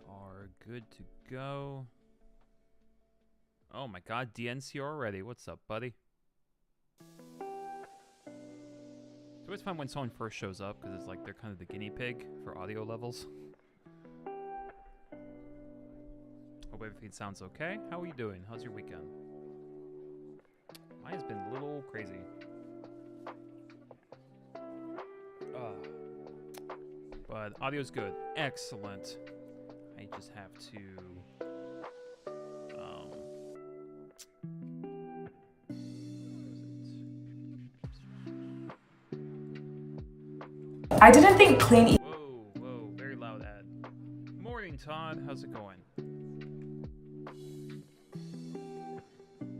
are good to go. Oh my god, DNC already. What's up, buddy? It's always fun when someone first shows up because it's like they're kind of the guinea pig for audio levels. Hope everything sounds okay. How are you doing? How's your weekend? Mine has been a little crazy. But audio's good. Excellent. I just have to... I didn't think clean. Whoa, very loud ad. Morning, Todd. How's it going?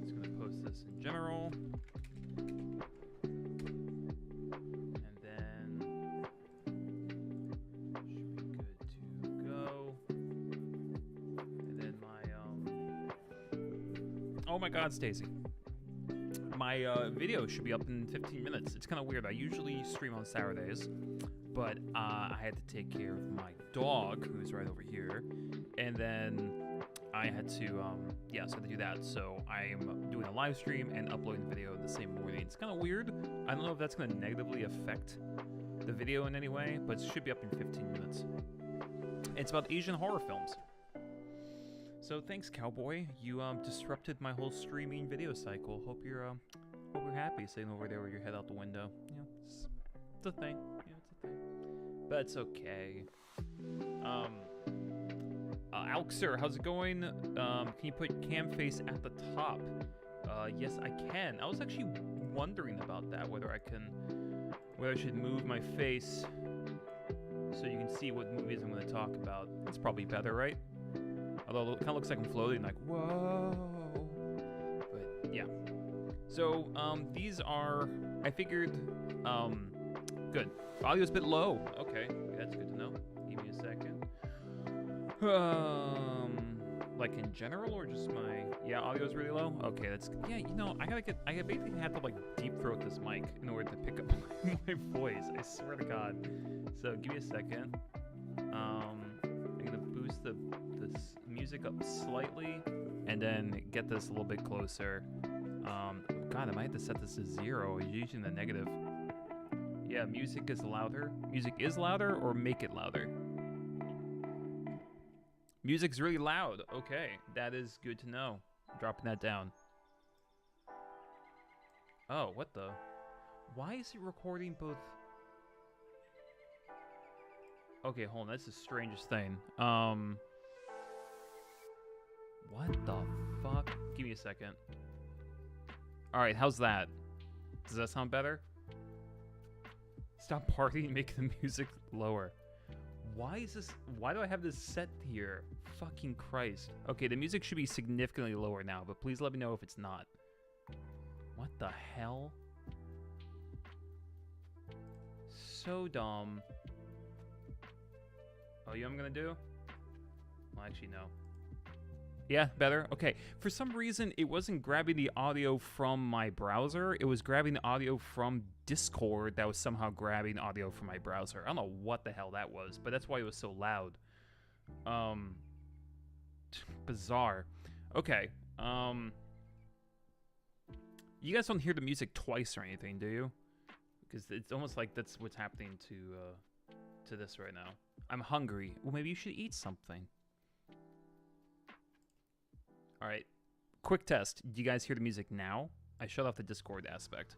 Just gonna post this in general. And then should be good to go. And then oh my god, Stacy. My video should be up in 15 minutes. It's kind of weird. I usually stream on Saturdays, but I had to take care of my dog, who's right over here, and then I had to, so I had to do that. So I'm doing a live stream and uploading the video the same morning. It's kind of weird. I don't know if that's going to negatively affect the video in any way, but it should be up in 15 minutes. It's about Asian horror films. So thanks, Cowboy. You disrupted my whole streaming video cycle. Hope you're happy sitting over there with your head out the window. You know, it's a thing. Yeah, it's a thing. But it's okay. Alxer, how's it going? Can you put cam face at the top? Yes, I can. I was actually wondering about that, whether I should move my face so you can see what movies I'm going to talk about. It's probably better, right? Although it kind of looks like I'm floating, like, whoa. But, yeah. So, these are, I figured, good. Audio's a bit low. Okay, that's good to know. Give me a second. Like in general, or just audio's really low? Okay, that's, I basically have to, like, deep throat this mic in order to pick up my voice. I swear to God. So, give me a second. I'm gonna boost the music up slightly, and then get this a little bit closer. God, I might have to set this to 0. You're using the negative. Yeah, music is louder. Music is louder, or make it louder. Music's really loud. Okay, that is good to know. I'm dropping that down. Oh, what the? Why is it recording both? Okay, hold on. That's the strangest thing. What the fuck? Give me a second. Alright, how's that? Does that sound better? Stop partying and make the music lower. Why do I have this set here? Fucking Christ. Okay, the music should be significantly lower now, but please let me know if it's not. What the hell? So dumb. Oh, you know what I'm gonna do? Well, actually, no. Yeah, better? Okay. For some reason, it wasn't grabbing the audio from my browser. It was grabbing the audio from Discord that was somehow grabbing audio from my browser. I don't know what the hell that was, but that's why it was so loud. Bizarre. Okay. You guys don't hear the music twice or anything, do you? Because it's almost like that's what's happening to this right now. I'm hungry. Well, maybe you should eat something. All right, quick test. Do you guys hear the music now? I shut off the Discord aspect.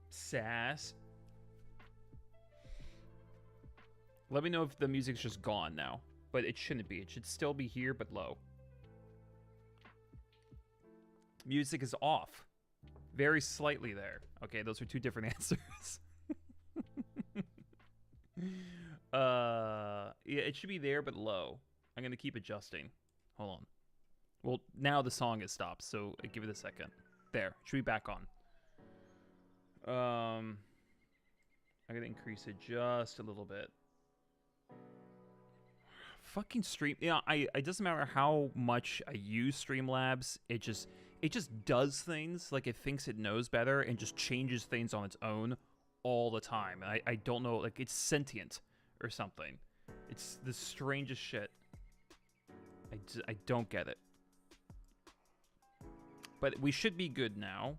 Sass. Let me know if the music's just gone now, but it shouldn't be. It should still be here, but low. Music is off. Very slightly there. Okay, those are two different answers. Yeah, it should be there, but low. I'm going to keep adjusting. Hold on. Well, now the song has stopped, so give it a second. There. It should be back on. I'm going to increase it just a little bit. Fucking stream. Yeah, it doesn't matter how much I use Streamlabs. It just does things like it thinks it knows better and just changes things on its own all the time. And I don't know, like, it's sentient or something. It's the strangest shit. I don't get it. But we should be good now.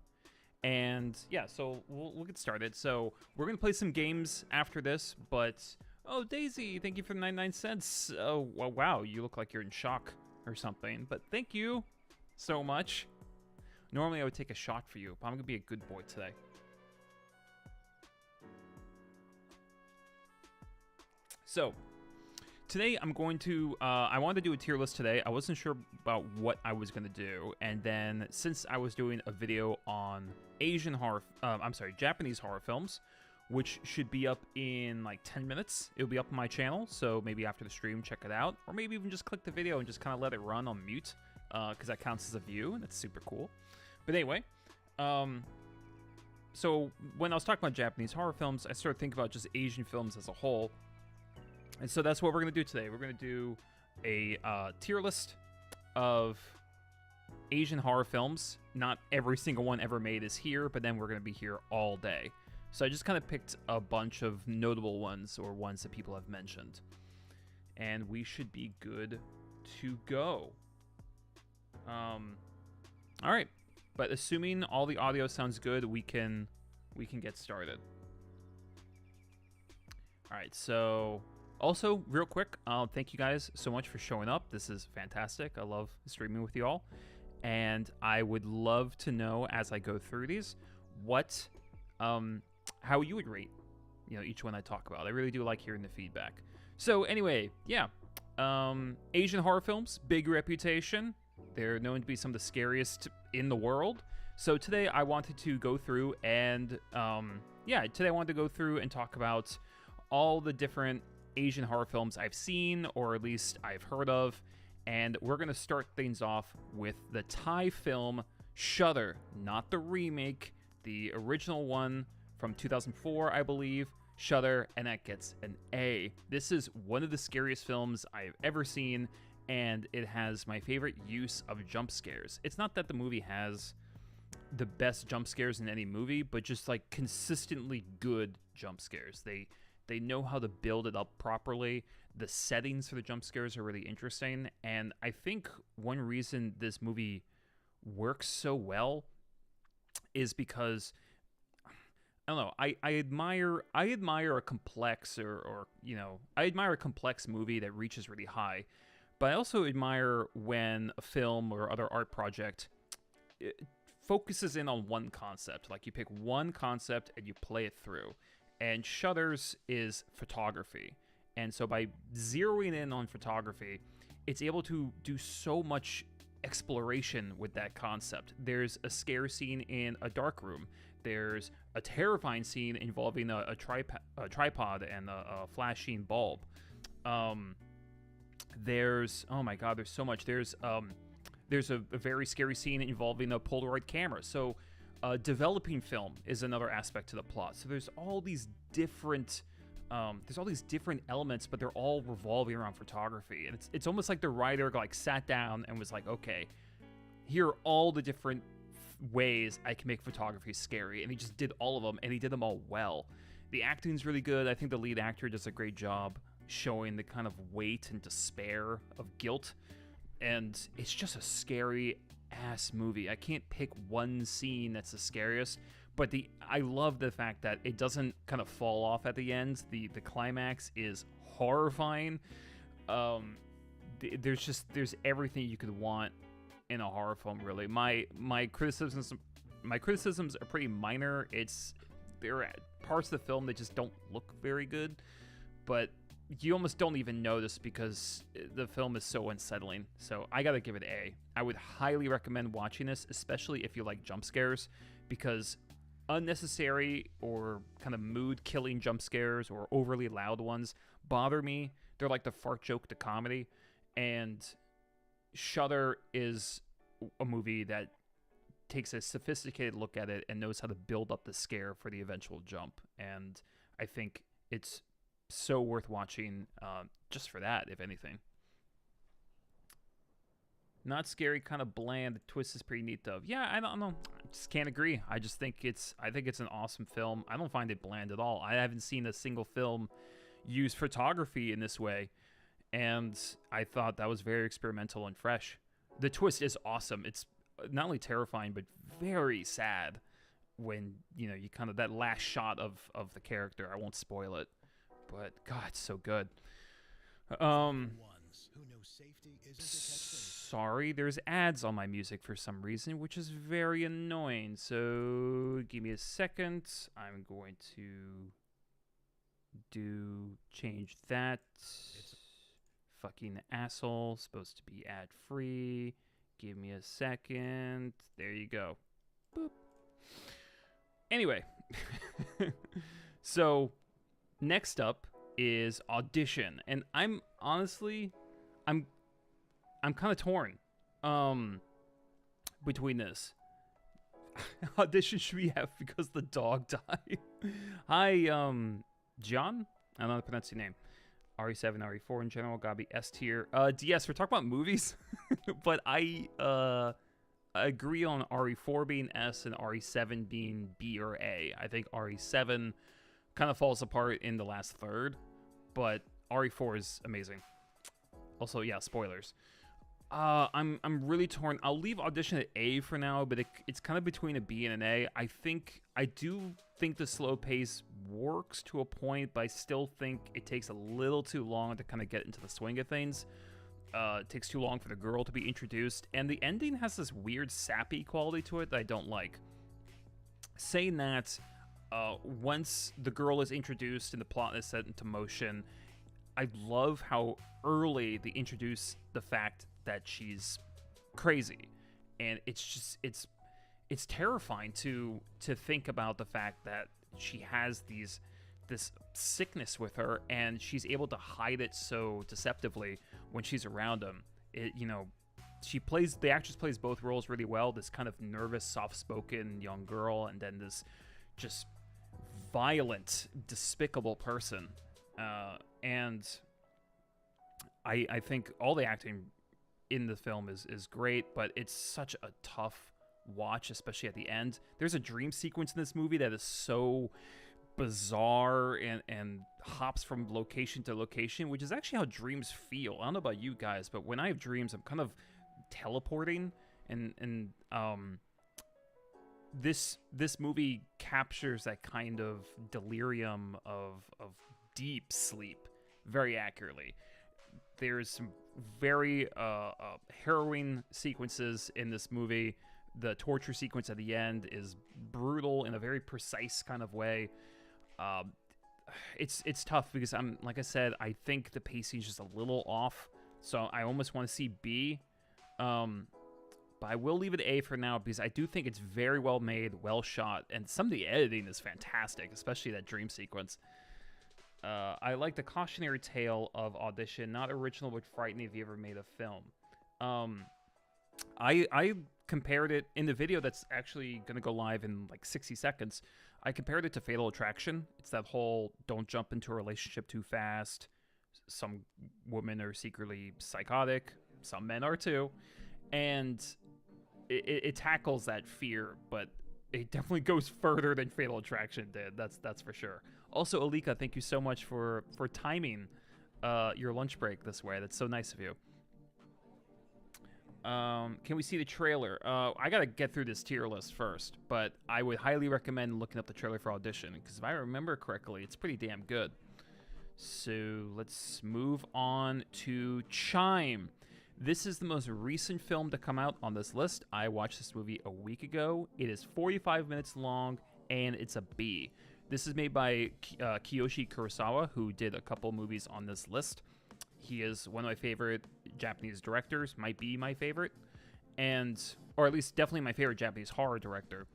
And yeah, so we'll get started. So we're going to play some games after this, but... Oh, Daisy, thank you for the 99 cents. Oh, well, wow, you look like you're in shock or something. But thank you so much. Normally I would take a shot for you, but I'm going to be a good boy today. So, today I'm going to, I wanted to do a tier list today. I wasn't sure about what I was going to do. And then since I was doing a video on Japanese horror films, which should be up in like 10 minutes. It'll be up on my channel, so maybe after the stream, check it out. Or maybe even just click the video and just kind of let it run on mute, because that counts as a view, and it's super cool. But anyway, so when I was talking about Japanese horror films, I started thinking about just Asian films as a whole. And so that's what we're going to do today. We're going to do a tier list of Asian horror films. Not every single one ever made is here, but then we're going to be here all day. So I just kind of picked a bunch of notable ones or ones that people have mentioned. And we should be good to go. All right. But assuming all the audio sounds good, we can get started. All right. So also, real quick, thank you guys so much for showing up. This is fantastic. I love streaming with you all. And I would love to know as I go through these what... how you would rate, each one I talk about. I really do like hearing the feedback. So anyway, yeah. Asian horror films, big reputation. They're known to be some of the scariest in the world. So today I wanted to go through and, talk about all the different Asian horror films I've seen, or at least I've heard of. And we're going to start things off with the Thai film Shudder, not the remake, the original one from 2004, I believe, Shudder, and that gets an A. This is one of the scariest films I've ever seen, and it has my favorite use of jump scares. It's not that the movie has the best jump scares in any movie, but just like consistently good jump scares. They know how to build it up properly. The settings for the jump scares are really interesting, and I think one reason this movie works so well is because... I don't know. I admire a complex I admire a complex movie that reaches really high, but I also admire when a film or other art project focuses in on one concept. Like you pick one concept and you play it through. And Shudder's is photography. And so by zeroing in on photography, it's able to do so much exploration with that concept. There's a scare scene in a dark room. There's a terrifying scene involving a tripod and a flashing bulb. There's, oh my god, there's so much. There's a very scary scene involving a Polaroid camera. So developing film is another aspect to the plot. So there's all these different elements, but they're all revolving around photography. And it's almost like the writer sat down and was like, okay, here are all the different ways I can make photography scary, and he just did all of them, and he did them all well. The acting's really good. I think the lead actor does a great job showing the kind of weight and despair of guilt, and it's just a scary ass movie. I can't pick one scene that's the scariest, but I love the fact that it doesn't kind of fall off at the end. The climax is horrifying. There's everything you could want in a horror film, really. My criticisms are pretty minor. There are parts of the film that just don't look very good, but you almost don't even notice because the film is so unsettling. So I gotta give it A. I would highly recommend watching this, especially if you like jump scares, because unnecessary or kind of mood-killing jump scares or overly loud ones bother me. They're like the fart joke to comedy, and Shudder is a movie that takes a sophisticated look at it and knows how to build up the scare for the eventual jump. And I think it's so worth watching just for that, if anything. Not scary, kind of bland. The twist is pretty neat though. Yeah, I don't know. I just can't agree. I think it's an awesome film. I don't find it bland at all. I haven't seen a single film use photography in this way, and I thought that was very experimental and fresh. The twist is awesome. It's not only terrifying but very sad when you kind of that last shot of the character. I won't spoil it, but God, it's so good. Sorry, there's ads on my music for some reason, which is very annoying. So give me a second. I'm going to change that. Fucking asshole. Supposed to be ad free. Give me a second. There you go. Boop. Anyway, so next up is Audition, and I'm honestly, I'm kind of torn between this. Audition should we have because the dog died. Hi, John. I don't know how to pronounce your name. RE7, RE4 in general gotta be S tier. DS, we're talking about movies, but I agree on RE4 being S and RE7 being B or A. I think RE7 kind of falls apart in the last third, but RE4 is amazing. Also, yeah, spoilers. I'm really torn. I'll leave Audition at A for now, but it's kind of between a B and an A. I do think the slow pace works to a point, but I still think it takes a little too long to kind of get into the swing of things. It takes too long for the girl to be introduced, and the ending has this weird sappy quality to it that I don't like. Saying that, once the girl is introduced and the plot is set into motion, I love how early they introduce the fact that she's crazy, and it's terrifying to think about the fact that she has this sickness with her, and she's able to hide it so deceptively when she's around him. The actress plays both roles really well. This kind of nervous, soft-spoken young girl, and then this just violent, despicable person. And I think all the acting in the film is great, but it's such a tough watch, especially at the end. There's a dream sequence in this movie that is so bizarre and hops from location to location, which is actually how dreams feel. I don't know about you guys, but when I have dreams, I'm kind of teleporting, and this movie captures that kind of delirium of deep sleep very accurately. There's some very harrowing sequences in this movie. The torture sequence at the end is brutal in a very precise kind of way. It's tough because like I said, I think the pacing is just a little off, so I almost want to see B. But I will leave it A for now because I do think it's very well made, well shot, and some of the editing is fantastic, especially that dream sequence. I like the cautionary tale of Audition, not original but frightening if you ever made a film. I compared it in the video that's actually going to go live in like 60 seconds. I compared it to Fatal Attraction. It's that whole don't jump into a relationship too fast. Some women are secretly psychotic. Some men are too. And it tackles that fear, but it definitely goes further than Fatal Attraction did. That's for sure. Also, Alika, thank you so much for timing your lunch break this way. That's so nice of you. Can we see the trailer? I gotta get through this tier list first, but I would highly recommend looking up the trailer for Audition, because if I remember correctly, it's pretty damn good. So let's move on to Chime. This is the most recent film to come out on this list. I watched this movie a week ago. It is 45 minutes long, and it's a B. This is made by Kiyoshi Kurosawa, who did a couple movies on this list. He is one of my favorite Japanese directors, might be my favorite, or at least definitely my favorite Japanese horror director.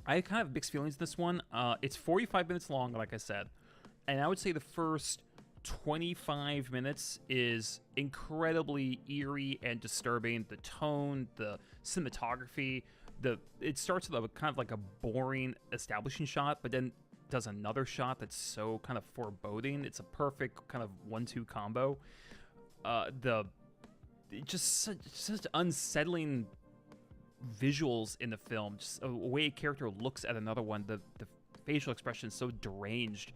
I kind of have mixed feelings in this one. It's 45 minutes long, like I said, and I would say the first 25 minutes is incredibly eerie and disturbing. The tone, the cinematography, it starts with kind of like a boring establishing shot, but then does another shot that's so kind of foreboding. It's a perfect kind of 1-2 combo. The just such unsettling visuals in the film. Just a way a character looks at another one. The facial expression is so deranged,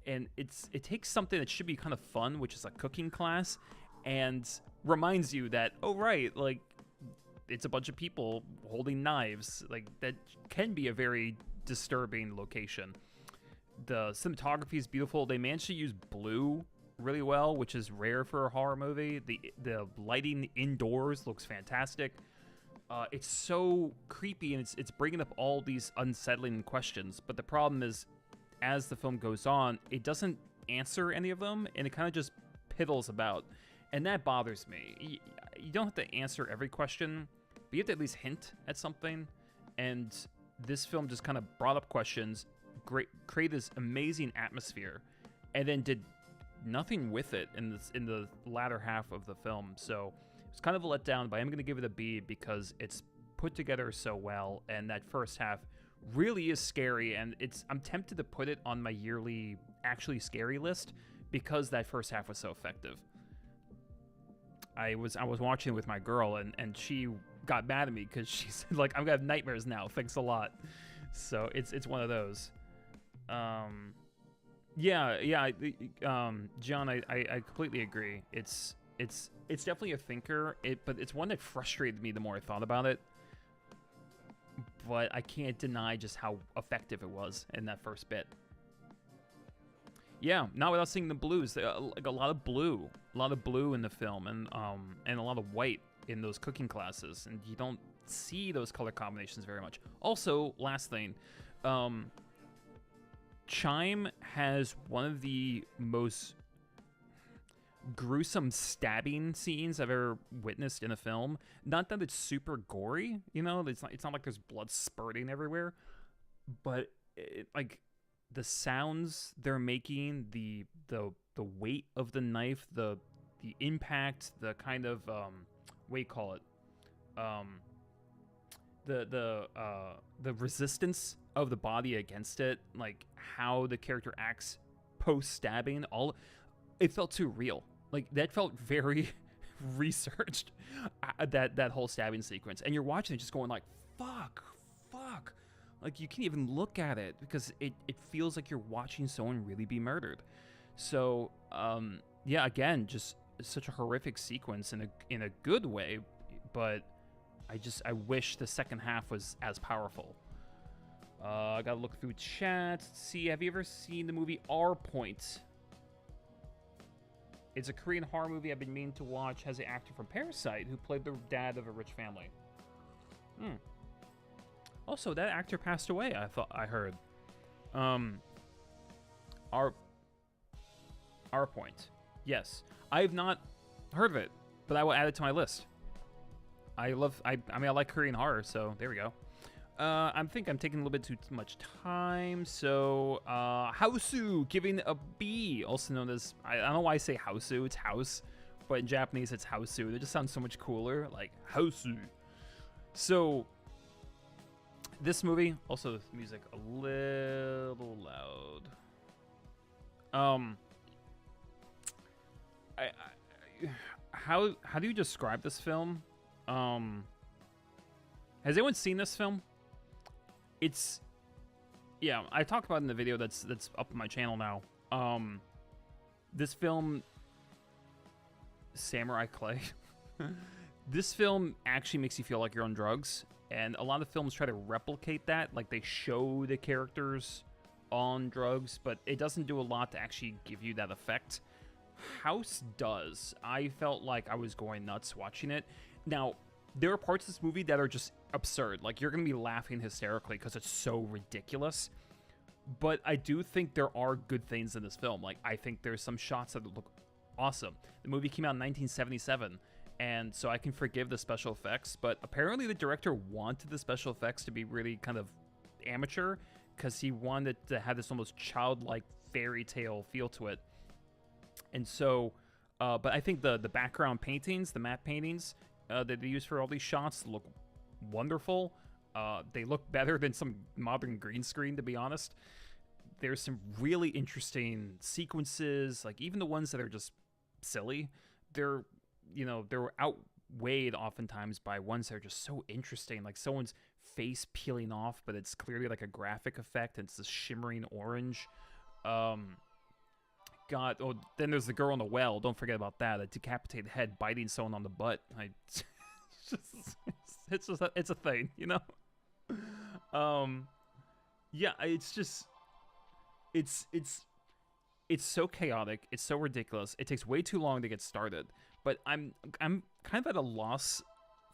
and it takes something that should be kind of fun, which is a cooking class, and reminds you that, oh right, like it's a bunch of people holding knives. Like that can be a very disturbing location. The cinematography is beautiful. They managed to use blue really well, which is rare for a horror movie. The lighting indoors looks fantastic. It's so creepy, and it's bringing up all these unsettling questions. But the problem is, as the film goes on, it doesn't answer any of them, and it kind of just piddles about. And that bothers me. You don't have to answer every question, but you have to at least hint at something. And this film just kind of brought up questions, created this amazing atmosphere, and then did nothing with it in the latter half of the film. So it's kind of a letdown, but I'm going to give it a B because it's put together so well, and that first half really is scary, and I'm tempted to put it on my yearly actually scary list because that first half was so effective. I was watching it with my girl, and she got mad at me because she said, like, I'm gonna have nightmares now. Thanks a lot. So it's one of those. John, I completely agree. It's definitely a thinker. But it's one that frustrated me the more I thought about it. But I can't deny just how effective it was in that first bit. Yeah, not without seeing the blues. Like a lot of blue in the film, and a lot of white in those cooking classes, and you don't see those color combinations very much. Also, last thing, Chime has one of the most gruesome stabbing scenes I've ever witnessed in a film. Not that it's super gory, you know, it's not like there's blood spurting everywhere, but like the sounds they're making, the weight of the knife, the impact, the kind of what do you call it, the resistance of the body against it, like how the character acts post stabbing, it felt too real. Like that felt very researched, that whole stabbing sequence, and you're watching it just going like fuck, like you can't even look at it because it feels like you're watching someone really be murdered. So yeah, again, just such a horrific sequence in a good way, but I wish the second half was as powerful. I gotta look through chat. Let's see, have you ever seen the movie R Point? It's a Korean horror movie I've been meaning to watch. Has an actor from Parasite who played the dad of a rich family. Also, that actor passed away, I heard. R Point. Yes. I have not heard of it, but I will add it to my list. I like Korean horror, so there we go. I think I'm taking a little bit too much time, so Hausu giving a B, also known as, I don't know why I say Hausu, it's house, but in Japanese it's Hausu. It just sounds so much cooler, like Hausu. So this movie, also the music a little loud. How do you describe this film? Has anyone seen this film? Yeah, I talked about it in the video that's up on my channel now. This film, Samurai Clay. This film actually makes you feel like you're on drugs, and a lot of films try to replicate that. Like they show the characters on drugs, but it doesn't do a lot to actually give you that effect. House does. I felt like I was going nuts watching it. Now, there are parts of this movie that are just absurd. Like, you're going to be laughing hysterically because it's so ridiculous. But I do think there are good things in this film. Like, I think there's some shots that look awesome. The movie came out in 1977, and so I can forgive the special effects. But apparently the director wanted the special effects to be really kind of amateur because he wanted to have this almost childlike fairy tale feel to it. And so, but I think the background paintings, the matte paintings that they use for all these shots look wonderful. They look better than some modern green screen, to be honest. There's some really interesting sequences, like even the ones that are just silly. They're they're outweighed oftentimes by ones that are just so interesting, like someone's face peeling off, but it's clearly like a graphic effect, and it's this shimmering orange. God, oh, then there's the girl in the well. Don't forget about that. A decapitated head biting someone on the butt. It's a thing, Yeah, it's so chaotic. It's so ridiculous. It takes way too long to get started. But I'm kind of at a loss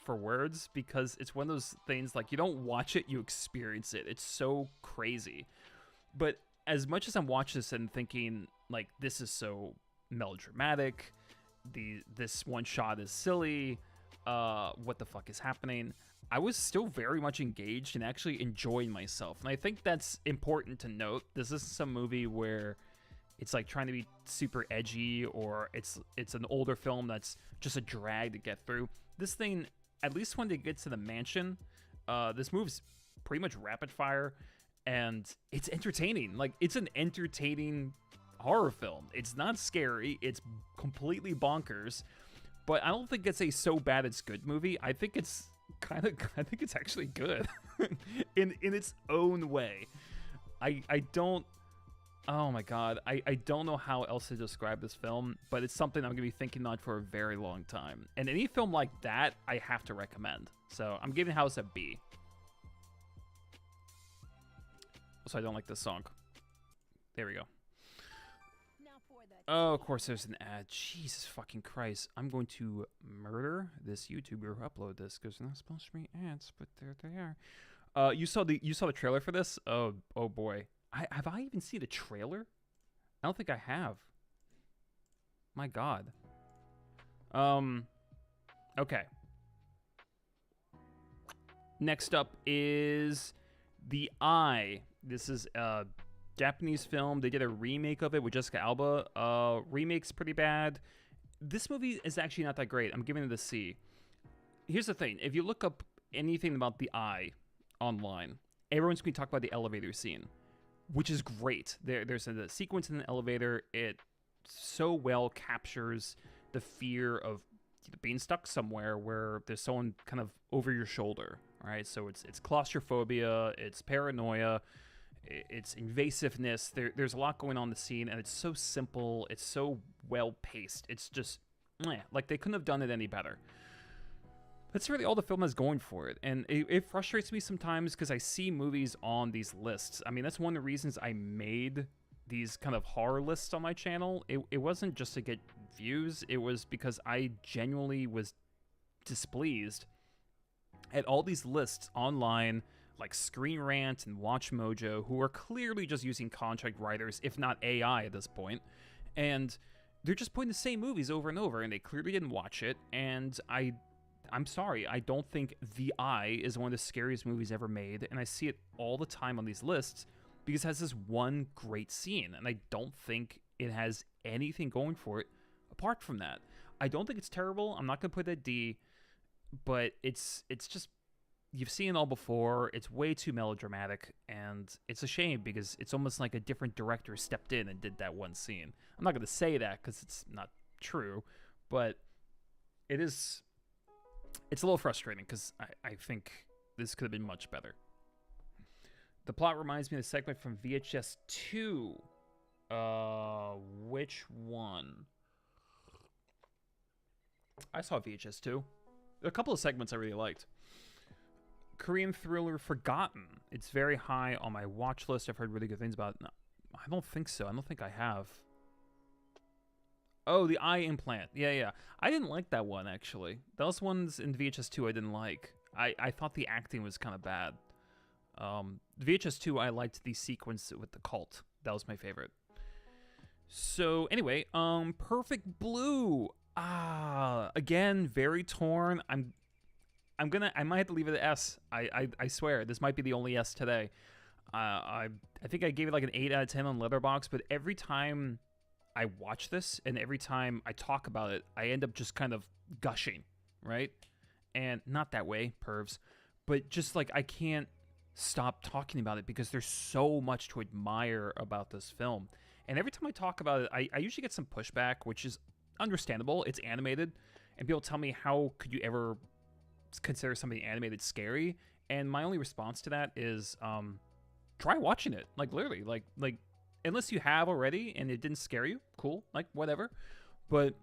for words, because it's one of those things, like, you don't watch it, you experience it. It's so crazy. But as much as I'm watching this and thinking, like, this is so melodramatic, this one shot is silly, what the fuck is happening, I was still very much engaged and actually enjoying myself. And I think that's important to note. This isn't some movie where it's like trying to be super edgy, or it's an older film that's just a drag to get through. This thing, at least when they get to the mansion, this move's pretty much rapid fire, and it's entertaining. Like, it's an entertaining horror film. It's not scary. It's completely bonkers, but I don't think it's a so bad it's good movie. I think it's actually good in its own way. I don't. Oh my god, I don't know how else to describe this film, but it's something I'm gonna be thinking on for a very long time. And any film like that, I have to recommend. So I'm giving House a B. So I don't like this song. There we go. Oh, of course there's an ad. Jesus fucking Christ. I'm going to murder this YouTuber who uploaded this, because they're not supposed to be ads, but there they are. You saw the trailer for this? Oh boy. Have I even seen a trailer? I don't think I have. My god. Okay. Next up is The Eye. This is a Japanese film. They did a remake of it with Jessica Alba. Remake's pretty bad. This movie is actually not that great. I'm giving it a C. Here's the thing. If you look up anything about The Eye online, everyone's going to talk about the elevator scene, which is great. There's a sequence in the elevator. It so well captures the fear of being stuck somewhere where there's someone kind of over your shoulder, right? So it's claustrophobia, it's paranoia, it's invasiveness. There's a lot going on in the scene, and it's so simple. It's so well paced. It's just like they couldn't have done it any better. That's really all the film has going for it, and it frustrates me sometimes because I see movies on these lists. I mean, that's one of the reasons I made these kind of horror lists on my channel. It wasn't just to get views. It was because I genuinely was displeased at all these lists online, like Screen Rant and Watch Mojo, who are clearly just using contract writers, if not AI at this point, and they're just putting the same movies over and over, and they clearly didn't watch it. And I'm sorry, I don't think The Eye is one of the scariest movies ever made, and I see it all the time on these lists because it has this one great scene, and I don't think it has anything going for it apart from that. I don't think it's terrible. I'm not going to put it at D, but it's just, you've seen it all before. It's way too melodramatic, and it's a shame because it's almost like a different director stepped in and did that one scene. I'm not going to say that because it's not true, but it's a little frustrating because I think this could have been much better. The plot reminds me of a segment from VHS 2. Which one? I saw VHS 2. A couple of segments I really liked. Korean thriller Forgotten. It's very high on my watch list. I've heard really good things about it. No, I don't think so. I don't think I have. Oh, the eye implant. Yeah. I didn't like that one, actually. Those ones in VHS 2 I didn't like. I thought the acting was kind of bad. VHS 2, I liked the sequence with the cult. That was my favorite. So, anyway, Perfect Blue. Again, very torn. I might have to leave it at S. I swear, this might be the only S today. I think I gave it like an 8 out of 10 on Letterboxd, but every time I watch this and every time I talk about it, I end up just kind of gushing, right? And not that way, pervs, but just like I can't stop talking about it because there's so much to admire about this film. And every time I talk about it, I usually get some pushback, which is understandable. It's animated, And people tell me, how could you ever consider something animated scary? And my only response to that is, try watching it. Like, literally, like unless you have already and it didn't scare you, cool, like whatever. But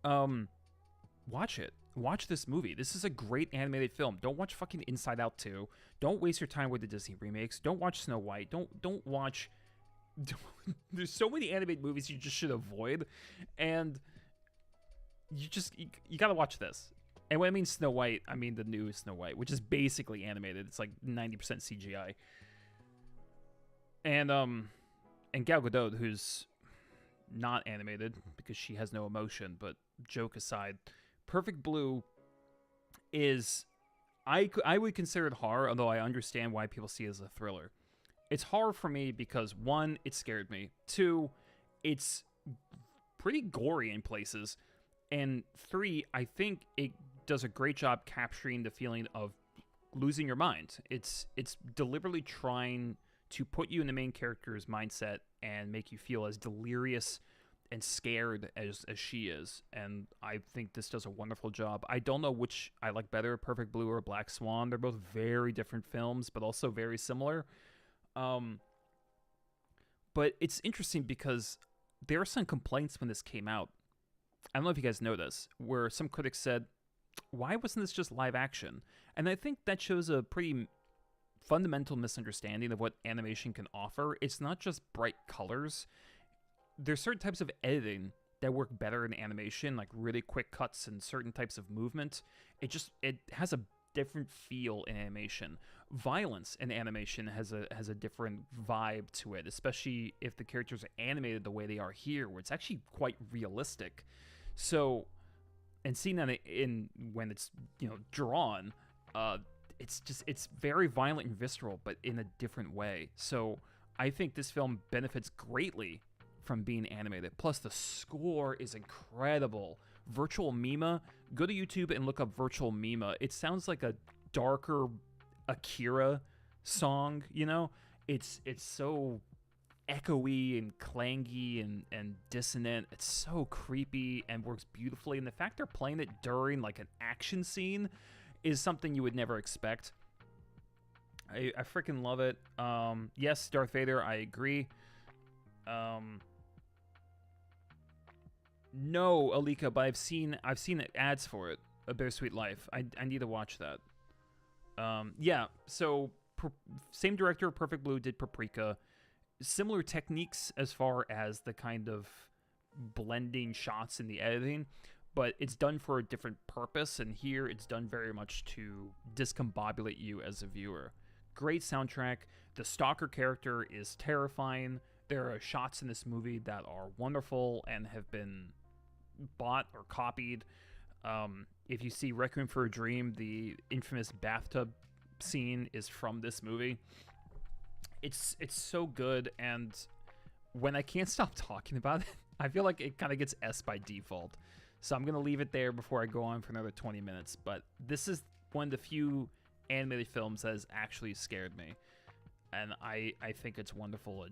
watch it. Watch this movie. This is a great animated film. Don't watch fucking Inside Out 2. Don't waste your time with the Disney remakes. Don't watch Snow White. Don't watch. There's so many animated movies you just should avoid, and you gotta watch this. And when I mean Snow White, I mean the new Snow White, which is basically animated. It's like 90% CGI. And Gal Gadot, who's not animated because she has no emotion, but joke aside, Perfect Blue is, I would consider it horror, although I understand why people see it as a thriller. It's horror for me because, one, it scared me. Two, it's pretty gory in places. And three, I think it does a great job capturing the feeling of losing your mind. It's deliberately trying to put you in the main character's mindset and make you feel as delirious and scared as she is. And I think this does a wonderful job. I don't know which I like better, Perfect Blue or Black Swan. They're both very different films, but also very similar. But it's interesting because there were some complaints when this came out. I don't know if you guys know this, where some critics said, why wasn't this just live action? And I think that shows a pretty fundamental misunderstanding of what animation can offer. It's not just bright colors. There's certain types of editing that work better in animation, like really quick cuts and certain types of movement. It has a different feel in animation. Violence in animation has a different vibe to it, especially if the characters are animated the way they are here, where it's actually quite realistic. So, and seeing that when it's drawn, it's very violent and visceral, but in a different way. So I think this film benefits greatly from being animated. Plus, the score is incredible. Virtual Mima, go to YouTube and look up Virtual Mima. It sounds like a darker Akira song, It's so echoey and clangy and dissonant. It's so creepy and works beautifully. And the fact they're playing it during like an action scene is something you would never expect. I freaking love it. Yes, Darth Vader, I agree. No, Alika, but I've seen ads for it. A Bittersweet Life. I need to watch that. Yeah. So same director, Perfect Blue, did Paprika. Similar techniques as far as the kind of blending shots in the editing, but it's done for a different purpose. And here, it's done very much to discombobulate you as a viewer. Great soundtrack. The stalker character is terrifying. There are shots in this movie that are wonderful and have been bought or copied. If you see Requiem for a Dream, the infamous bathtub scene is from this movie. It's so good, and when I can't stop talking about it, I feel like it kind of gets S by default. So I'm going to leave it there before I go on for another 20 minutes. But this is one of the few animated films that has actually scared me. And I think it's wonderful.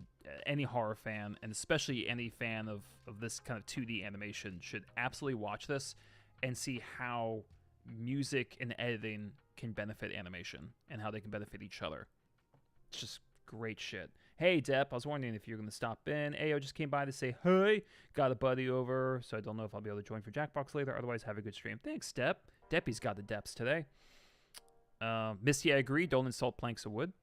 Any horror fan, and especially any fan of this kind of 2D animation, should absolutely watch this and see how music and editing can benefit animation and how they can benefit each other. It's just great shit. Hey, Depp, I was wondering if you're going to stop in. Ayo just came by to say, hey, got a buddy over, so I don't know if I'll be able to join for Jackbox later. Otherwise, have a good stream. Thanks, Depp. Deppy's got the Depps today. Misty, I agree. Don't insult planks of wood.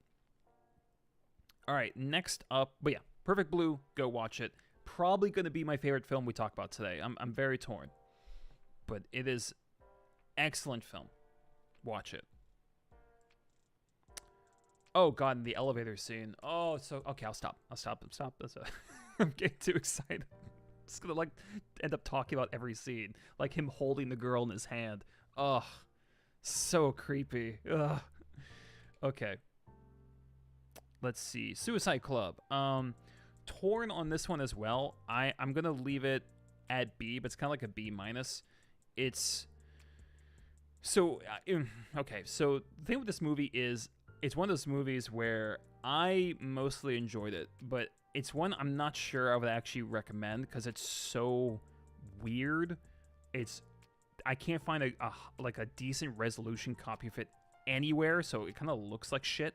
All right, next up, but yeah, Perfect Blue, go watch it. Probably going to be my favorite film we talk about today. I'm very torn, but it is excellent film. Watch it. Oh god, in the elevator scene. Oh, so okay, I'll stop. That's I'm getting too excited. I'm just gonna end up talking about every scene, like him holding the girl in his hand. Ugh, so creepy. Ugh. Okay. Let's see. Suicide Club. Torn on this one as well. I'm going to leave it at B, but it's kind of like a B minus. It's... So, okay. So, the thing with this movie is, it's one of those movies where I mostly enjoyed it, but it's one I'm not sure I would actually recommend because it's so weird. It's I can't find a decent resolution copy of it anywhere, so it kind of looks like shit.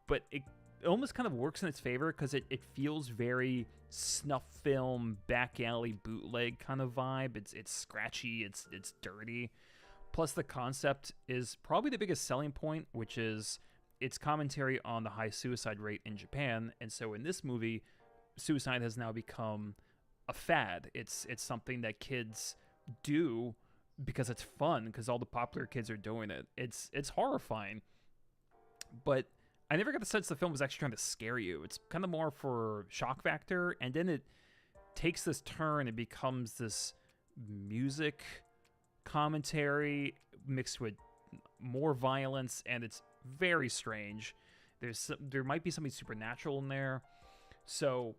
But it almost kind of works in its favor because it feels very snuff film, back alley bootleg kind of vibe. It's scratchy, it's dirty. Plus the concept is probably the biggest selling point, which is its commentary on the high suicide rate in Japan. And so in this movie, suicide has now become a fad. It's something that kids do because it's fun, because all the popular kids are doing it. It's horrifying. But I never got the sense the film was actually trying to scare you. It's kind of more for shock factor, and then it takes this turn and becomes this music commentary mixed with more violence, and it's very strange. There might be something supernatural in there, so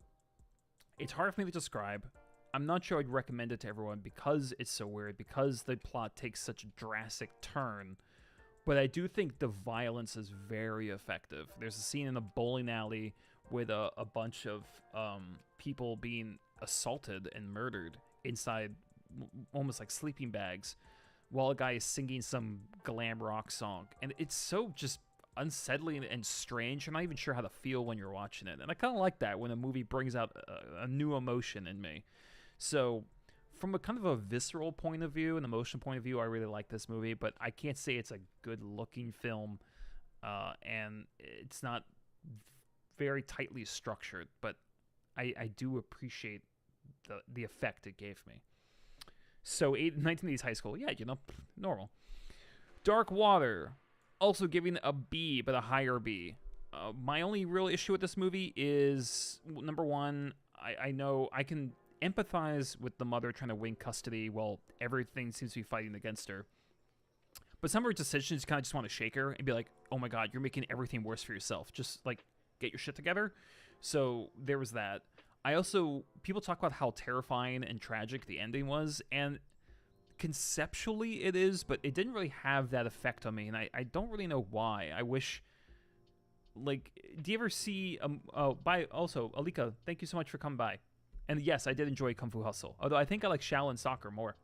it's hard for me to describe. I'm not sure I'd recommend it to everyone because it's so weird, because the plot takes such a drastic turn. But I do think the violence is very effective. There's a scene in a bowling alley with a bunch of people being assaulted and murdered inside almost like sleeping bags while a guy is singing some glam rock song. And it's so just unsettling and strange. You're not even sure how to feel when you're watching it. And I kind of like that when a movie brings out a new emotion in me. So from a kind of a visceral point of view, an emotional point of view, I really like this movie, but I can't say it's a good-looking film, and it's not very tightly structured, but I do appreciate the effect it gave me. So 1980s high school, yeah, normal. Dark Water, also giving a B, but a higher B. My only real issue with this movie is, number one, I know I can empathize with the mother trying to win custody while everything seems to be fighting against her. But some of her decisions, you kind of just want to shake her and be like, oh my God, you're making everything worse for yourself. Just, like, get your shit together. So there was that. People talk about how terrifying and tragic the ending was, and conceptually it is, but it didn't really have that effect on me, and I don't really know why. I wish, like, do you ever see, Alika, thank you so much for coming by. And yes, I did enjoy Kung Fu Hustle, although I think I like Shaolin Soccer more.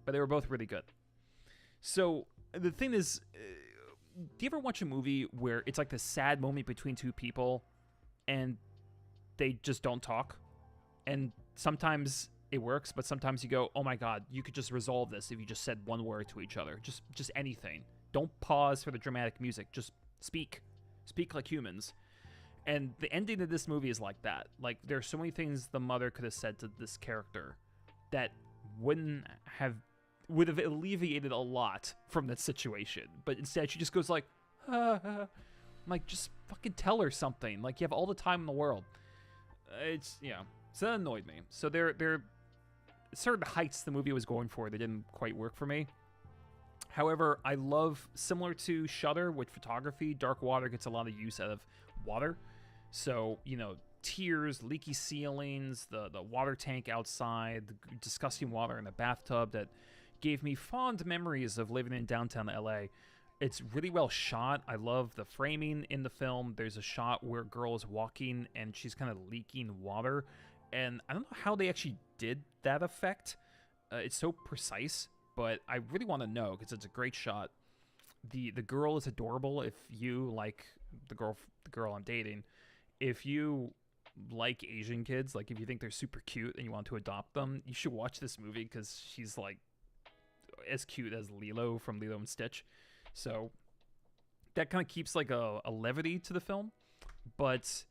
But they were both really good. So the thing is, do you ever watch a movie where it's like the sad moment between two people and they just don't talk? And sometimes it works, but sometimes you go, oh my God, you could just resolve this if you just said one word to each other. Just anything. Don't pause for the dramatic music. Just speak. Speak like humans. And the ending of this movie is like that. Like, there's so many things the mother could have said to this character that would have alleviated a lot from that situation. But instead, she just goes like, like, just fucking tell her something. Like, you have all the time in the world. So that annoyed me. So there certain heights the movie was going for that didn't quite work for me. However, I love, similar to Shudder with photography, Dark Water gets a lot of use out of water. So, tears, leaky ceilings, the water tank outside, the disgusting water in the bathtub that gave me fond memories of living in downtown LA. It's really well shot. I love the framing in the film. There's a shot where a girl is walking and she's kind of leaking water. And I don't know how they actually did that effect. It's so precise, but I really want to know because it's a great shot. The girl is adorable. If you like the girl I'm dating, if you like Asian kids, like if you think they're super cute and you want to adopt them, you should watch this movie because she's like as cute as Lilo from Lilo and Stitch. So that kind of keeps like a levity to the film. But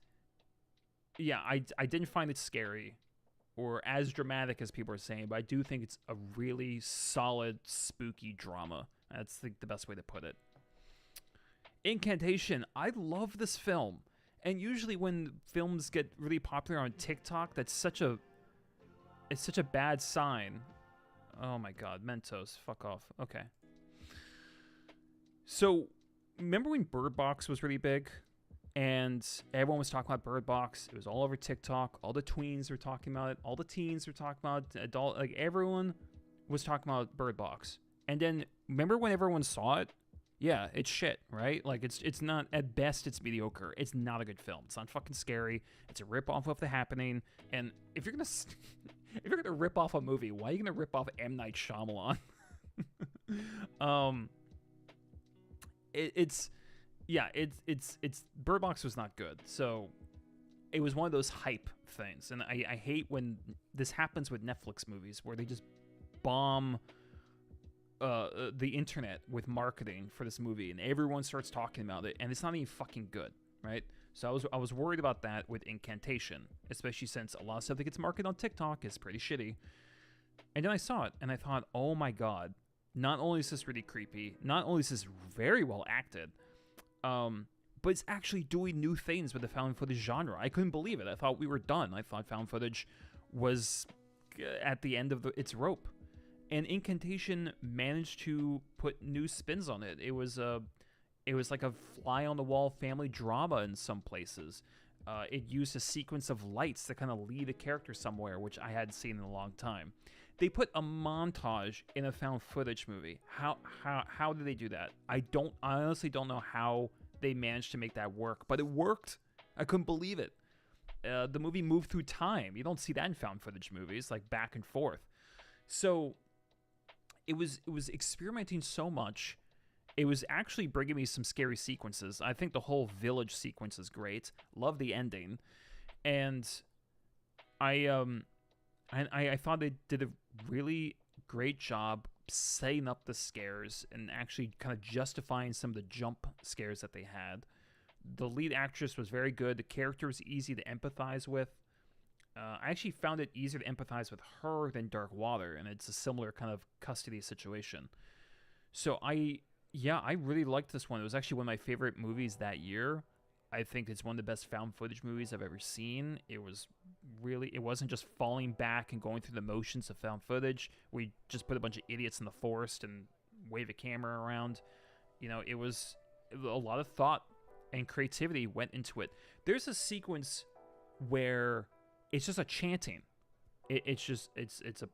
yeah, I didn't find it scary or as dramatic as people are saying, but I do think it's a really solid, spooky drama. That's the best way to put it. Incantation. I love this film. And usually when films get really popular on TikTok, it's such a bad sign. Oh my God, Mentos, fuck off. Okay. So, remember when Bird Box was really big? And everyone was talking about Bird Box. It was all over TikTok. All the tweens were talking about it. All the teens were talking about it. Like, everyone was talking about Bird Box. And then, remember when everyone saw it? Yeah, it's shit, right? Like, it's not, at best, it's mediocre. It's not a good film. It's not fucking scary. It's a rip-off of The Happening. And if you're gonna rip off a movie, why are you gonna rip off M. Night Shyamalan? um, it's yeah, it's Bird Box was not good. So it was one of those hype things, and I hate when this happens with Netflix movies where they just bomb the internet with marketing for this movie, and everyone starts talking about it, and it's not even fucking good, right? So I was worried about that with Incantation, especially since a lot of stuff that gets marketed on TikTok is pretty shitty. And then I saw it, and I thought, oh my god, not only is this really creepy, not only is this very well acted, but it's actually doing new things with the found footage genre. I couldn't believe it. I thought we were done. I thought found footage was at the end of its rope. And Incantation managed to put new spins on it. It was like a fly-on-the-wall family drama in some places. It used a sequence of lights to kind of lead a character somewhere, which I hadn't seen in a long time. They put a montage in a found footage movie. How did they do that? I honestly don't know how they managed to make that work, but it worked. I couldn't believe it. The movie moved through time. You don't see that in found footage movies, like back and forth. So it was experimenting so much. It was actually bringing me some scary sequences. I think the whole village sequence is great. Love the ending, and I thought they did a really great job setting up the scares and actually kind of justifying some of the jump scares that they had. The lead actress was very good. The character was easy to empathize with. I actually found it easier to empathize with her than Dark Water, and it's a similar kind of custody situation. So I really liked this one. It was actually one of my favorite movies that year. I think it's one of the best found footage movies I've ever seen. It wasn't just falling back and going through the motions of found footage. We just put a bunch of idiots in the forest and wave a camera around. It was a lot of thought and creativity went into it. There's a sequence where it's just a chanting. It's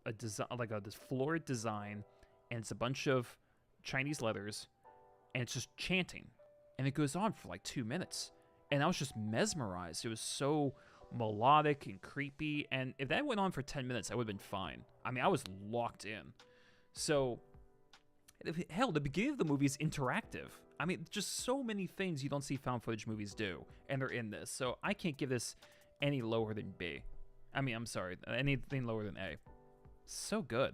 a design, like this florid design, and it's a bunch of Chinese letters, and it's just chanting, and it goes on for like 2 minutes, and I was just mesmerized. It was so melodic and creepy, and if that went on for 10 minutes, I would have been fine. I mean, I was locked in. So, hell, the beginning of the movie is interactive. I mean, just so many things you don't see found footage movies do, and they're in this. So I can't give this any lower than B. I mean, I'm sorry, anything lower than A. So good.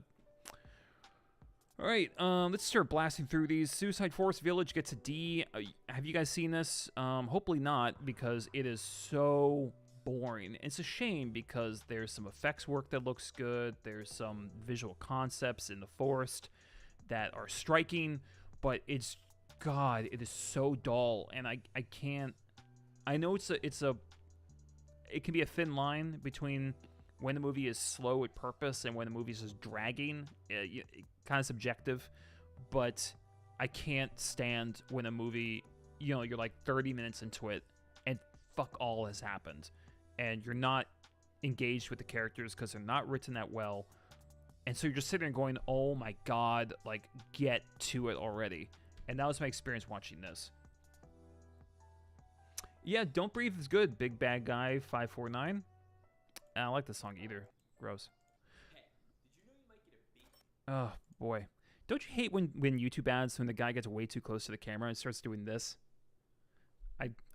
All right, let's start blasting through these. Suicide Forest Village gets a D. Have you guys seen this? Hopefully not, because it is so boring. It's a shame because there's some effects work that looks good. There's some visual concepts in the forest that are striking, but it is so dull, and I can't. I know it can be a thin line between when the movie is slow with purpose and when the movie is just dragging. Kind of subjective, but I can't stand when a movie, you're like 30 minutes into it and fuck all has happened, and you're not engaged with the characters because they're not written that well, and so you're just sitting there going, oh my god, like, get to it already. And that was my experience watching this. Yeah, Don't Breathe is good. Big Bad Guy 549. I don't like this song either. Gross. Hey, did you know you might get a beat? Oh boy, don't you hate when YouTube ads, when the guy gets way too close to the camera and starts doing this?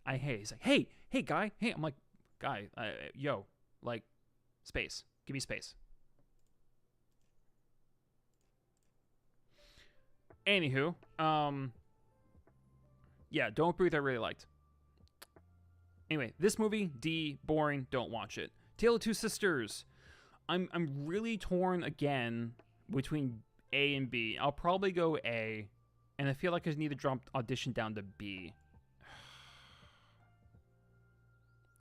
I hate. He's like, hey guy, hey. I'm like, guy, yo, like, space. Give me space. Anywho, yeah, Don't Breathe I really liked. Anyway, this movie, D, boring, don't watch it. Tale of Two Sisters. I'm really torn again between A and B. I'll probably go A, and I feel like I need to drop Audition down to B.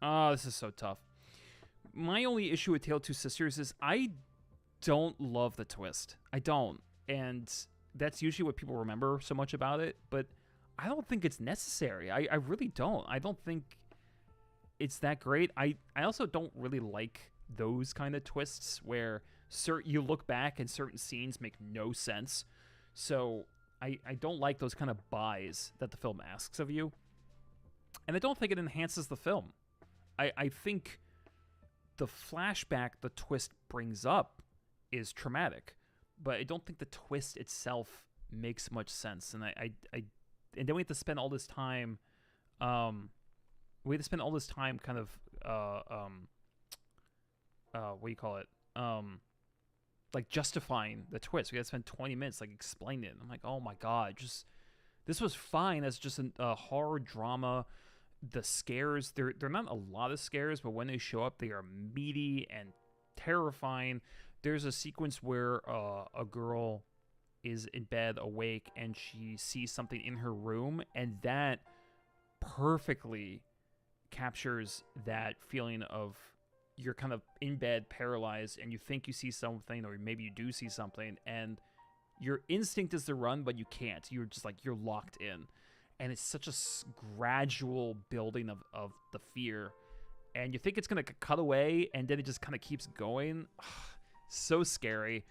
Oh, this is so tough. My only issue with Tale of Two Sisters is I don't love the twist. I don't. And that's usually what people remember so much about it, but I don't think it's necessary. I really don't. I don't think it's that great. I also don't really like those kind of twists where you look back and certain scenes make no sense. So I don't like those kind of buys that the film asks of you. And I don't think it enhances the film. I think the flashback the twist brings up is traumatic, but I don't think the twist itself makes much sense. And and then we have to spend all this time, kind of what do you call it? Like justifying the twist. We got to spend 20 minutes like explaining it. I'm like, oh my god, this was fine as just a horror drama. The scares, they're not a lot of scares, but when they show up, they are meaty and terrifying. There's a sequence where a girl is in bed awake and she sees something in her room, and that perfectly captures that feeling of you're kind of in bed paralyzed and you think you see something, or maybe you do see something, and your instinct is to run, but you can't. You're just like, you're locked in. And it's such a gradual building of the fear. And you think it's going to cut away, and then it just kind of keeps going. So scary.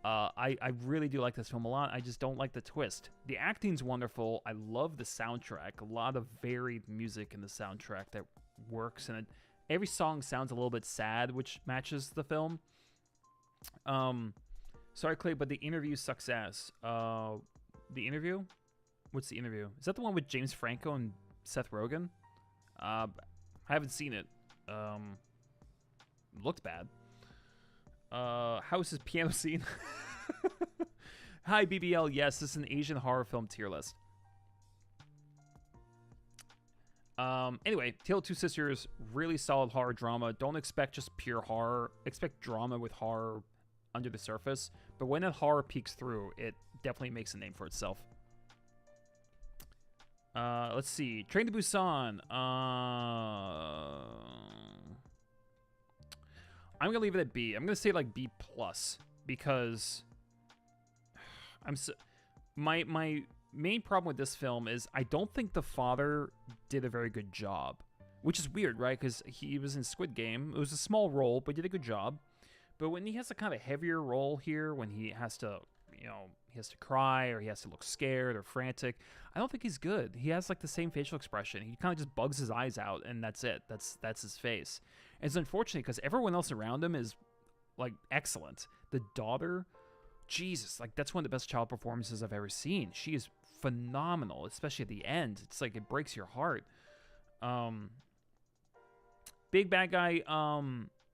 I really do like this film a lot. I just don't like the twist. The acting's wonderful. I love the soundtrack. A lot of varied music in the soundtrack that works. And every song sounds a little bit sad, which matches the film. Sorry, Clay, but The Interview sucks ass. The Interview? What's The Interview? Is that the one with James Franco and Seth Rogen? I haven't seen it. Looked bad. House's piano scene. Hi, BBL. Yes, this is an Asian horror film tier list. Anyway, Tale of Two Sisters, really solid horror drama. Don't expect just pure horror. Expect drama with horror under the surface. But when that horror peeks through, it definitely makes a name for itself. Let's see. Train to Busan. I'm gonna leave it at B. I'm gonna say like B plus because my main problem with this film is I don't think the father did a very good job, which is weird, right? Because he was in Squid Game. It was a small role, but he did a good job. But when he has a kind of heavier role here, when he has to, he has to cry or he has to look scared or frantic, I don't think he's good. He has like the same facial expression. He kind of just bugs his eyes out, and that's it. That's his face. And it's unfortunate because everyone else around him is like excellent. The daughter, Jesus, like that's one of the best child performances I've ever seen. She is phenomenal, especially at the end. It's like it breaks your heart. Big bad guy,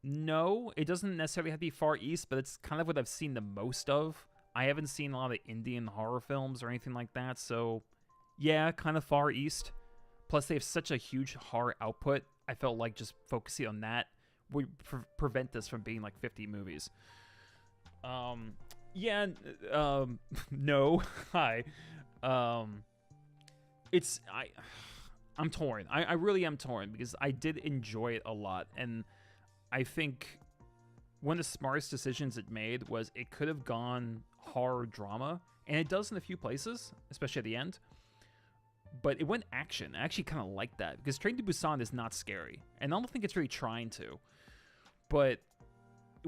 no, it doesn't necessarily have to be Far East, but it's kind of what I've seen the most of. I haven't seen a lot of Indian horror films or anything like that, so yeah, kind of Far East. Plus, they have such a huge horror output. I felt like just focusing on that would prevent this from being like 50 movies. No, hi. I'm torn. I really am torn because I did enjoy it a lot, and I think one of the smartest decisions it made was it could have gone horror drama, and it does in a few places, especially at the end. But it went action. I actually kind of like that because Train to Busan is not scary, and I don't think it's really trying to. But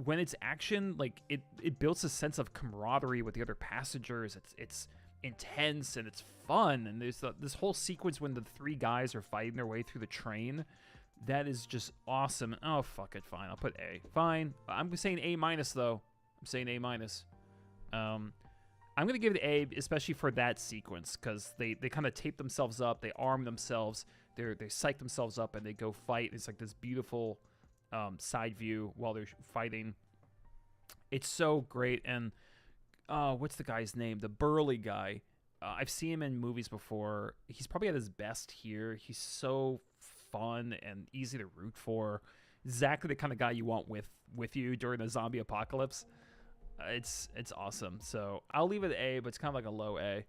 when it's action, like it builds a sense of camaraderie with the other passengers. It's intense and it's fun, and there's this whole sequence when the three guys are fighting their way through the train. That is just awesome. Oh, fuck it. Fine. I'll put A. Fine. I'm saying A minus, though. I'm saying A minus. I'm going to give it A, especially for that sequence, because they kind of tape themselves up. They arm themselves. They psych themselves up, and they go fight. It's like this beautiful side view while they're fighting. It's so great. And what's the guy's name? The burly guy. I've seen him in movies before. He's probably at his best here. He's so fun and easy to root for. Exactly the kind of guy you want with you during a zombie apocalypse. It's awesome. So I'll leave it A, but it's kind of like a low A.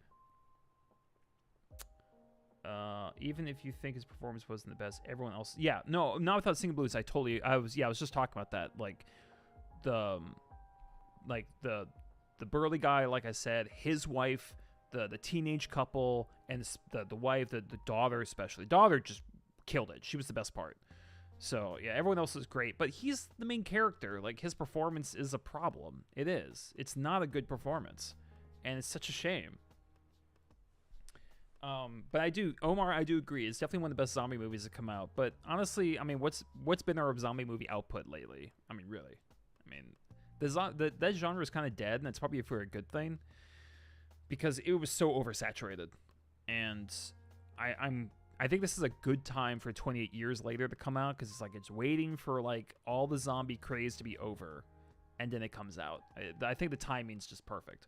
Even if you think his performance wasn't the best, everyone else, yeah, no, not without Singing Blues. I was just talking about that. Like the burly guy, like I said, his wife, the teenage couple, and the wife, the daughter especially. Daughter just killed it. She was the best part. So yeah, everyone else is great, but he's the main character. Like his performance is a problem. It is. It's not a good performance, and it's such a shame. But I do agree. It's definitely one of the best zombie movies that come out. But honestly, I mean, what's been our zombie movie output lately? I mean, really. I mean, that genre is kind of dead, and it's probably for a good thing. because it was so oversaturated, and I think this is a good time for 28 Years Later to come out, because it's like it's waiting for like all the zombie craze to be over, and then it comes out. I think the timing's just perfect.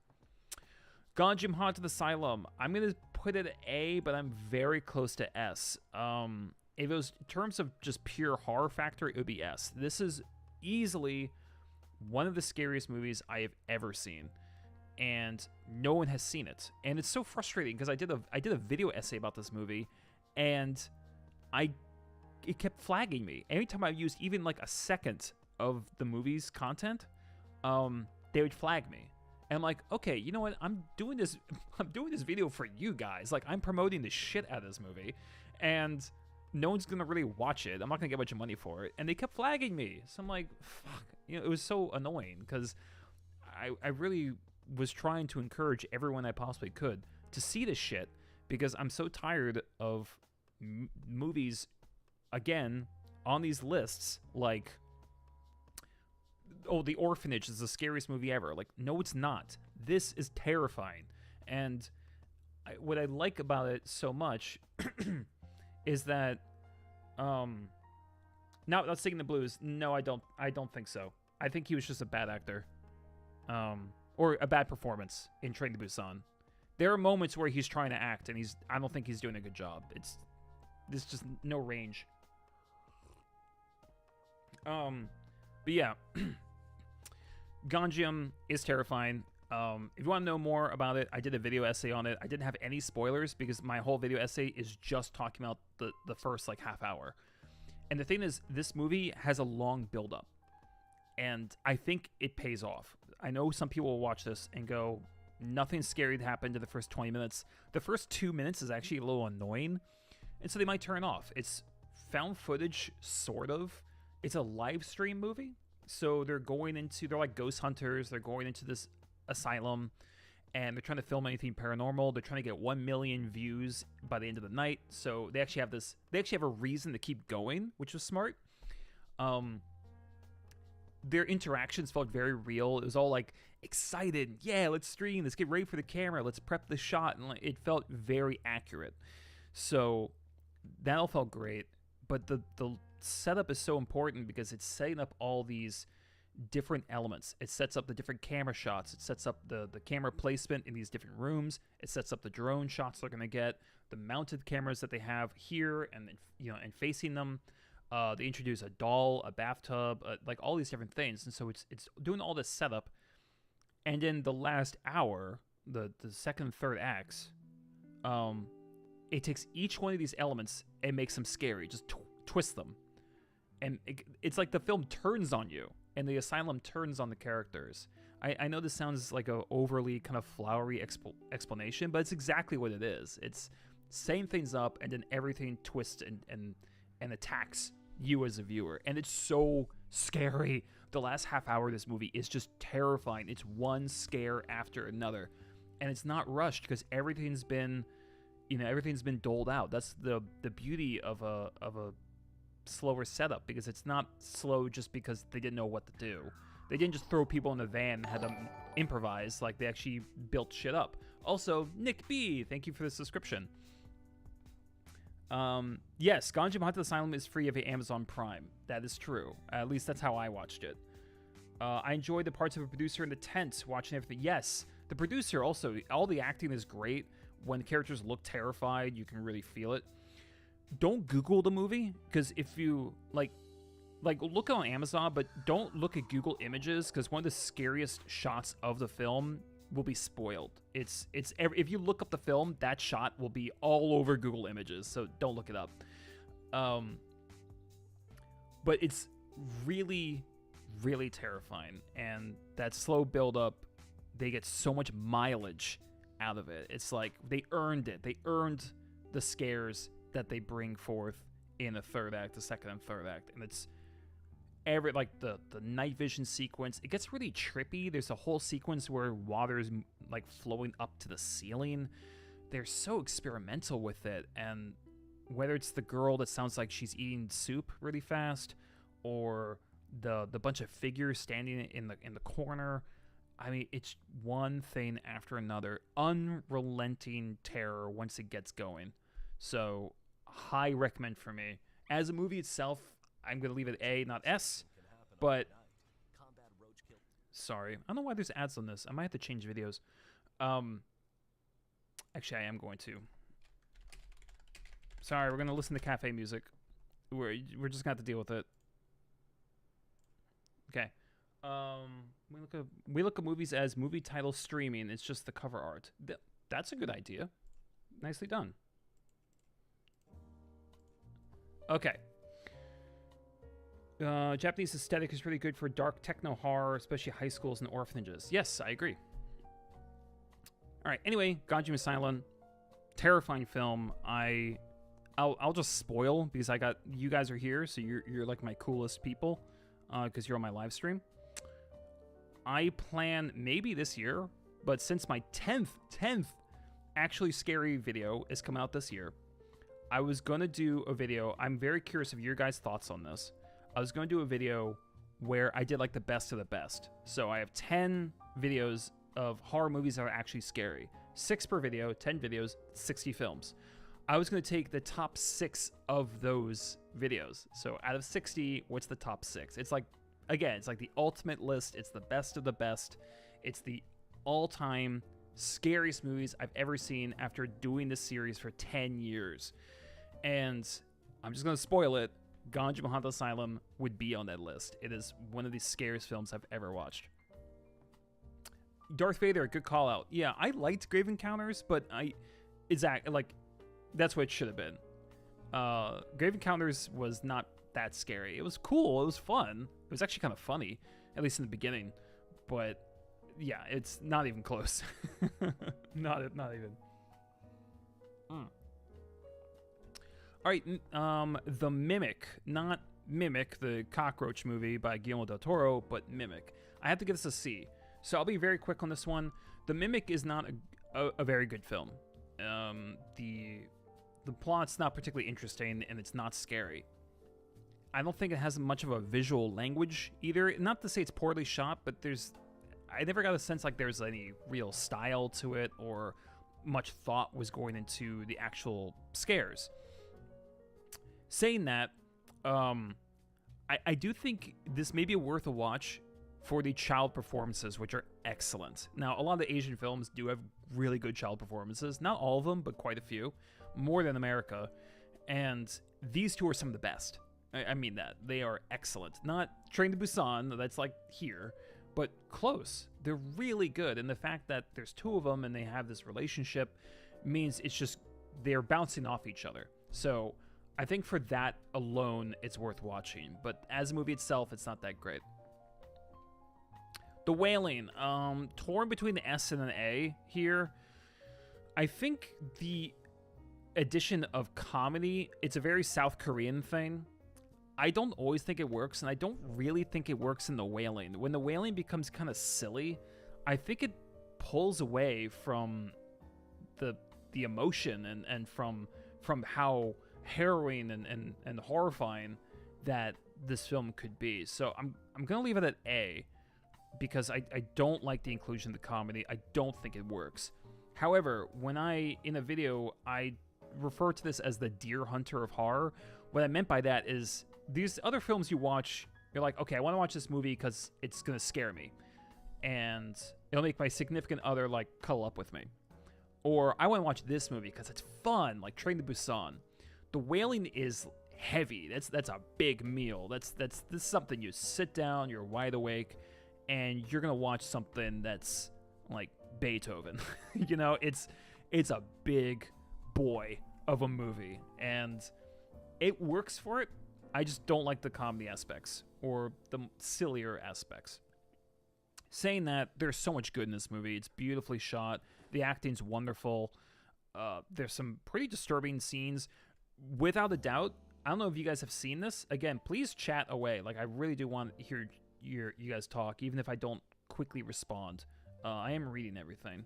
Gonjiam Haunted Asylum. I'm gonna put it at A, but I'm very close to S. If it was in terms of just pure horror factor, it would be S. This is easily one of the scariest movies I have ever seen, and no one has seen it. And it's so frustrating because I did a video essay about this movie, and it kept flagging me every time I used even like a second of the movie's content. They would flag me, and I'm like, okay, you know what? I'm doing this video for you guys. Like, I'm promoting the shit out of this movie, and no one's gonna really watch it. I'm not gonna get much money for it. And they kept flagging me, so I'm like, fuck. You know, it was so annoying because I really was trying to encourage everyone I possibly could to see this shit, because I'm so tired of movies, again, on these lists, like, oh, The Orphanage is the scariest movie ever. Like, no, it's not. This is terrifying. And what I like about it so much is that, not Singing the Blues. No, I don't think so. I think he was just a bad actor. Or a bad performance in Train to Busan. There are moments where he's trying to act, and I don't think he's doing a good job. There's just no range. But yeah. Gonjiam is terrifying. If you want to know more about it, I did a video essay on it. I didn't have any spoilers because my whole video essay is just talking about the first like half hour. And the thing is, this movie has a long build-up, and I think it pays off. I know some people will watch this and go, nothing scary happened in the first 20 minutes. The first 2 minutes is actually a little annoying, and so they might turn off. It's found footage, sort of. It's a live stream movie, so they're like ghost hunters. They're going into this asylum, and they're trying to film anything paranormal. They're trying to get 1 million views by the end of the night. So they actually have a reason to keep going, which was smart. Their interactions felt very real. It was all like excited. Yeah, let's stream. Let's get ready for the camera. Let's prep the shot. And it felt very accurate. So that all felt great. But the setup is so important because it's setting up all these different elements. It sets up the different camera shots. It sets up the camera placement in these different rooms. It sets up the drone shots they're going to get, the mounted cameras that they have here and facing them. They introduce a doll, a bathtub, like all these different things. And so it's doing all this setup. And in the last hour, the second and third acts, it takes each one of these elements and makes them scary, just twist them. And it's like the film turns on you, and the asylum turns on the characters. I know this sounds like a overly kind of flowery explanation, but it's exactly what it is. It's setting things up, and then everything twists and attacks you as a viewer. And it's so scary. The last half hour of this movie is just terrifying. It's one scare after another. And it's not rushed because everything's been doled out. That's the beauty of a slower setup, because it's not slow just because they didn't know what to do. They didn't just throw people in the van and had them improvise. Like, they actually built shit up. Also, Nick B, thank you for the subscription. Yes, Gonjiam Haunted Asylum is free via Amazon Prime. That is true. At least that's how I watched it. I enjoyed the parts of a producer in the tent, watching everything. Yes, the producer also, all the acting is great. When characters look terrified, you can really feel it. Don't Google the movie, because if you, like look on Amazon, but don't look at Google Images, because one of the scariest shots of the film will be spoiled. If you look up the film, that shot will be all over Google Images, so don't look it up. But it's really, really terrifying, and that slow build-up, they get so much mileage out of it. It's like they earned it. They earned the scares that they bring forth in the third act, the second and third act, and it's the night vision sequence. It gets really trippy. There's a whole sequence where water is like flowing up to the ceiling. They're so experimental with it, and whether it's the girl that sounds like she's eating soup really fast, or the bunch of figures standing in the corner, I mean, it's one thing after another. Unrelenting terror once it gets going. So, high recommend for me. As a movie itself, I'm going to leave it A, not S. But, sorry. I don't know why there's ads on this. I might have to change videos. Actually, I am going to. Sorry, we're going to listen to cafe music. We're just going to have to deal with it. Okay. We look at movies as movie title streaming. It's just the cover art. That's a good idea. Nicely done. Okay. Japanese aesthetic is really good for dark techno horror, especially high schools and orphanages. Yes, I agree. All right. Anyway, Ganjima Silent, terrifying film. I'll just spoil because you guys are here, so you're like my coolest people, because you're on my live stream. I plan maybe this year, but since my 10th actually scary video is coming out this year, I was going to do a video. I'm very curious of your guys' thoughts on this. I was going to do a video where I did like the best of the best. So I have 10 videos of horror movies that are actually scary. 6 per video, 10 videos, 60 films. I was going to take the top 6 of those videos. So out of 60, what's the top 6? It's like, again, it's like the ultimate list. It's the best of the best. It's the all-time scariest movies I've ever seen after doing this series for 10 years. And I'm just going to spoil it. Ganjima Haunted Asylum would be on that list. It is one of the scariest films I've ever watched. Darth Vader, good call out. Yeah, I liked Grave Encounters, but that's what it should have been. Grave Encounters was not that scary. It was cool. It was fun. It was actually kind of funny, at least in the beginning. But yeah, it's not even close. not even. All right, The Mimic, not Mimic, the cockroach movie by Guillermo del Toro, but Mimic. I have to give this a C. So I'll be very quick on this one. The Mimic is not a very good film. The plot's not particularly interesting, and it's not scary. I don't think it has much of a visual language either. Not to say it's poorly shot, but I never got a sense like there's any real style to it or much thought was going into the actual scares. Saying that, I do think this may be worth a watch for the child performances, which are excellent. Now, a lot of the Asian films do have really good child performances. Not all of them, but quite a few. More than America. And these two are some of the best. I mean that. They are excellent. Not Train to Busan, that's like here, but close. They're really good. And the fact that there's 2 of them and they have this relationship means it's just they're bouncing off each other. So I think for that alone, it's worth watching. But as a movie itself, it's not that great. The Wailing, torn between the S and an A here. I think the addition of comedy, it's a very South Korean thing. I don't always think it works, and I don't really think it works in The Wailing. When The Wailing becomes kind of silly, I think it pulls away from the emotion and from how harrowing and horrifying that this film could be. So I'm gonna leave it at A because I don't like the inclusion of the comedy. I don't think it works. However, when in a video I refer to this as the Deer Hunter of horror, what I meant by that is these other films you watch, you're like, okay, I want to watch this movie because it's gonna scare me and it'll make my significant other like cuddle up with me, or I want to watch this movie because it's fun, like Train to Busan. The Wailing is heavy. That's a big meal. This is something you sit down, you're wide awake, and you're gonna watch something that's like Beethoven. You know, it's a big boy of a movie, and it works for it. I just don't like the comedy aspects or the sillier aspects. Saying that, there's so much good in this movie. It's beautifully shot. The acting's wonderful. There's some pretty disturbing scenes. Without a doubt, I don't know if you guys have seen this. Again, please chat away. Like, I really do want to hear you guys talk, even if I don't quickly respond. I am reading everything.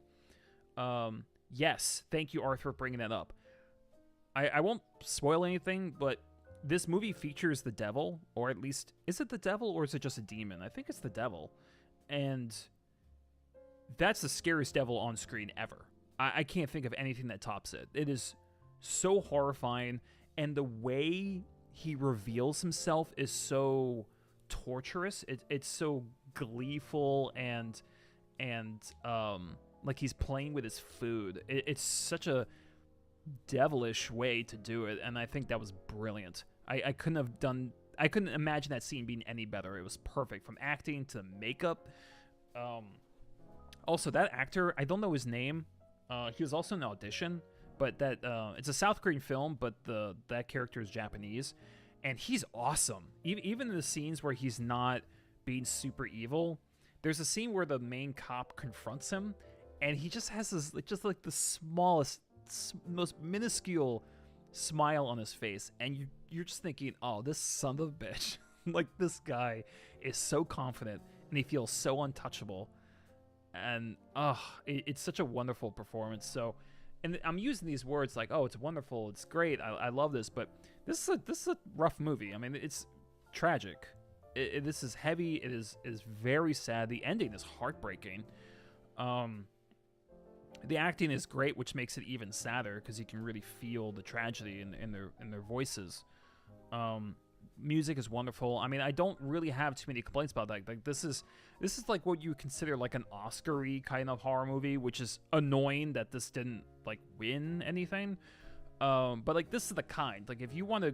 Yes, thank you, Arthur, for bringing that up. I won't spoil anything, but this movie features the devil, or at least, is it the devil or is it just a demon? I think it's the devil. And that's the scariest devil on screen ever. I can't think of anything that tops it. It is so horrifying, and the way he reveals himself is so torturous. It's so gleeful and like he's playing with his food. It's such a devilish way to do it, and I think that was brilliant. I couldn't imagine that scene being any better. It was perfect, from acting to makeup. Also, that actor, I don't know his name. He was also in an audition, but that it's a South Korean film, but that character is Japanese, and he's awesome. Even in the scenes where he's not being super evil, there's a scene where the main cop confronts him, and he just has this like the smallest, most minuscule smile on his face, and you're just thinking, oh, this son of a bitch. Like, this guy is so confident, and he feels so untouchable, and it's such a wonderful performance. So, and I'm using these words like, oh, it's wonderful, it's great, I love this, but this is a rough movie. I mean, it's tragic. This is heavy. It is very sad. The ending is heartbreaking. The acting is great, which makes it even sadder because you can really feel the tragedy in their voices. Music is wonderful. I mean, I don't really have too many complaints about that. Like, this is like what you consider like an Oscar-y kind of horror movie, which is annoying that this didn't like win anything. But like, this is the kind, like, if you want to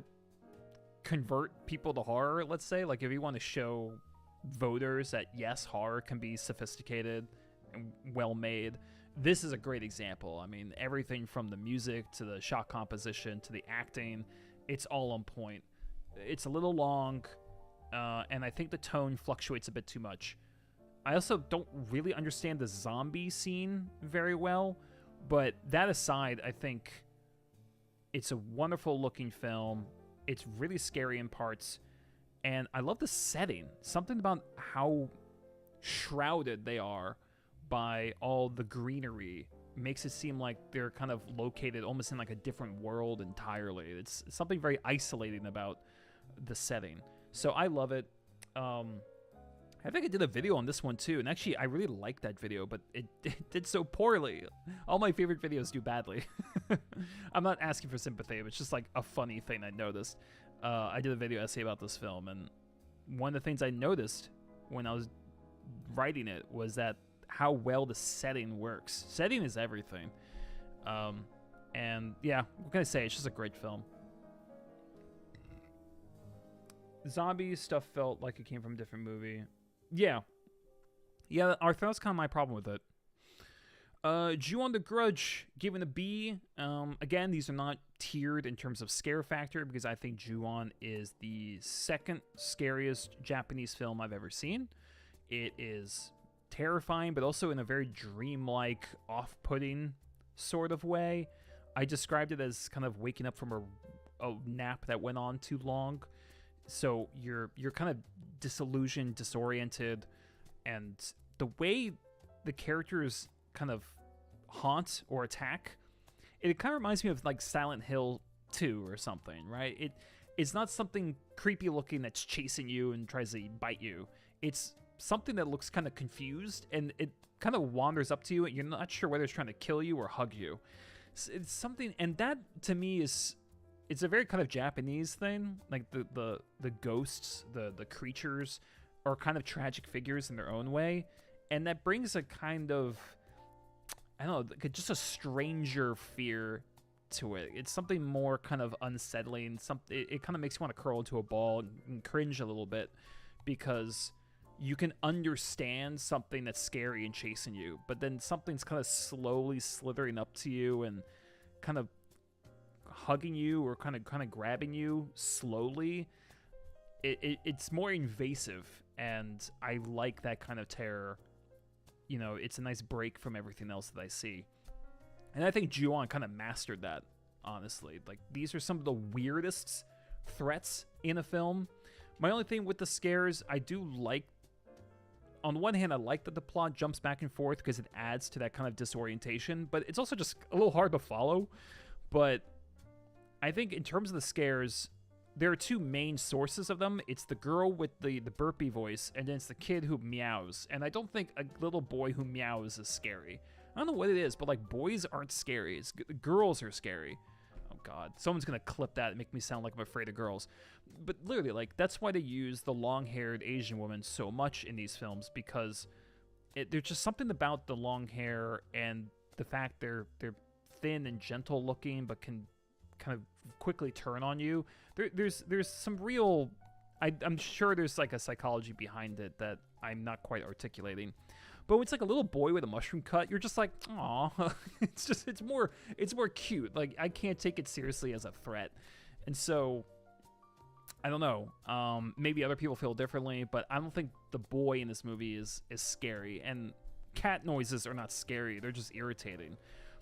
convert people to horror, let's say, like if you want to show voters that yes, horror can be sophisticated and well made, this is a great example. I mean, everything from the music to the shot composition to the acting, it's all on point. It's a little long, and I think the tone fluctuates a bit too much. I also don't really understand the zombie scene very well, but that aside, I think it's a wonderful looking film. It's really scary in parts, and I love the setting. Something about how shrouded they are by all the greenery makes it seem like they're kind of located almost in like a different world entirely. It's something very isolating about the setting. So I love it. I think I did a video on this one too, and actually I really liked that video, but it did so poorly. All my favorite videos do badly. I'm not asking for sympathy, it's just like a funny thing I noticed. I did a video essay about this film, and one of the things I noticed when I was writing it was that how well the setting works. Setting is everything. And yeah, what can I say? It's just a great film. Zombie stuff felt like it came from a different movie. Yeah, Arthur, that's kind of my problem with it. Ju-on the Grudge, given a B. Again, these are not tiered in terms of scare factor, because I think Ju-on is the second scariest Japanese film I've ever seen. It is terrifying, but also in a very dreamlike, off-putting sort of way. I described it as kind of waking up from a nap that went on too long. So you're kind of disillusioned, disoriented, and the way the characters kind of haunt or attack, it kind of reminds me of like Silent Hill 2 or something, right? It's not something creepy looking that's chasing you and tries to bite you. It's something that looks kind of confused, and it kind of wanders up to you, and you're not sure whether it's trying to kill you or hug you. It's something, and that to me is, it's a very kind of Japanese thing. Like the ghosts, the creatures are kind of tragic figures in their own way, and that brings a kind of, I don't know, just a stranger fear to it. It's something more kind of unsettling. It kind of makes you want to curl into a ball and cringe a little bit, because you can understand something that's scary and chasing you, but then something's kind of slowly slithering up to you and kind of hugging you or kind of grabbing you slowly. It's more invasive, and I like that kind of terror. You know, it's a nice break from everything else that I see, and I think Ju-on kind of mastered that, honestly. Like, these are some of the weirdest threats in a film. My only thing with the scares, I do like, on one hand, I like that the plot jumps back and forth because it adds to that kind of disorientation, but it's also just a little hard to follow. But I think in terms of the scares, there are two main sources of them. It's the girl with the burpy voice, and then it's the kid who meows. And I don't think a little boy who meows is scary. I don't know what it is, but like boys aren't scary. Girls are scary. Oh God, someone's gonna clip that and make me sound like I'm afraid of girls. But literally, like that's why they use the long-haired Asian woman so much in these films, because there's just something about the long hair and the fact they're thin and gentle looking, but can kind of quickly turn on you. There's some real, I'm sure there's like a psychology behind it that I'm not quite articulating. But when it's like a little boy with a mushroom cut, you're just like, aw. it's more cute. Like I can't take it seriously as a threat. And so I don't know. Maybe other people feel differently, but I don't think the boy in this movie is scary. And cat noises are not scary; they're just irritating.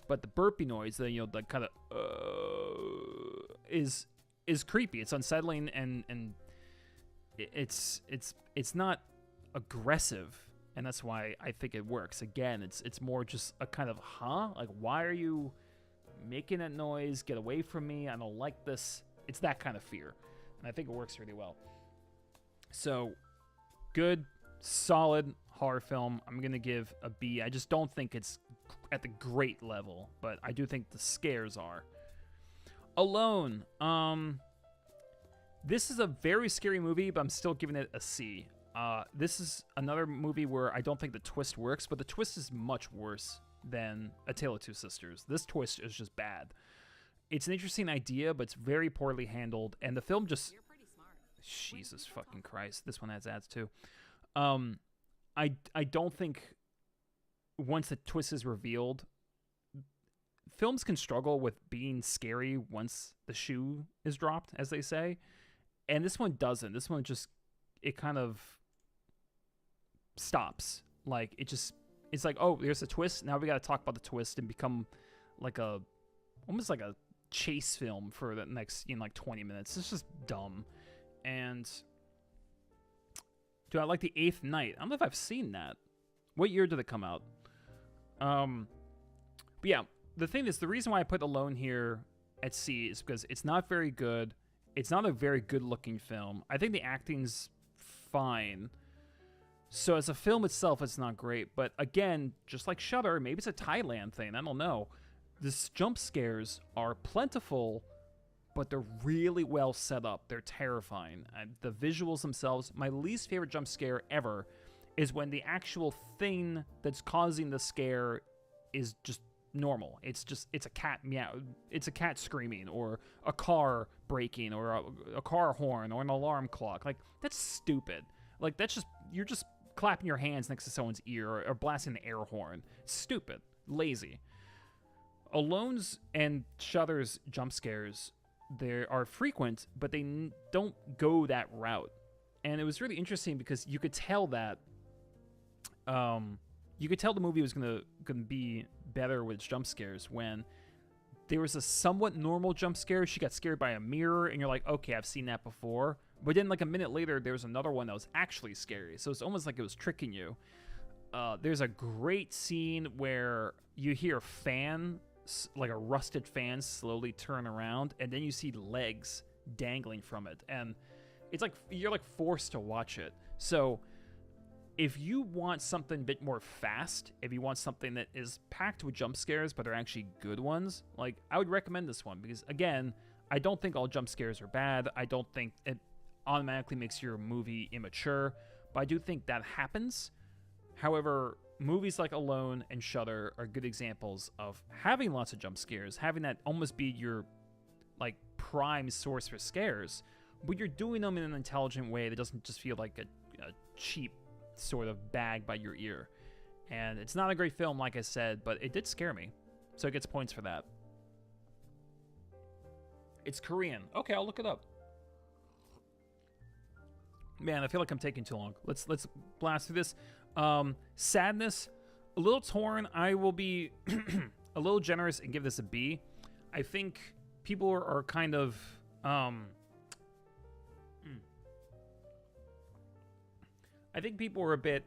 But the burpy noise, the kind of is creepy. It's unsettling, and it's not aggressive, and that's why I think it works. Again, it's more just a kind of like, why are you making that noise? Get away from me! I don't like this. It's that kind of fear. And I think it works really well. So, good, solid horror film. I'm going to give a B. I just don't think it's at the great level, but I do think the scares are. Alone. This is a very scary movie, but I'm still giving it a C. This is another movie where I don't think the twist works, but the twist is much worse than A Tale of Two Sisters. This twist is just bad. It's an interesting idea, but it's very poorly handled, and the film just... You're pretty smart. Jesus fucking Christ. This one has ads, too. I don't think once the twist is revealed, films can struggle with being scary once the shoe is dropped, as they say, and this one doesn't. This one just... It kind of stops. Like, it's like, oh, there's a twist. Now we got to talk about the twist and become like almost like a chase film for the next 20 minutes. It's just dumb. And do I like The Eighth Night? I don't know if I've seen that. What year did it come out? But yeah, the thing is, the reason why I put Alone here at C is because it's not very good. It's not a very good looking film. I think the acting's fine. So as a film itself, it's not great. But again, just like Shudder, maybe it's a Thailand thing. I don't know. The jump scares are plentiful, but they're really well set up. They're terrifying. The visuals themselves, my least favorite jump scare ever is when the actual thing that's causing the scare is just normal. It's a cat meow. It's a cat screaming, or a car braking, or a car horn, or an alarm clock. Like, that's stupid. Like, you're just clapping your hands next to someone's ear, or blasting the air horn. Stupid. Lazy. Alone's and Shudder's jump scares, they are frequent, but they don't go that route. And it was really interesting because you could tell that the movie was gonna be better with jump scares when there was a somewhat normal jump scare. She got scared by a mirror, and you're like, okay, I've seen that before. But then like a minute later, there was another one that was actually scary. So it's almost like it was tricking you. There's a great scene where you hear a fan, like a rusted fan, slowly turn around, and then you see legs dangling from it, and it's like you're like forced to watch it. So if you want something a bit more fast, if you want something that is packed with jump scares but are actually good ones, like, I would recommend this one, because again, I don't think all jump scares are bad. I don't think it automatically makes your movie immature, but I do think that happens. However, movies like Alone and Shudder are good examples of having lots of jump scares, having that almost be your like prime source for scares, but you're doing them in an intelligent way that doesn't just feel like a cheap sort of bag by your ear. And it's not a great film, like I said, but it did scare me, so it gets points for that. It's Korean. Okay, I'll look it up. Man, I feel like I'm taking too long. Let's blast through this. Sadness, a little torn. I will be a little generous and give this a B. I think people are kind of I think people are a bit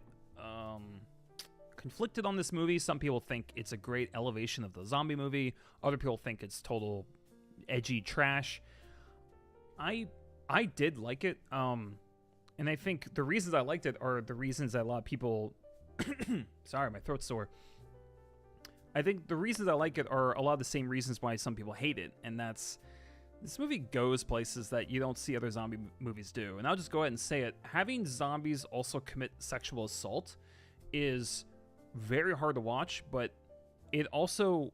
conflicted on this movie. Some people think it's a great elevation of the zombie movie. Other people think it's total edgy trash. I I did like it. And I think the reasons I liked it are the reasons that a lot of people. Sorry, my throat's sore. I think the reasons I like it are a lot of the same reasons why some people hate it, and that's this movie goes places that you don't see other zombie movies do. And I'll just go ahead and say it: having zombies also commit sexual assault is very hard to watch, but it also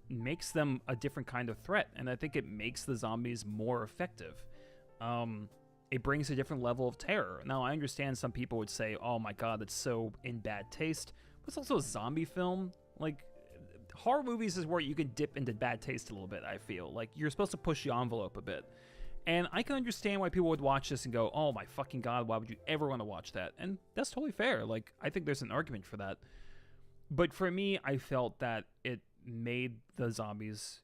makes them a different kind of threat, and I think it makes the zombies more effective. It brings a different level of terror. Now, I understand some people would say, "Oh my God, that's so in bad taste," but it's also a zombie film. Like, horror movies is where you can dip into bad taste a little bit. I feel like you're supposed to push the envelope a bit, and I can understand why people would watch this and go, "Oh my fucking God, why would you ever want to watch that?" And that's totally fair. Like, I think there's an argument for that. But for me, I felt that it made the zombies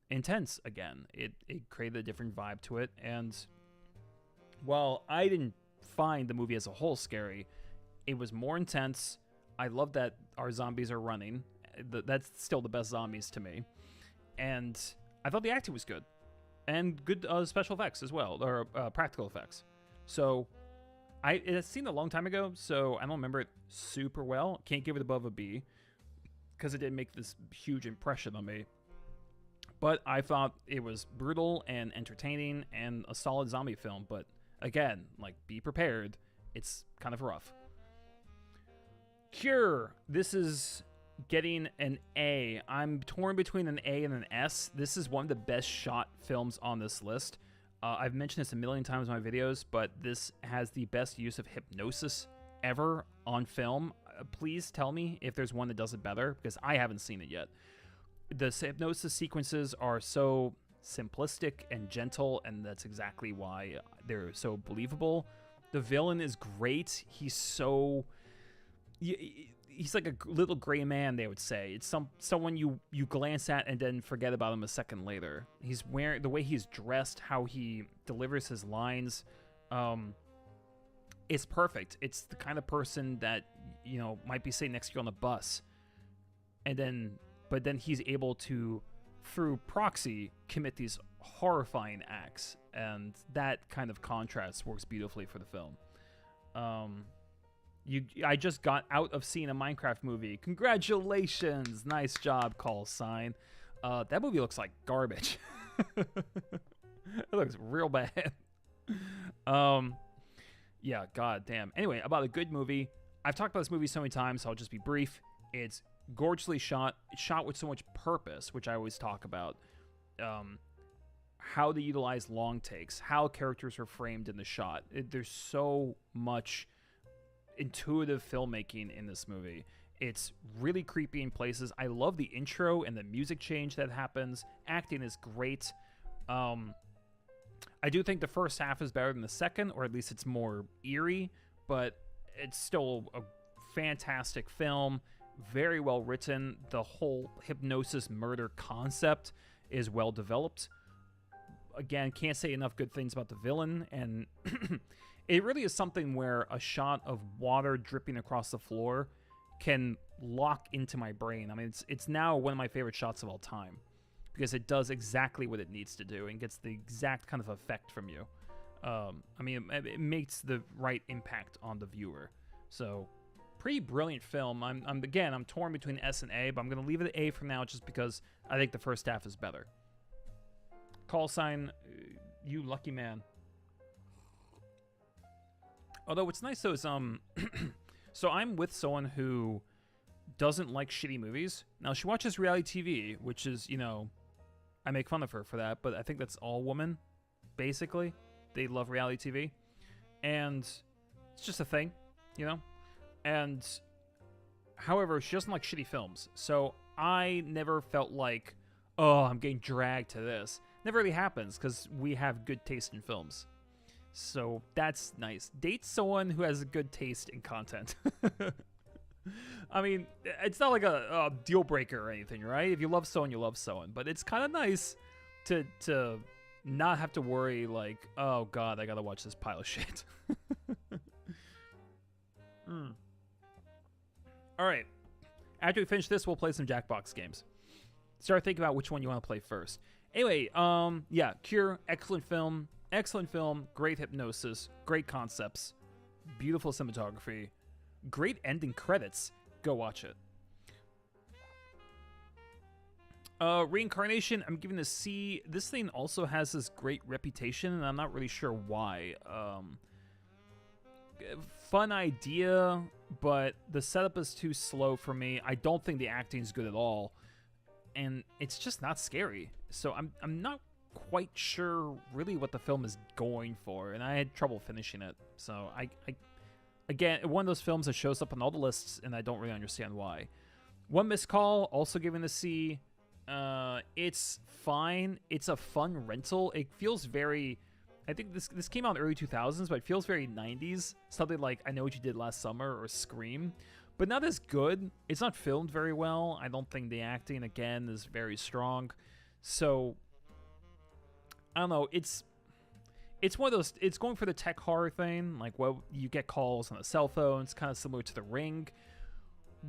intense again. It created a different vibe to it, and while I didn't find the movie as a whole scary, it was more intense. I love that our zombies are running. That's still the best zombies to me. And I thought the acting was good. And good special effects as well, or practical effects. So, it had seen a long time ago, so I don't remember it super well. Can't give it above a B, because it didn't make this huge impression on me. But I thought it was brutal and entertaining and a solid zombie film, but again, like, be prepared. It's kind of rough. Cure. This is getting an A. I'm torn between an A and an S. This is one of the best shot films on this list. I've mentioned this a million times in my videos, but this has the best use of hypnosis ever on film. Please tell me if there's one that does it better, because I haven't seen it yet. The hypnosis sequences are so simplistic and gentle, and that's exactly why they're so believable. The villain is great. He's like a little gray man, they would say. It's someone you glance at and then forget about him a second later. He's wearing the way he's dressed, how he delivers his lines. It's perfect. It's the kind of person that, you know, might be sitting next to you on the bus, but then he's able to, through proxy, commit these horrifying acts, and that kind of contrast works beautifully for the film. I just got out of seeing a Minecraft movie. Congratulations, nice job, call sign. That movie looks like garbage. It looks real bad. Yeah, god damn. Anyway, about a good movie. I've talked about this movie so many times, so I'll just be brief. It's gorgeously shot. It's shot with so much purpose, which I always talk about. How to utilize long takes, how characters are framed in the shot. There's so much intuitive filmmaking in this movie. It's really creepy in places. I love the intro and the music change that happens. Acting is great. I do think the first half is better than the second, or at least it's more eerie, but it's still a fantastic film. Very well written. The whole hypnosis murder concept is well developed. Again, can't say enough good things about the villain, and it really is something where a shot of water dripping across the floor can lock into my brain. I mean, it's now one of my favorite shots of all time, because it does exactly what it needs to do and gets the exact kind of effect from you. I mean, it makes the right impact on the viewer. So, pretty brilliant film. I'm torn between S and A, but I'm going to leave it at A for now, just because I think the first half is better. Call sign, you lucky man. Although what's nice though is so I'm with someone who doesn't like shitty movies. Now she watches reality TV, which is, you know, I make fun of her for that, but I think that's all women, basically. They love reality TV, and it's just a thing, you know. And however, she doesn't like shitty films, so I never felt like, oh, I'm getting dragged to this. Never really happens, because we have good taste in films. So that's nice. Date someone who has a good taste in content. I mean, it's not like a deal breaker or anything, right? If you love someone, you love someone. But it's kind of nice to not have to worry, like, oh god, I gotta watch this pile of shit. Alright. After we finish this, we'll play some Jackbox games. Start thinking about which one you want to play first. Anyway, yeah, Cure, excellent film, Excellent film, great hypnosis, great concepts, beautiful cinematography, great ending credits. Go watch it. Reincarnation, I'm giving a C. This thing also has this great reputation, and I'm not really sure why. Fun idea, but the setup is too slow for me. I don't think the acting is good at all, and it's just not scary. So I'm not quite sure really what the film is going for, and I had trouble finishing it. So I again, one of those films that shows up on all the lists, and I don't really understand why. One Missed Call, also giving a C. It's fine. It's a fun rental. It feels very... I think this came out in early 2000s, but it feels very 90s. Something like I Know What You Did Last Summer or Scream. But not as good. It's not filmed very well. I don't think the acting, again, is very strong. So, I don't know. It's one of those... It's going for the tech horror thing. Like, well, you get calls on a cell phone. It's kind of similar to The Ring.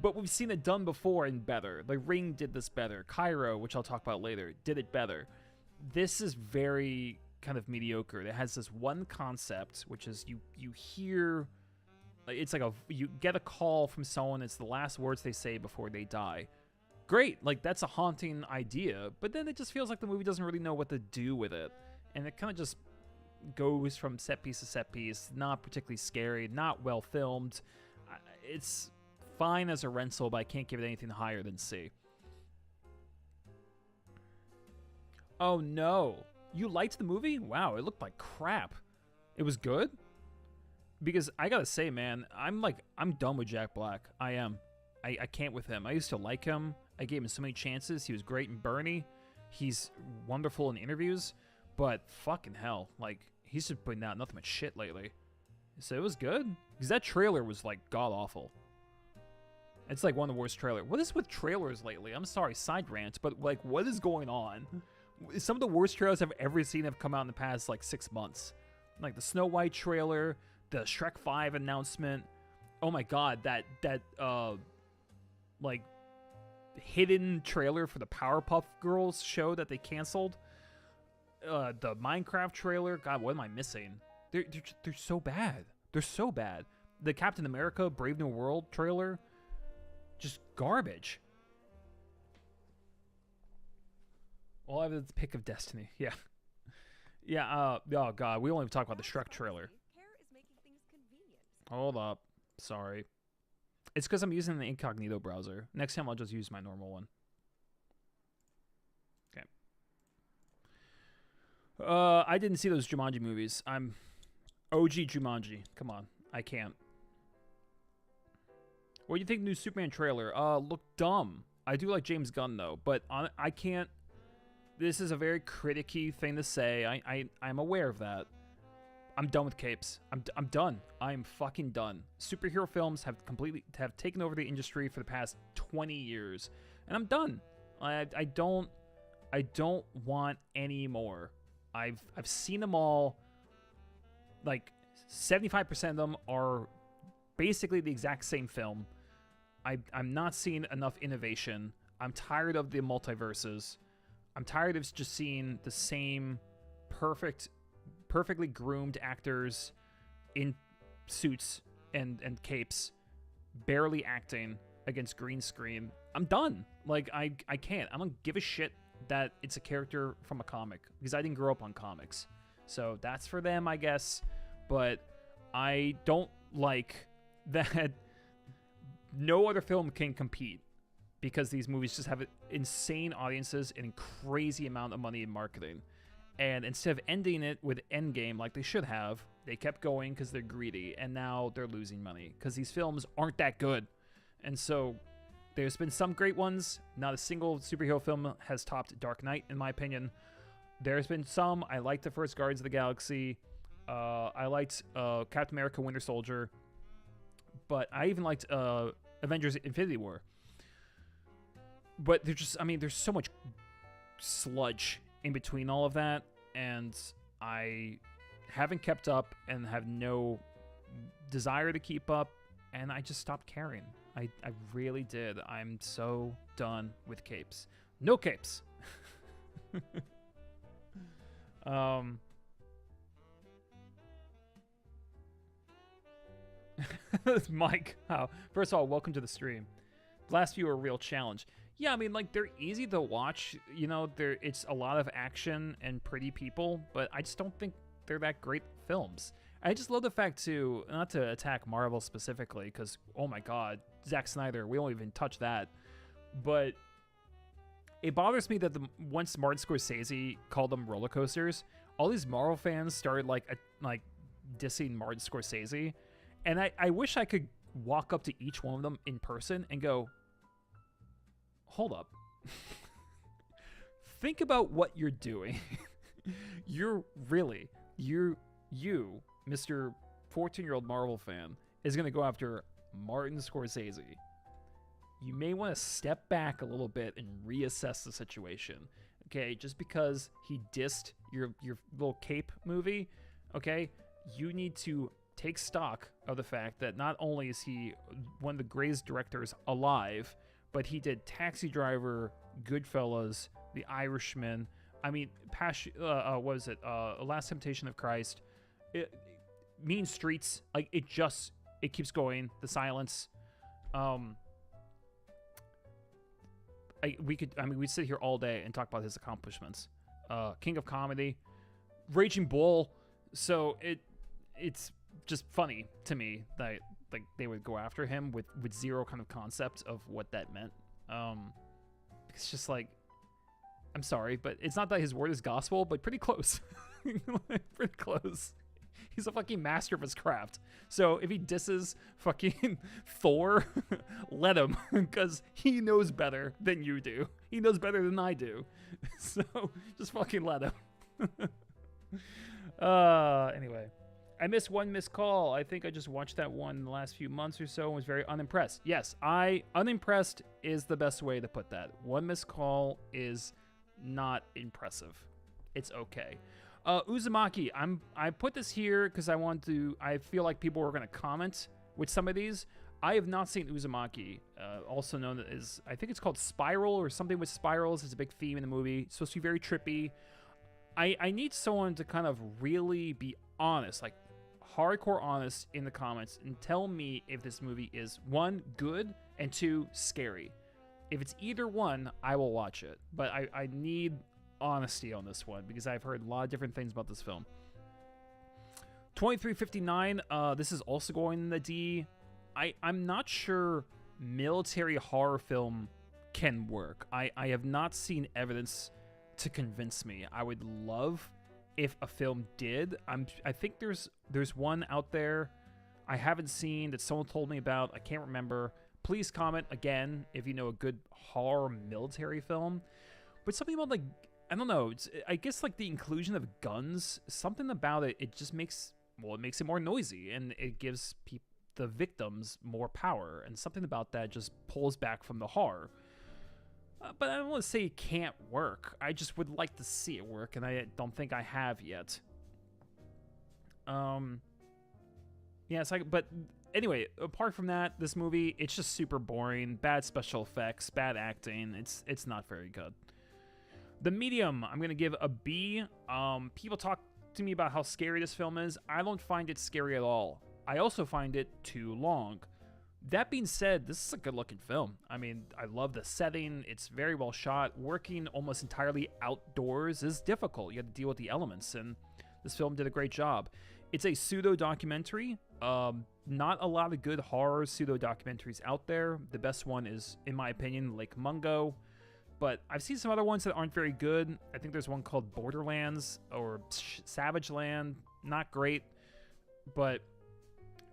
But we've seen it done before and better. The Ring did this better. Cairo, which I'll talk about later, did it better. This is very kind of mediocre. It has this one concept, which is you hear... It's like you get a call from someone. It's the last words they say before they die. Great. Like, that's a haunting idea. But then it just feels like the movie doesn't really know what to do with it. And it kind of just goes from set piece to set piece. Not particularly scary. Not well filmed. It's... fine as a rental, but I can't give it anything higher than C. Oh no. You liked the movie? Wow, it looked like crap. It was good? Because I gotta say, man, I'm done with Jack Black. I am. I can't with him. I used to like him. I gave him so many chances. He was great in Bernie. He's wonderful in interviews. But fucking hell, like, he's just putting out nothing but shit lately. So it was good. Because that trailer was, like, god-awful. It's like one of the worst trailers. What is with trailers lately? I'm sorry, side rant, but like, what is going on? Some of the worst trailers I've ever seen have come out in the past like 6 months. Like the Snow White trailer, the Shrek 5 announcement. Oh my god, that like hidden trailer for the Powerpuff Girls show that they canceled. The Minecraft trailer. God, what am I missing? They're so bad. They're so bad. The Captain America Brave New World trailer. Just garbage. All I have is the Pick of Destiny. Yeah. Yeah, oh god, we only talk about the Shrek trailer. Hold up. Sorry. It's because I'm using the incognito browser. Next time I'll just use my normal one. Okay. I didn't see those Jumanji movies. I'm OG Jumanji. Come on. I can't. What do you think of the new Superman trailer? Look dumb. I do like James Gunn, though, but I can't... This is a very criticky thing to say. I'm aware of that. I'm done with capes. I'm done. I'm fucking done. Superhero films have taken over the industry for the past 20 years, and I'm done. I don't want any more. I've seen them all. Like 75% of them are basically the exact same film. I'm not seeing enough innovation. I'm tired of the multiverses. I'm tired of just seeing the same perfectly groomed actors in suits and capes barely acting against green screen. I'm done. Like, I can't. I don't give a shit that it's a character from a comic because I didn't grow up on comics. So that's for them, I guess. But I don't like that no other film can compete because these movies just have insane audiences and crazy amount of money in marketing. And instead of ending it with Endgame like they should have, they kept going because they're greedy, and now they're losing money because these films aren't that good. And so there's been some great ones. Not a single superhero film has topped Dark Knight, in my opinion. There's been some. I liked the first Guardians of the Galaxy. I liked Captain America Winter Soldier. But I even liked Avengers Infinity War. But there's so much sludge in between all of that, and I haven't kept up and have no desire to keep up, and I just stopped caring. I really did. I'm so done with capes. No capes. Mike, first of all, welcome to the stream. The last few are a real challenge. Yeah, I mean, like, they're easy to watch. You know, it's a lot of action and pretty people, but I just don't think they're that great films. I just love the fact, too, not to attack Marvel specifically, because, oh my god, Zack Snyder, we won't even touch that, but it bothers me that once Martin Scorsese called them roller coasters, all these Marvel fans started, like dissing Martin Scorsese, and I wish I could walk up to each one of them in person and go, hold up. Think about what you're doing. You, Mr. 14-year-old Marvel fan, is going to go after Martin Scorsese. You may want to step back a little bit and reassess the situation. Okay, just because he dissed your little Cape movie, okay, you need to take stock of the fact that not only is he one of the greatest directors alive, but he did Taxi Driver, Goodfellas, The Irishman. I mean, what was it? Last Temptation of Christ, Mean Streets. Like it keeps going. The Silence. We'd sit here all day and talk about his accomplishments. King of Comedy, Raging Bull. So it's just funny to me that like they would go after him with zero kind of concept of what that meant. It's just like, I'm sorry, but it's not that his word is gospel, but pretty close. Pretty close. He's a fucking master of his craft. So if he disses fucking Thor, let him, because he knows better than you do. He knows better than I do. So just fucking let him. Anyway. I missed one missed call. I think I just watched that one in the last few months or so and was very unimpressed. Yes, unimpressed is the best way to put that. One missed call is not impressive. It's okay. Uzumaki, I put this here because I feel like people were going to comment with some of these. I have not seen Uzumaki, also known as, I think it's called Spiral or something with spirals. It's a big theme in the movie. It's supposed to be very trippy. I need someone to kind of really be honest, like hardcore honest in the comments and tell me if this movie is, one, good, and two, scary. If it's either one, I will watch it. But I need honesty on this one because I've heard a lot of different things about this film. 2359, this is also going in the D. I'm not sure military horror film can work. I have not seen evidence to convince me. I would love if a film did. I think there's one out there I haven't seen that someone told me about. I can't remember. Please comment again if you know a good horror military film. But something about, like, I don't know, I guess like the inclusion of guns, something about it just makes it more noisy and it gives the victims more power, and something about that just pulls back from the horror. But I don't want to say it can't work. I just would like to see it work, and I don't think I have yet. Yeah, it's like, but anyway, apart from that, this movie, it's just super boring. Bad special effects, bad acting. It's not very good. The Medium, I'm gonna give a B. People talk to me about how scary this film is. I don't find it scary at all. I also find it too long. That being said, this is a good-looking film. I mean, I love the setting. It's very well shot. Working almost entirely outdoors is difficult. You have to deal with the elements, and this film did a great job. It's a pseudo-documentary. Not a lot of good horror pseudo-documentaries out there. The best one is, in my opinion, Lake Mungo. But I've seen some other ones that aren't very good. I think there's one called Borderlands or Savage Land. Not great, but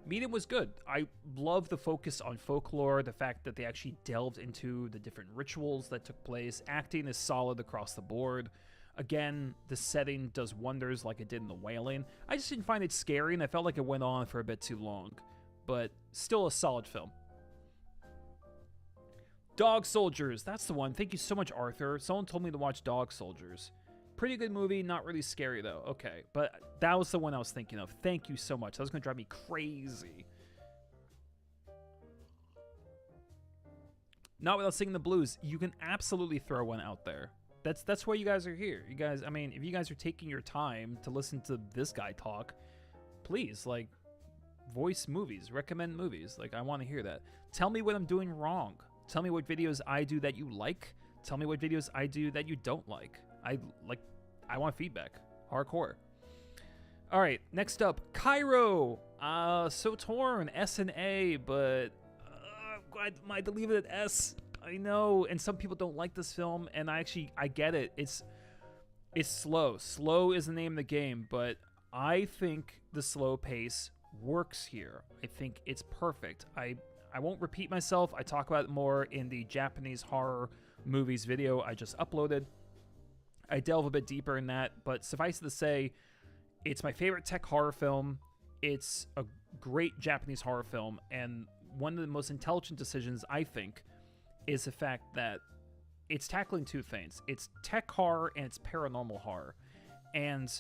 Medium was good. I love the focus on folklore, the fact that they actually delved into the different rituals that took place. Acting is solid across the board. Again, the setting does wonders like it did in The Wailing. I just didn't find it scary, and I felt like it went on for a bit too long. But still a solid film. Dog Soldiers, that's the one. Thank you so much, Arthur. Someone told me to watch Dog Soldiers. Pretty good movie, not really scary though. Okay, but that was the one I was thinking of. Thank you so much. That was going to drive me crazy. Not Without Singing the Blues. You can absolutely throw one out there. That's why you guys are here. You guys, I mean, if you guys are taking your time to listen to this guy talk, please, like, voice movies, recommend movies. Like, I want to hear that. Tell me what I'm doing wrong. Tell me what videos I do that you like. Tell me what videos I do that you don't like. I want feedback. Hardcore. All right, next up, Cairo. So torn, S and A, but I might leave it at S. I know, and some people don't like this film, and I get it. It's slow. Slow is the name of the game, but I think the slow pace works here. I think it's perfect. I won't repeat myself. I talk about it more in the Japanese horror movies video I just uploaded. I delve a bit deeper in that, but suffice it to say, it's my favorite tech horror film. It's a great Japanese horror film, and one of the most intelligent decisions, I think, is the fact that it's tackling two things. It's tech horror and it's paranormal horror. And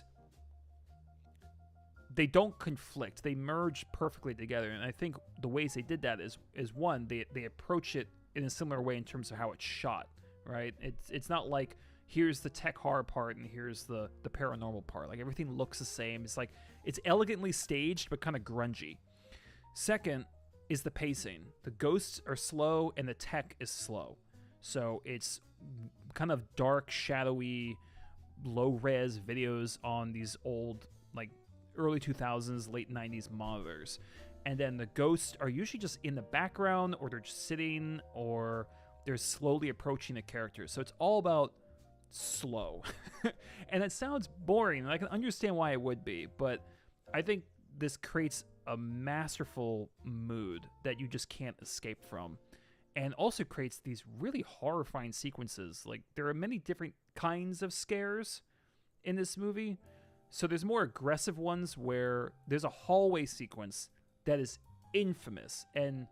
they don't conflict. They merge perfectly together. And I think the ways they did that is one, they approach it in a similar way in terms of how it's shot, right? It's not like here's the tech horror part and here's the paranormal part. Like, everything looks the same. It's like it's elegantly staged but kind of grungy. Second is the pacing. The ghosts are slow and the tech is slow. So it's kind of dark, shadowy, low-res videos on these old, like, early 2000s, late 90s monitors. And then the ghosts are usually just in the background, or they're just sitting, or they're slowly approaching the characters. So it's all about slow. And it sounds boring, and I can understand why it would be, but I think this creates a masterful mood that you just can't escape from, and also creates these really horrifying sequences. Like, there are many different kinds of scares in this movie. So there's more aggressive ones where there's a hallway sequence that is infamous. And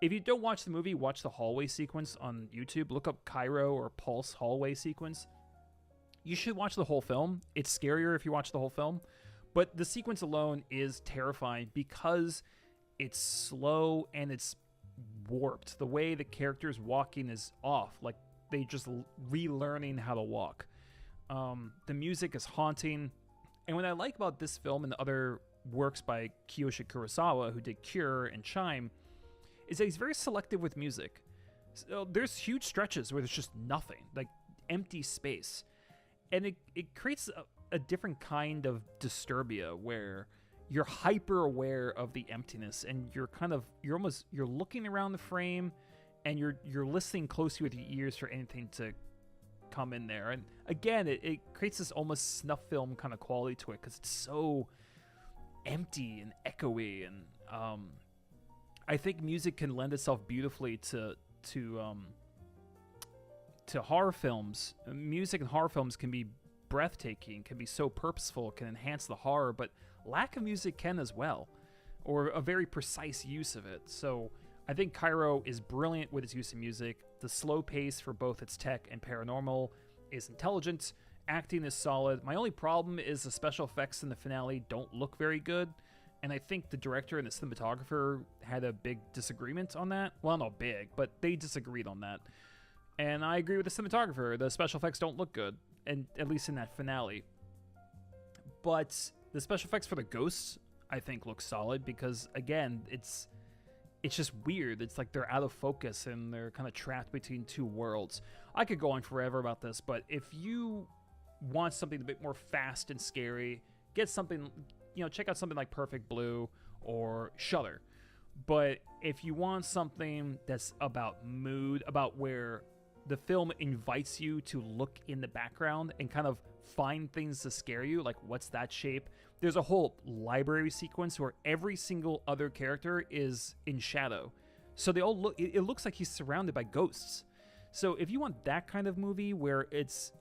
if you don't watch the movie, watch the hallway sequence on YouTube. Look up Cairo or Pulse hallway sequence. You should watch the whole film. It's scarier if you watch the whole film. But the sequence alone is terrifying because it's slow and it's warped. The way the character's walking is off. Like, they just relearning how to walk. The music is haunting. And what I like about this film and the other works by Kiyoshi Kurosawa, who did Cure and Chime, is that he's very selective with music. So there's huge stretches where there's just nothing, like empty space. And it creates a different kind of disturbia where you're hyper aware of the emptiness, and you're looking around the frame, and you're listening closely with your ears for anything to come in there. And again, it creates this almost snuff film kind of quality to it because it's so empty and echoey. And I think music can lend itself beautifully to horror films. Music in horror films can be breathtaking, can be so purposeful, can enhance the horror, but lack of music can as well, or a very precise use of it. So I think Cairo is brilliant with its use of music. The slow pace for both its tech and paranormal is intelligent. Acting is solid. My only problem is the special effects in the finale don't look very good, and I think the director and the cinematographer had a big disagreement on that. Well, not big, but they disagreed on that. And I agree with the cinematographer. The special effects don't look good, and at least in that finale. But the special effects for the ghosts, I think, look solid because, again, it's just weird. It's like they're out of focus and they're kind of trapped between two worlds. I could go on forever about this, but if you want something a bit more fast and scary, get something, check out something like Perfect Blue or Shudder. But if you want something that's about mood, about where the film invites you to look in the background and kind of find things to scare you, like what's that shape? There's a whole library sequence where every single other character is in shadow. So they all look, it looks like he's surrounded by ghosts. So if you want that kind of movie where it's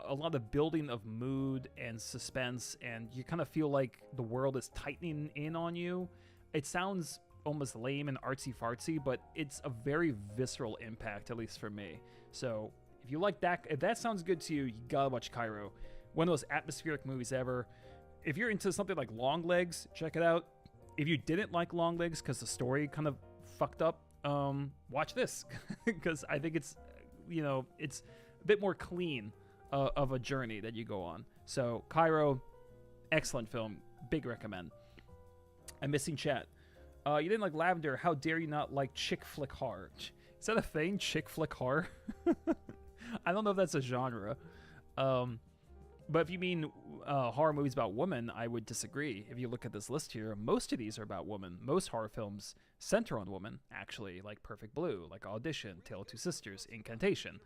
a lot of building of mood and suspense, and you kind of feel like the world is tightening in on you, it sounds almost lame and artsy-fartsy, but it's a very visceral impact, at least for me. So if you like that, if that sounds good to you, you gotta watch Cairo. One of those atmospheric movies ever. If you're into something like Longlegs, check it out. If you didn't like Longlegs because the story kind of fucked up, watch this because I think it's a bit more clean of a journey that you go on. So Cairo, excellent film, big recommend. I'm missing chat. You didn't like Lavender. How dare you not like chick flick horror? Is that a thing? Chick flick horror? I don't know if that's a genre. But if you mean horror movies about women, I would disagree. If you look at this list here, most of these are about women. Most horror films center on women, actually, like Perfect Blue, like Audition, Tale of Two Sisters, Incantation.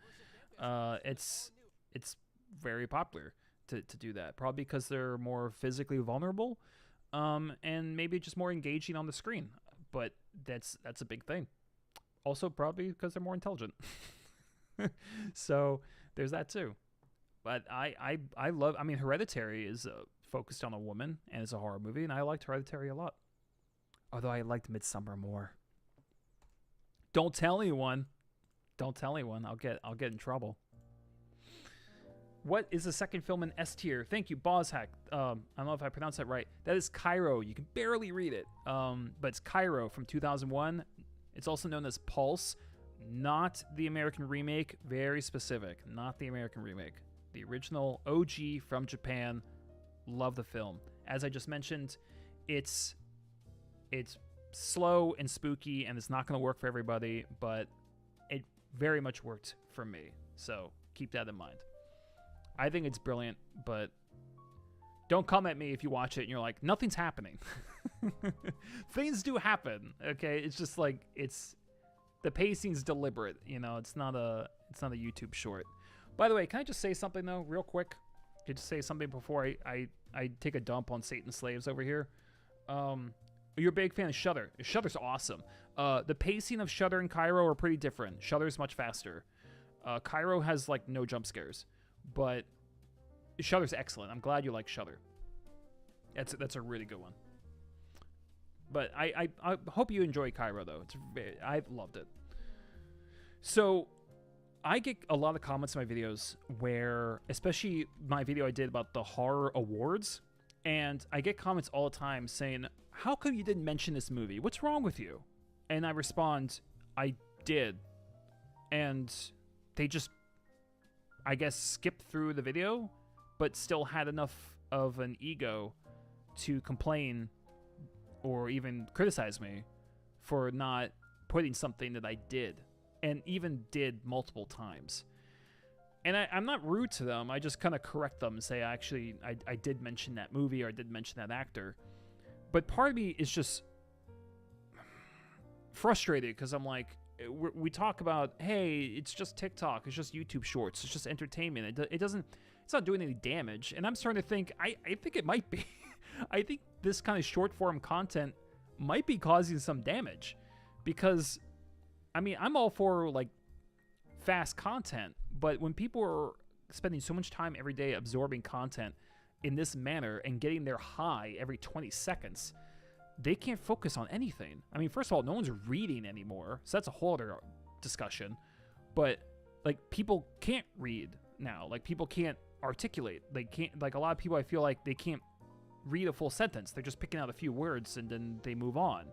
It's very popular to do that, probably because they're more physically vulnerable, and maybe just more engaging on the screen. But that's a big thing. Also, probably because they're more intelligent. So there's that too. But I love. I mean, Hereditary is focused on a woman, and it's a horror movie, and I liked Hereditary a lot. Although I liked Midsommar more. Don't tell anyone. Don't tell anyone. I'll get in trouble. What is the second film in S tier? Thank you, Bozhack. I don't know if I pronounced that right. That is Cairo. You can barely read it. But it's Cairo from 2001. It's also known as Pulse. Not the American remake. Very specific. Not the American remake. The original OG from Japan. Love the film. As I just mentioned, it's slow and spooky, and it's not going to work for everybody, but it very much worked for me. So keep that in mind. I think it's brilliant, but don't come at me if you watch it and you're like, nothing's happening. Things do happen, okay? It's just like, the pacing's deliberate, you know. It's not a YouTube short. By the way, can I just say something though, real quick? Can I just say something before I take a dump on Satan's Slaves over here? You're a big fan of Shudder. Shudder's awesome. The pacing of Shudder and Cairo are pretty different. Shudder's much faster. Cairo has like no jump scares, but Shudder's excellent. I'm glad you like Shudder. That's a really good one. But I hope you enjoy Cairo though. I loved it. So I get a lot of comments in my videos where, especially my video I did about the horror awards, and I get comments all the time saying, how come you didn't mention this movie? What's wrong with you? And I respond, I did. And they just, I guess, skipped through the video, but still had enough of an ego to complain or even criticize me for not putting something that I did, and even did multiple times. And I'm not rude to them. I just kind of correct them and say, actually, I did mention that movie, or I did mention that actor. But part of me is just frustrated because I'm like, we talk about, hey, it's just TikTok, it's just YouTube Shorts, it's just entertainment. It's not doing any damage. And I'm starting to think, I think it might be. I think this kind of short form content might be causing some damage, because, I mean, I'm all for like fast content, but when people are spending so much time every day absorbing content in this manner and getting their high every 20 seconds, they can't focus on anything. I mean, first of all, no one's reading anymore, so that's a whole other discussion. But like, people can't read now. Like, people can't articulate. They can't, like, a lot of people, I feel like they can't read a full sentence. They're just picking out a few words and then they move on.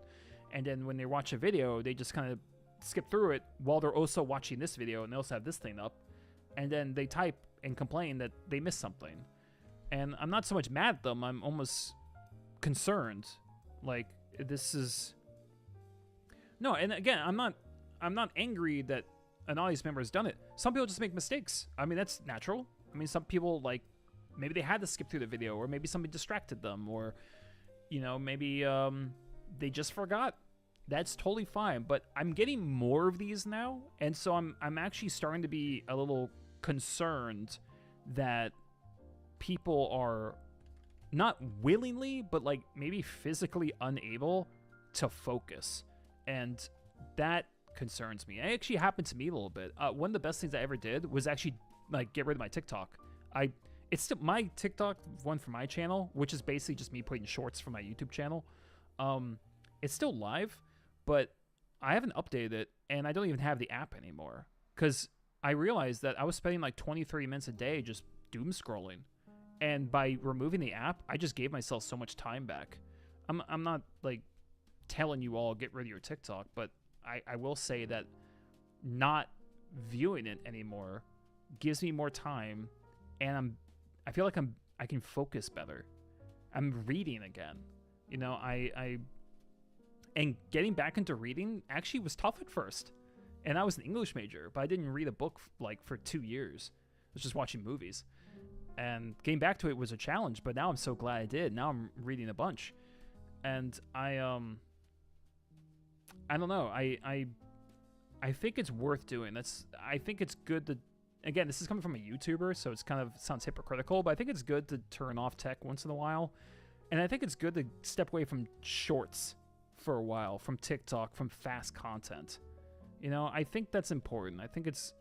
And then when they watch a video, they just kind of skip through it while they're also watching this video, and they also have this thing up, and then they type and complain that they missed something. And I'm not so much mad at them, I'm almost concerned. Like, this is... No, and again, I'm not angry that an audience member has done it. Some people just make mistakes. I mean, that's natural. I mean, some people, like, maybe they had to skip through the video, or maybe somebody distracted them, or, you know, maybe they just forgot. That's totally fine. But I'm getting more of these now, and so I'm actually starting to be a little concerned that people are not willingly, but like maybe physically unable to focus, and that concerns me. It actually happened to me a little bit. One of the best things I ever did was actually like get rid of my TikTok. It's still my TikTok one for my channel, which is basically just me putting shorts from my YouTube channel. It's still live, but I haven't updated it, and I don't even have the app anymore, because I realized that I was spending like 20-30 minutes a day just doom scrolling. And by removing the app, I just gave myself so much time back. I'm not like telling you all get rid of your TikTok, but I will say that not viewing it anymore gives me more time, and I feel like I can focus better. I'm reading again. You know, I And getting back into reading actually was tough at first. And I was an English major, but I didn't read a book like for 2 years. I was just watching movies. And getting back to it was a challenge, but now I'm so glad I did. Now I'm reading a bunch. And I don't know. I think it's worth doing. I think it's good to, again, this is coming from a YouTuber, so it's kind of sounds hypocritical, but I think it's good to turn off tech once in a while. And I think it's good to step away from shorts for a while, from TikTok, from fast content. You know, I think that's important. I think it's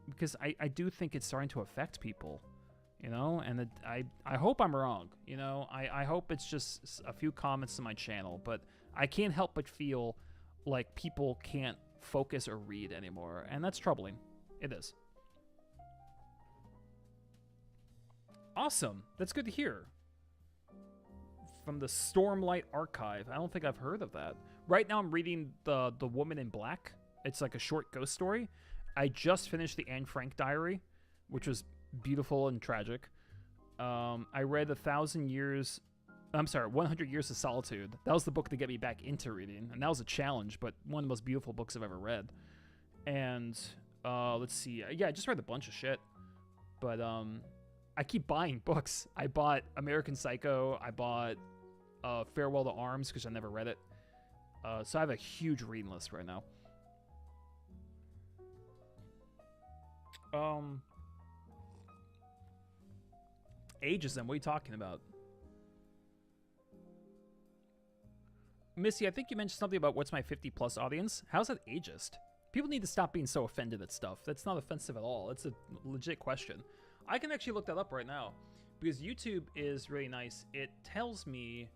because I do think it's starting to affect people, you know, and I hope I'm wrong. You know, I hope it's just a few comments to my channel, but I can't help but feel like people can't focus or read anymore, and that's troubling. It is. Awesome. That's good to hear. From the Stormlight Archive. I don't think I've heard of that. Right now I'm reading The Woman in Black. It's like a short ghost story. I just finished the Anne Frank diary, which was beautiful and tragic. I read 100 Years of Solitude. That was the book to get me back into reading, and that was a challenge, but one of the most beautiful books I've ever read. And let's see. Yeah, I just read a bunch of shit. But I keep buying books. I bought American Psycho. I bought Farewell to Arms because I never read it. So I have a huge reading list right now. Ageism, what are you talking about? Missy, I think you mentioned something about what's my 50-plus audience. How's that ageist? People need to stop being so offended at stuff. That's not offensive at all. It's a legit question. I can actually look that up right now because YouTube is really nice. It tells me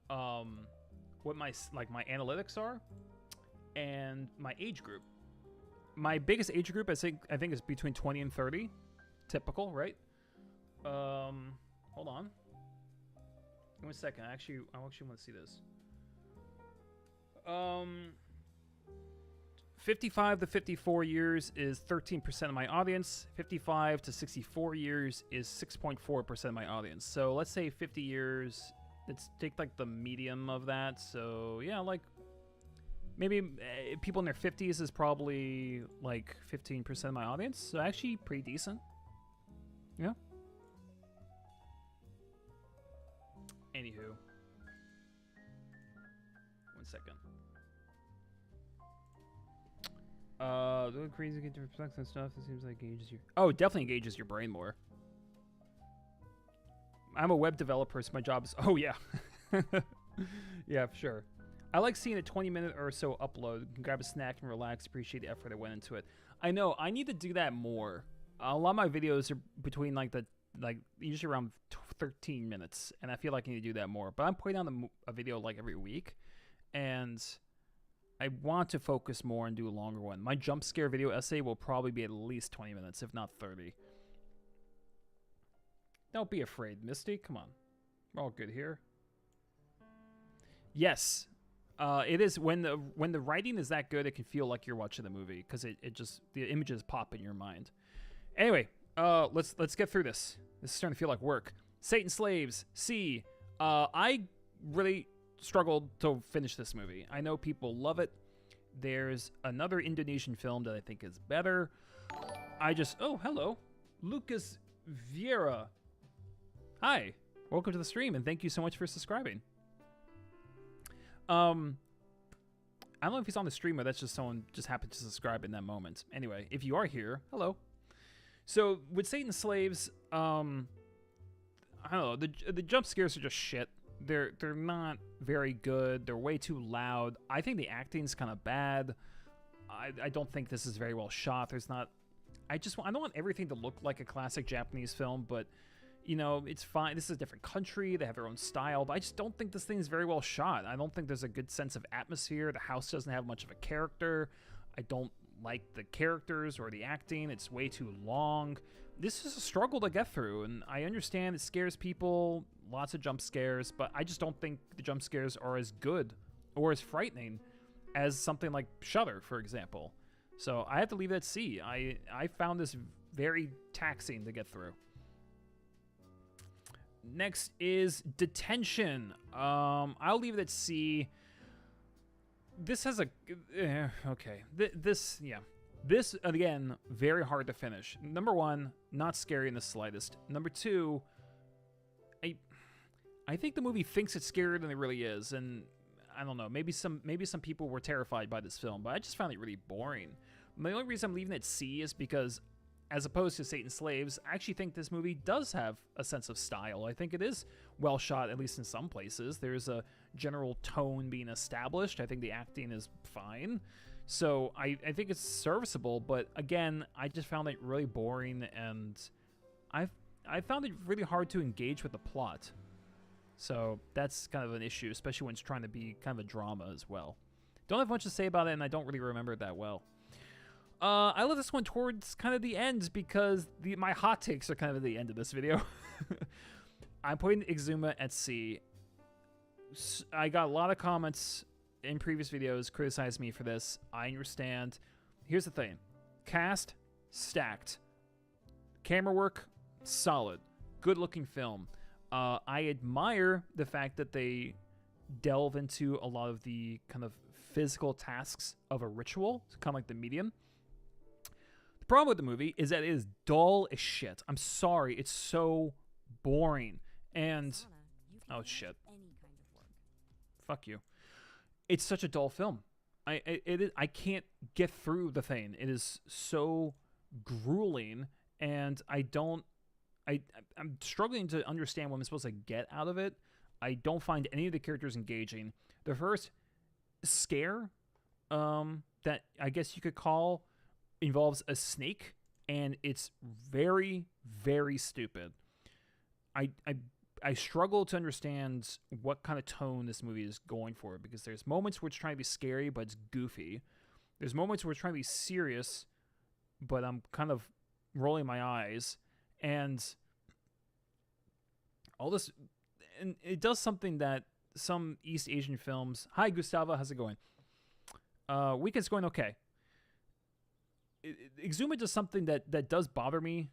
what my analytics are and my age group. My biggest age group I think is between 20 and 30. Typical, right? Hold on. Give me a second. I actually want to see this. 55 to 54 years is 13% of my audience. 55 to 64 years is 6.4% of my audience. So let's say 50 years. Let's take like the medium of that. So yeah, like maybe people in their 50s is probably like 15% of my audience. So actually pretty decent. Yeah. Anywho. One second. The crazy get to reflect on stuff. It seems like engages you. Oh, it definitely engages your brain more. I'm a web developer, so my job is. Oh yeah, yeah, for sure. I like seeing a 20-minute or so upload. You can grab a snack and relax. Appreciate the effort that went into it. I know. I need to do that more. A lot of my videos are between usually around 13 minutes, and I feel like I need to do that more. But I'm putting on a video like every week, and I want to focus more and do a longer one. My jump scare video essay will probably be at least 20 minutes, if not 30. Don't be afraid, Misty. Come on. We're all good here. Yes. It is when the writing is that good, it can feel like you're watching the movie because it just the images pop in your mind. Anyway, let's get through this. This is starting to feel like work. Satan Slaves. C. I really struggled to finish this movie. I know people love it. There's another Indonesian film that I think is better. Oh, hello. Lucas Vieira. Hi. Welcome to the stream, and thank you so much for subscribing. I don't know if he's on the stream or that's just someone just happened to subscribe in that moment. Anyway, if you are here, hello. So, with Satan Slaves, I don't know, the jump scares are just shit. They're not very good. They're way too loud. I think the acting's kind of bad. I don't think this is very well shot. I don't want everything to look like a classic Japanese film, but you know, it's fine. This is a different country. They have their own style, but I just don't think this thing is very well shot. I don't think there's a good sense of atmosphere. The house doesn't have much of a character. I don't like the characters or the acting. It's way too long. This is a struggle to get through, and I understand it scares people, lots of jump scares, but I just don't think the jump scares are as good or as frightening as something like Shudder, for example. So I have to leave it at C. I found this very taxing to get through. Next is Detention. I'll leave it at C. this has a okay. This again very hard to finish. Number one, not scary in the slightest. Number two, I think the movie thinks it's scarier than it really is, and I don't know. Maybe some people were terrified by this film, but I just found it really boring. The only reason I'm leaving it C is because, as opposed to Satan's Slaves, I actually think this movie does have a sense of style. I think it is well shot, at least in some places. There's a general tone being established. I think the acting is fine. So I think it's serviceable, but again, I just found it really boring, and I found it really hard to engage with the plot. So that's kind of an issue, especially when it's trying to be kind of a drama as well. Don't have much to say about it, and I don't really remember it that well. I left this one towards kind of the end because my hot takes are kind of at the end of this video. I'm putting Exuma at C. I got a lot of comments in previous videos criticizing me for this. I understand. Here's the thing. Cast, stacked. Camera work, solid. Good looking film. I admire the fact that they delve into a lot of the kind of physical tasks of a ritual, kind of like the medium. The problem with the movie is that it is dull as shit. I'm sorry, it's so boring. And oh shit, fuck you. It's such a dull film. I can't get through the thing. It is so grueling, and I'm struggling to understand what I'm supposed to get out of it. I don't find any of the characters engaging. The first scare that I guess you could call involves a snake, and it's very, very stupid. I struggle to understand what kind of tone this movie is going for, because there's moments where it's trying to be scary, but it's goofy. There's moments where it's trying to be serious, but I'm kind of rolling my eyes. And all this, and it does something that some East Asian films. Hi, Gustavo, how's it going? Weekend's going okay. Exuma does something that does bother me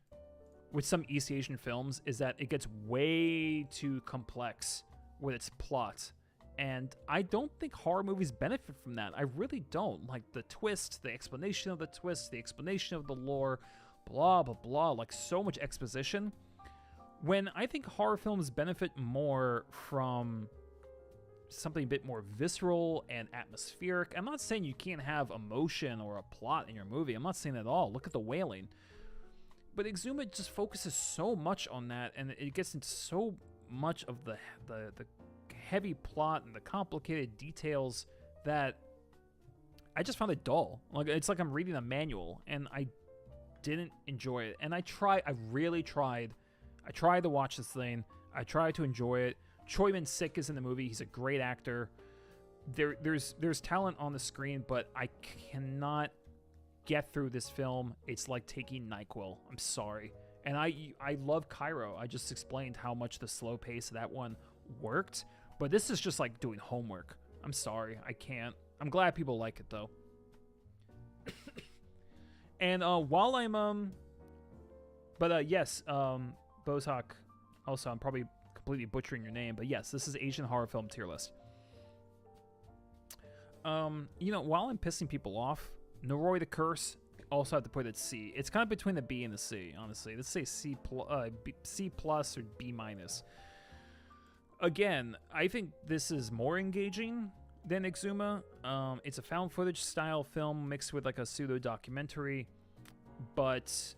with some East Asian films, is that it gets way too complex with its plot. And I don't think horror movies benefit from that. I really don't. Like the twist, the explanation of the twist, the explanation of the lore, blah, blah, blah, like so much exposition. When I think horror films benefit more from something a bit more visceral and atmospheric. I'm not saying you can't have emotion or a plot in your movie. I'm not saying that at all. Look at The Wailing. But Exuma just focuses so much on that, and it gets into so much of the heavy plot and the complicated details that I just found it dull. Like it's like I'm reading a manual, and I didn't enjoy it. And I really tried. I tried to watch this thing. I tried to enjoy it. Choi Min-sik is in the movie. He's a great actor. There's talent on the screen, but I cannot get through this film. It's like taking NyQuil. I'm sorry. And I love Cairo. I just explained how much the slow pace of that one worked, but this is just like doing homework. I'm sorry. I can't. I'm glad people like it though. And while I'm yes, Bozak. Also, I'm probably completely butchering your name, but yes, this is Asian horror film tier list. While I'm pissing people off, Noroi the Curse also have to put it at C. It's kind of between the B and the C, honestly. Let's say C plus or B minus. Again, I think this is more engaging than Exuma. It's a found footage style film mixed with like a pseudo documentary, but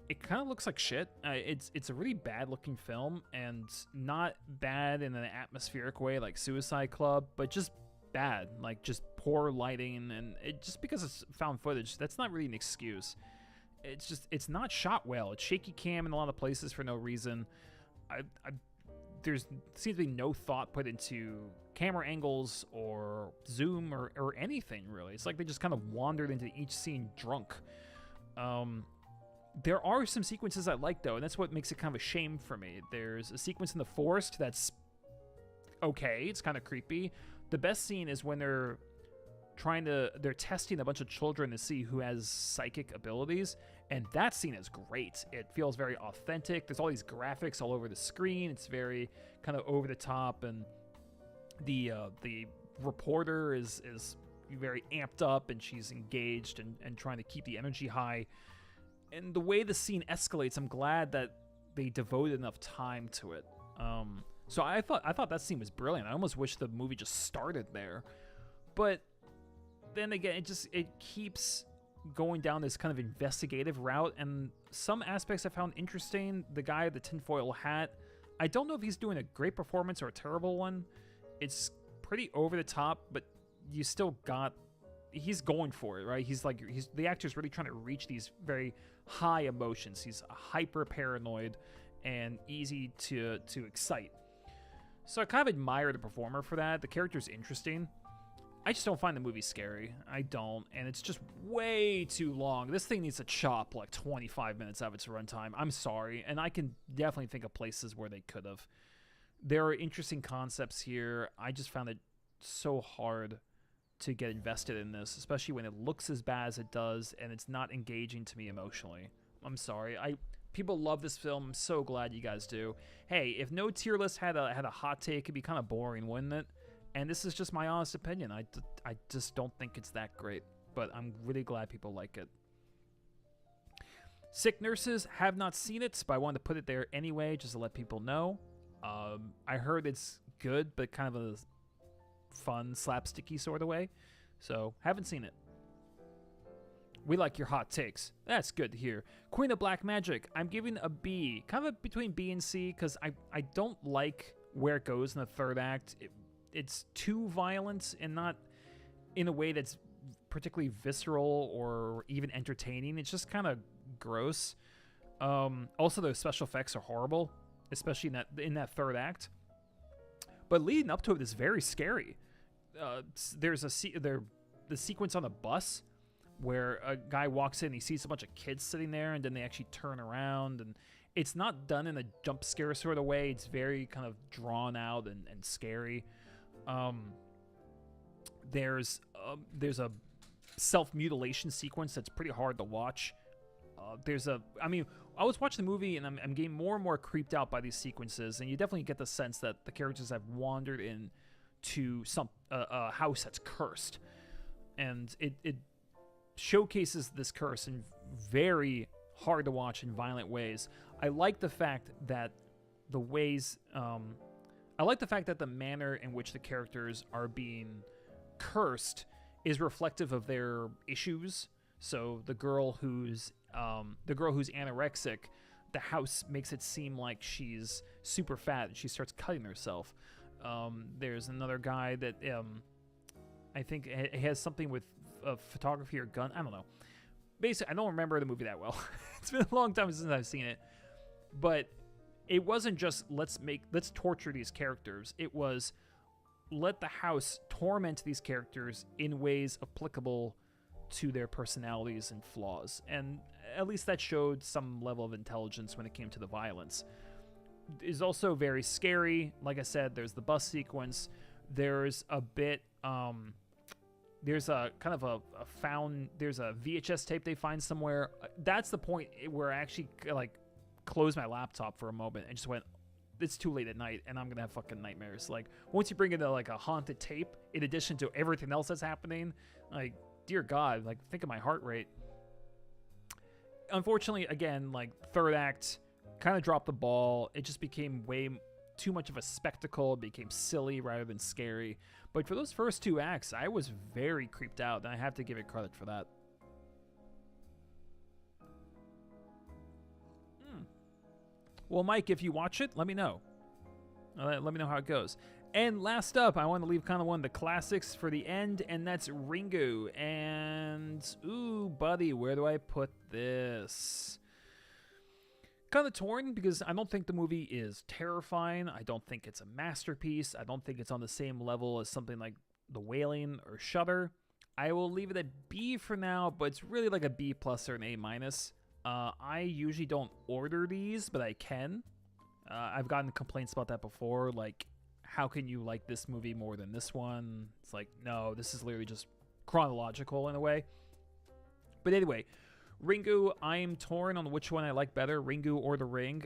it kind of looks like shit. It's a really bad looking film, and not bad in an atmospheric way like Suicide Club, but just bad, like just poor lighting, and just because it's found footage, that's not really an excuse. It's not shot well. It's shaky cam in a lot of places for no reason. There seems to be no thought put into camera angles or zoom or anything really. It's like they just kind of wandered into each scene drunk. There are some sequences I like though, and that's what makes it kind of a shame for me. There's a sequence in the forest that's okay. It's kind of creepy. The best scene is when they're testing a bunch of children to see who has psychic abilities, and that scene is great. It feels very authentic. There's all these graphics all over the screen. It's very kind of over the top, and the reporter is very amped up and she's engaged and trying to keep the energy high. And the way the scene escalates, I'm glad that they devoted enough time to it. So I thought that scene was brilliant. I almost wish the movie just started there. But then again, it keeps going down this kind of investigative route, and some aspects I found interesting. The guy with the tinfoil hat, I don't know if he's doing a great performance or a terrible one. It's pretty over the top, but you still got, he's going for it, right? The actor's really trying to reach these very high emotions. He's hyper paranoid and easy to excite. So I kind of admire the performer for that. The character's interesting. I just don't find the movie scary. I don't, and it's just way too long. This thing needs to chop like 25 minutes out of its runtime. I'm sorry, and I can definitely think of places where they could have. There are interesting concepts here. I just found it so hard to get invested in this, especially when it looks as bad as it does, and it's not engaging to me emotionally. I'm sorry. People love this film. I'm so glad you guys do. Hey, if No Tier List had a hot take, it'd be kind of boring, wouldn't it? And this is just my honest opinion. I just don't think it's that great, but I'm really glad people like it. Sick Nurses, have not seen it, but I wanted to put it there anyway, just to let people know. I heard it's good, but kind of a fun, slapsticky sort of way. So, haven't seen it. We like your hot takes. That's good to hear. Queen of Black Magic, I'm giving a B. Kind of between B and C, because I don't like where it goes in the third act. It's too violent and not in a way that's particularly visceral or even entertaining. It's just kind of gross. Also, the special effects are horrible, especially in that third act. But leading up to it is very scary. There's the sequence on the bus where a guy walks in, he sees a bunch of kids sitting there, and then they actually turn around, and it's not done in a jump scare sort of way. It's very kind of drawn out and scary. There's a self-mutilation sequence that's pretty hard to watch. I was watching the movie and I'm getting more and more creeped out by these sequences, and you definitely get the sense that the characters have wandered into a house that's cursed, and it showcases this curse in very hard to watch and violent ways. I like the fact that the manner in which the characters are being cursed is reflective of their issues. So the girl who's anorexic, the house makes it seem like she's super fat and she starts cutting herself. There's another guy that I think it has something with photography or gun. I don't know. Basically, I don't remember the movie that well. It's been a long time since I've seen it. But it wasn't just let's torture these characters. It was let the house torment these characters in ways applicable to their personalities and flaws. And at least that showed some level of intelligence when it came to the violence. It's also very scary. Like I said, there's the bus sequence. There's a bit, there's a kind of there's a VHS tape they find somewhere. That's the point where I actually closed my laptop for a moment and just went, it's too late at night and I'm gonna have fucking nightmares. Like, once you bring in a haunted tape in addition to everything else that's happening, like, dear God, like, think of my heart rate. Unfortunately, again, third act kind of dropped the ball. It just became way too much of a spectacle. It became silly rather than scary. But for those first two acts, I was very creeped out, and I have to give it credit for that. Well, Mike, if you watch it, let me know. Let me know how it goes. And last up, I want to leave kind of one of the classics for the end, and that's Ringu. And, ooh, buddy, where do I put this? Kind of torn, because I don't think the movie is terrifying. I don't think it's a masterpiece. I don't think it's on the same level as something like The Wailing or Shudder. I will leave it at B for now, but it's really like a B+ or an A-. I usually don't order these, but I can. I've gotten complaints about that before, like, how can you like this movie more than this one? It's like, no, this is literally just chronological in a way. But anyway, Ringu, I'm torn on which one I like better, Ringu or The Ring.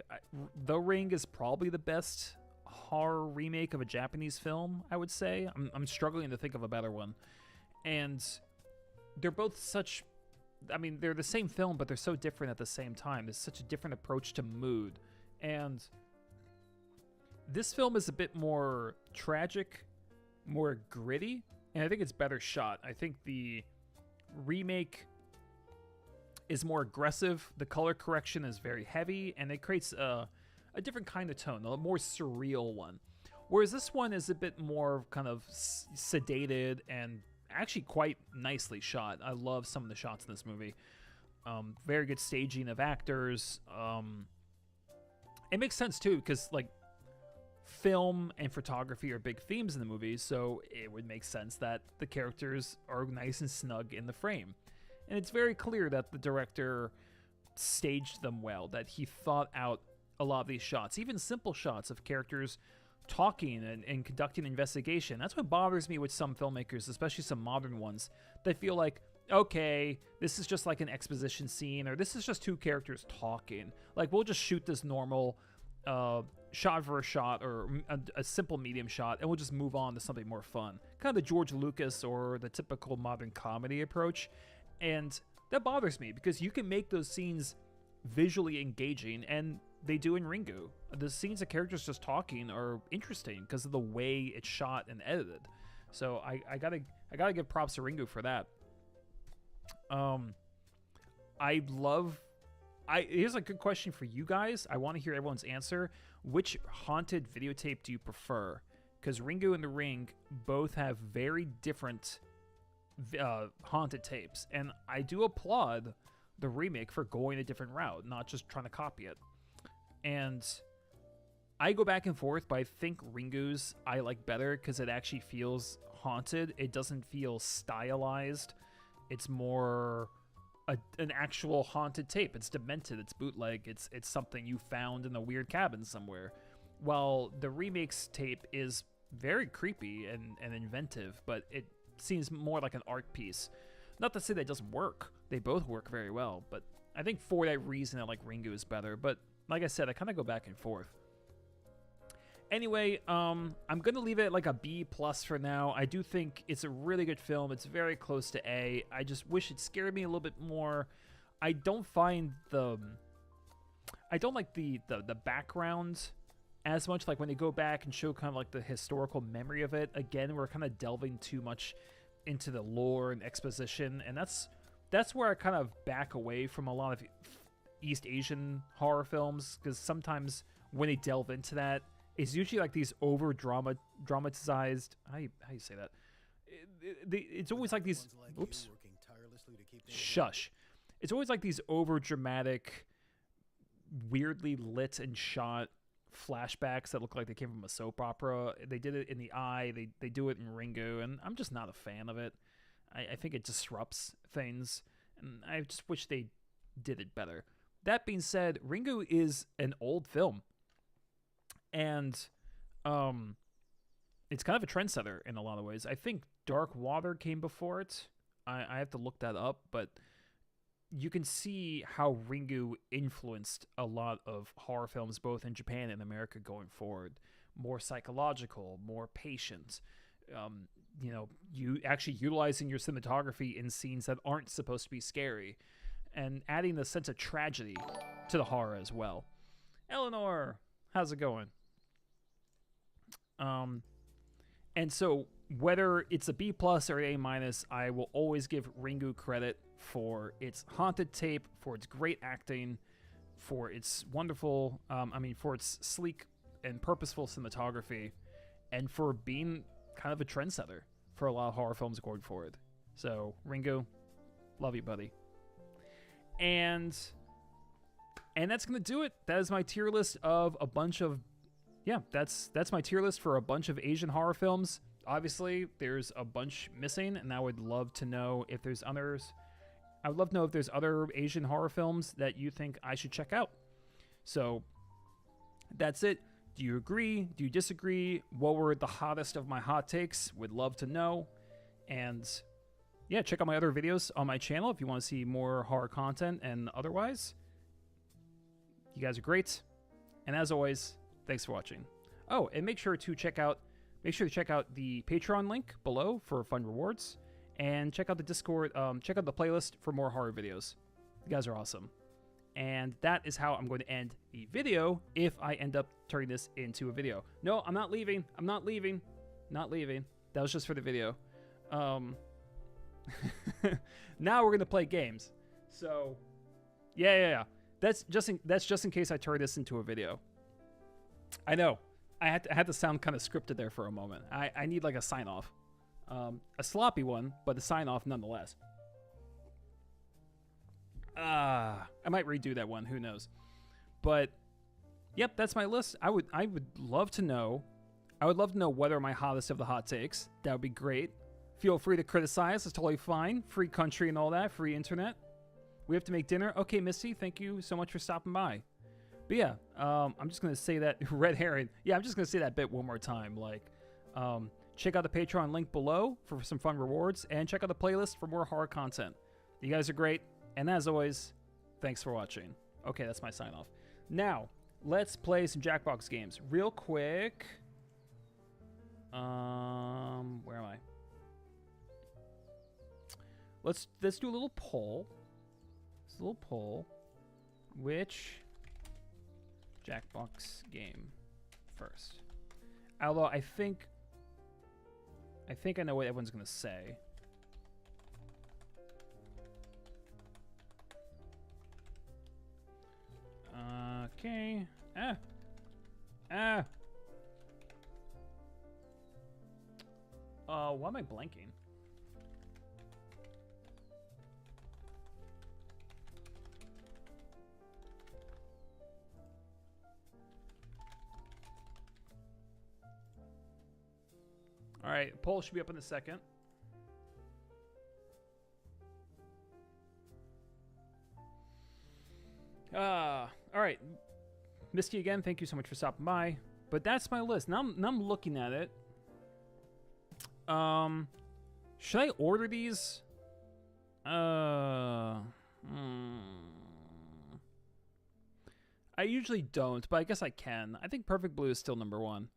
The Ring is probably the best horror remake of a Japanese film, I would say. I'm struggling to think of a better one. And they're both such, I mean, they're the same film, but they're so different at the same time. There's such a different approach to mood. And this film is a bit more tragic, more gritty, and I think it's better shot. I think the remake is more aggressive. The color correction is very heavy, and it creates a different kind of tone, a more surreal one. Whereas this one is a bit more kind of sedated and actually quite nicely shot. I love some of the shots in this movie. Very good staging of actors. It makes sense too, because like film and photography are big themes in the movie, so it would make sense that the characters are nice and snug in the frame. And it's very clear that the director staged them well, that he thought out a lot of these shots, even simple shots of characters talking and conducting an investigation. That's what bothers me with some filmmakers, especially some modern ones. They feel like, okay, this is just like an exposition scene, or this is just two characters talking. Like, we'll just shoot this normal shot for a shot, or a simple medium shot, and we'll just move on to something more fun. Kind of the George Lucas or the typical modern comedy approach. And that bothers me, because you can make those scenes visually engaging, and they do in Ringu. The scenes of characters just talking are interesting because of the way it's shot and edited. So I gotta give props to Ringu for that. Here's a good question for you guys. I want to hear everyone's answer. Which haunted videotape do you prefer? Because Ringu and The Ring both have very different haunted tapes, and I do applaud the remake for going a different route, not just trying to copy it. And I go back and forth, but I think Ringu's I like better because it actually feels haunted. It doesn't feel stylized. It's more an actual haunted tape. It's demented. It's bootleg. It's something you found in a weird cabin somewhere. While the remake's tape is very creepy and inventive, but it seems more like an art piece. Not to say that it doesn't work. They both work very well, but I think for that reason I like Ringu is better. But like I said, I kind of go back and forth. Anyway, I'm going to leave it like a B+ for now. I do think it's a really good film. It's very close to A. I just wish it scared me a little bit more. I don't find I don't like the background as much. Like when they go back and show kind of like the historical memory of it. Again, we're kind of delving too much into the lore and exposition, and that's where I kind of back away from a lot of East Asian horror films, because sometimes when they delve into that, it's usually like these over dramatized. How you say that? It's always like these. Oops. Shush. It's always like these over dramatic, weirdly lit and shot flashbacks that look like they came from a soap opera. They did it in The Eye. They do it in Ringu, and I'm just not a fan of it. I think it disrupts things, and I just wish they did it better. That being said, Ringu is an old film, and it's kind of a trendsetter in a lot of ways. I think Dark Water came before it. I have to look that up, but you can see how Ringu influenced a lot of horror films, both in Japan and America going forward. More psychological, more patient. You actually utilizing your cinematography in scenes that aren't supposed to be scary, and adding the sense of tragedy to the horror as well. Eleanor, how's it going? And so whether it's a B+ or an A-, I will always give Ringu credit for its haunted tape, for its great acting, for its wonderful, for its sleek and purposeful cinematography, and for being kind of a trendsetter for a lot of horror films going forward. So, Ringu, love you, buddy. And that's going to do it. That is my tier list of a bunch of, that's my tier list for a bunch of Asian horror films. Obviously, there's a bunch missing, and I would love to know if there's others. I would love to know if there's other Asian horror films that you think I should check out. So, that's it. Do you agree? Do you disagree? What were the hottest of my hot takes? Would love to know. And yeah, check out my other videos on my channel if you want to see more horror content and otherwise. You guys are great. And as always, thanks for watching. Oh, and make sure to check out the Patreon link below for fun rewards. And check out the Discord. Check out the playlist for more horror videos. You guys are awesome. And that is how I'm going to end the video if I end up turning this into a video. No, I'm not leaving. I'm not leaving. Not leaving. That was just for the video. Now we're going to play games. So, yeah. That's just in case I turn this into a video. I know. I had to sound kind of scripted there for a moment. I need like a sign-off. A sloppy one, but a sign-off nonetheless. I might redo that one. Who knows? But, yep, that's my list. I would love to know. I would love to know what are my hottest of the hot takes. That would be great. Feel free to criticize. It's totally fine. Free country and all that. Free internet. We have to make dinner. Okay, Misty, thank you so much for stopping by. But yeah, I'm just going to say that. Red herring. Yeah, I'm just going to say that bit one more time. Like, check out the Patreon link below for some fun rewards. And check out the playlist for more horror content. You guys are great. And as always, thanks for watching. Okay, that's my sign off. Now, let's play some Jackbox games. Real quick. Where am I? Let's do a little poll. Just a little poll. Which Jackbox game first? Although I think I know what everyone's gonna say. Okay. Why am I blanking? All right, poll should be up in a second. All right, Misty again. Thank you so much for stopping by. But that's my list. Now I'm looking at it. Should I order these? I usually don't, but I guess I can. I think Perfect Blue is still number one.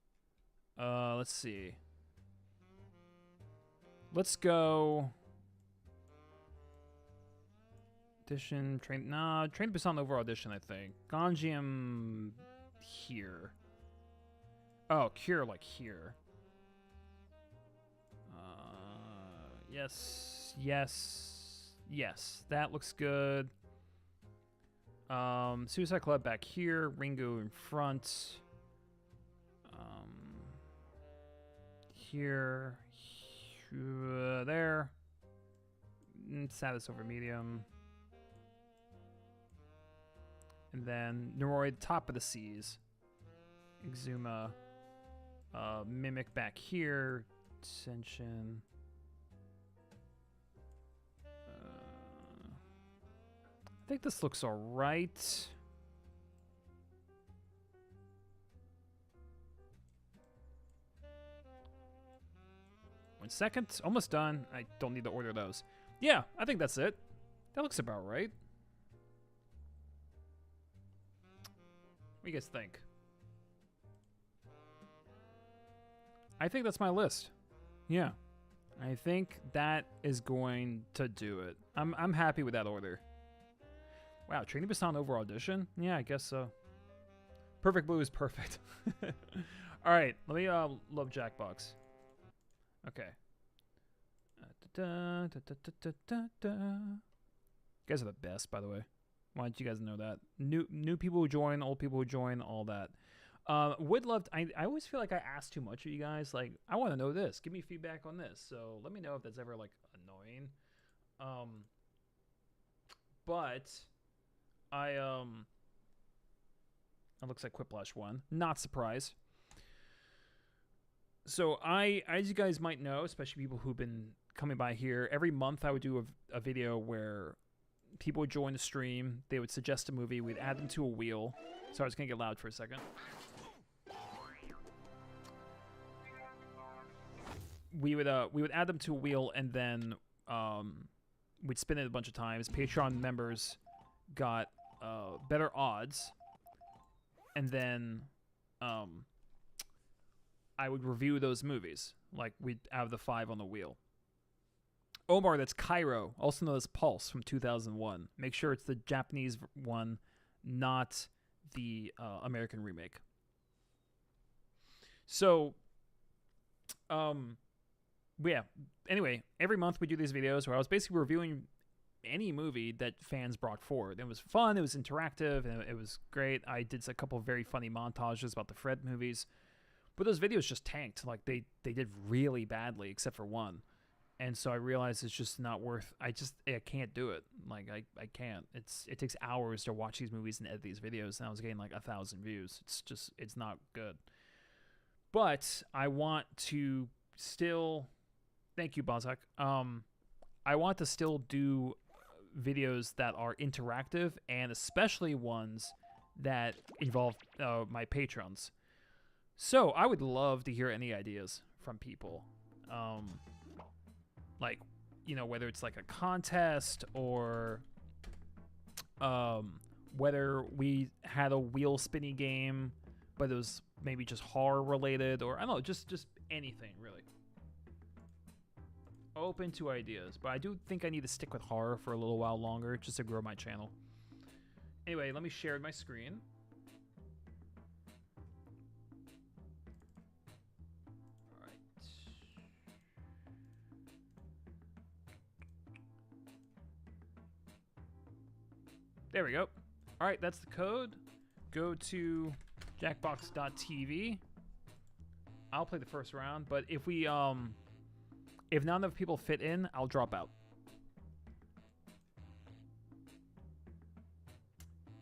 Let's see. Let's go. Audition, Train to Busan overall audition, I think. Gonjiam here. Oh, Cure like here. Yes. That looks good. Suicide Club back here. Ringo in front. Here. There. Status over medium. And then Neroid, top of the seas. Exuma. Mimic back here. Ascension. I think this looks alright. One second. Almost done. I don't need to order those. Yeah, I think that's it. That looks about right. What do you guys think? I think that's my list. Yeah. I think that is going to do it. I'm happy with that order. Wow, Train to Busan over audition? Yeah, I guess so. Perfect Blue is perfect. All right, let me love Jackbox. Okay. You guys are the best, by the way. Why don't you guys know that? New people who join, old people who join, all that. Would love to, I always feel like I ask too much of you guys. Like, I want to know this. Give me feedback on this. So let me know if that's ever like annoying. But it looks like Quiplash won. Not surprised. So as you guys might know, especially people who've been coming by here, every month I would do a video where people would join the stream. They would suggest a movie. We'd add them to a wheel. Sorry, it's gonna get loud for a second. We would add them to a wheel, and then we'd spin it a bunch of times. Patreon members got better odds, and then I would review those movies, like out of the 5 on the wheel. Omar, that's Cairo, also known as Pulse from 2001. Make sure it's the Japanese one, not the American remake. So, yeah. Anyway, every month we do these videos where I was basically reviewing any movie that fans brought forward. It was fun, it was interactive, and it was great. I did a couple of very funny montages about the Fred movies, but those videos just tanked. Like they did really badly, except for one. And so I realized it's just not worth. I can't do it. Like I can't. It takes hours to watch these movies and edit these videos, and I was getting like 1,000 views. It's not good. But I want to still. Thank you, Bozak. I want to still do videos that are interactive, and especially ones that involve my patrons. So I would love to hear any ideas from people. Like, you know, whether it's like a contest or whether we had a wheel spinny game, but it was maybe just horror related, or I don't know, just anything really. Open to ideas, but I do think I need to stick with horror for a little while longer just to grow my channel. Anyway, let me share my screen. All right. There we go. All right, that's the code. Go to jackbox.tv. I'll play the first round, but if not enough people fit in, I'll drop out.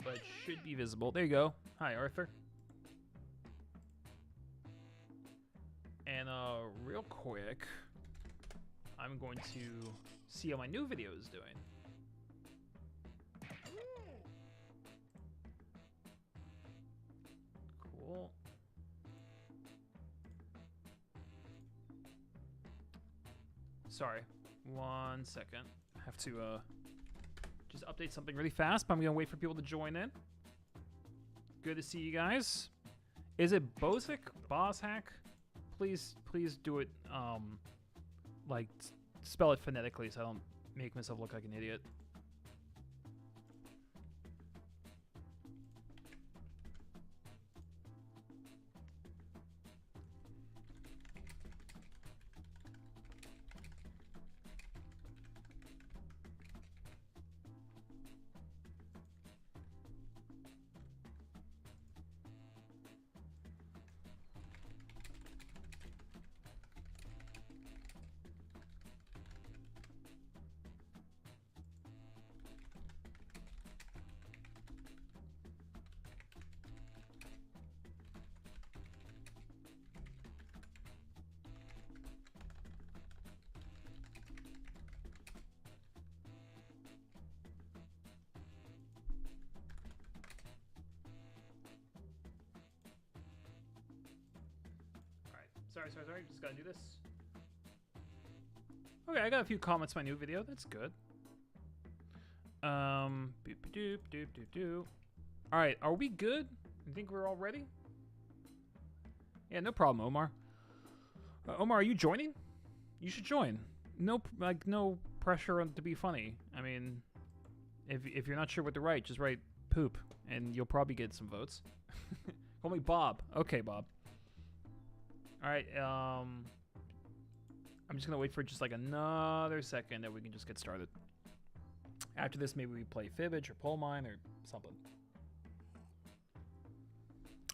But it should be visible. There you go. Hi, Arthur. And real quick, I'm going to see how my new video is doing. Cool. Sorry, 1 second. I have to just update something really fast, but I'm gonna wait for people to join in. Good to see you guys. Is it Bozak? Bozhack? Please do it. Like spell it phonetically, so I don't make myself look like an idiot. Sorry. Just gotta do this. Okay, I got a few comments on my new video. That's good. Boop doop. All right, are we good? You think we're all ready? Yeah, no problem, Omar. Omar, are you joining? You should join. No pressure to be funny. I mean, if you're not sure what to write, just write poop, and you'll probably get some votes. Call me Bob. Okay, Bob. All right, I'm just gonna wait for just like another second that we can just get started. After this, maybe we play Fibbage or Pole Mine or something.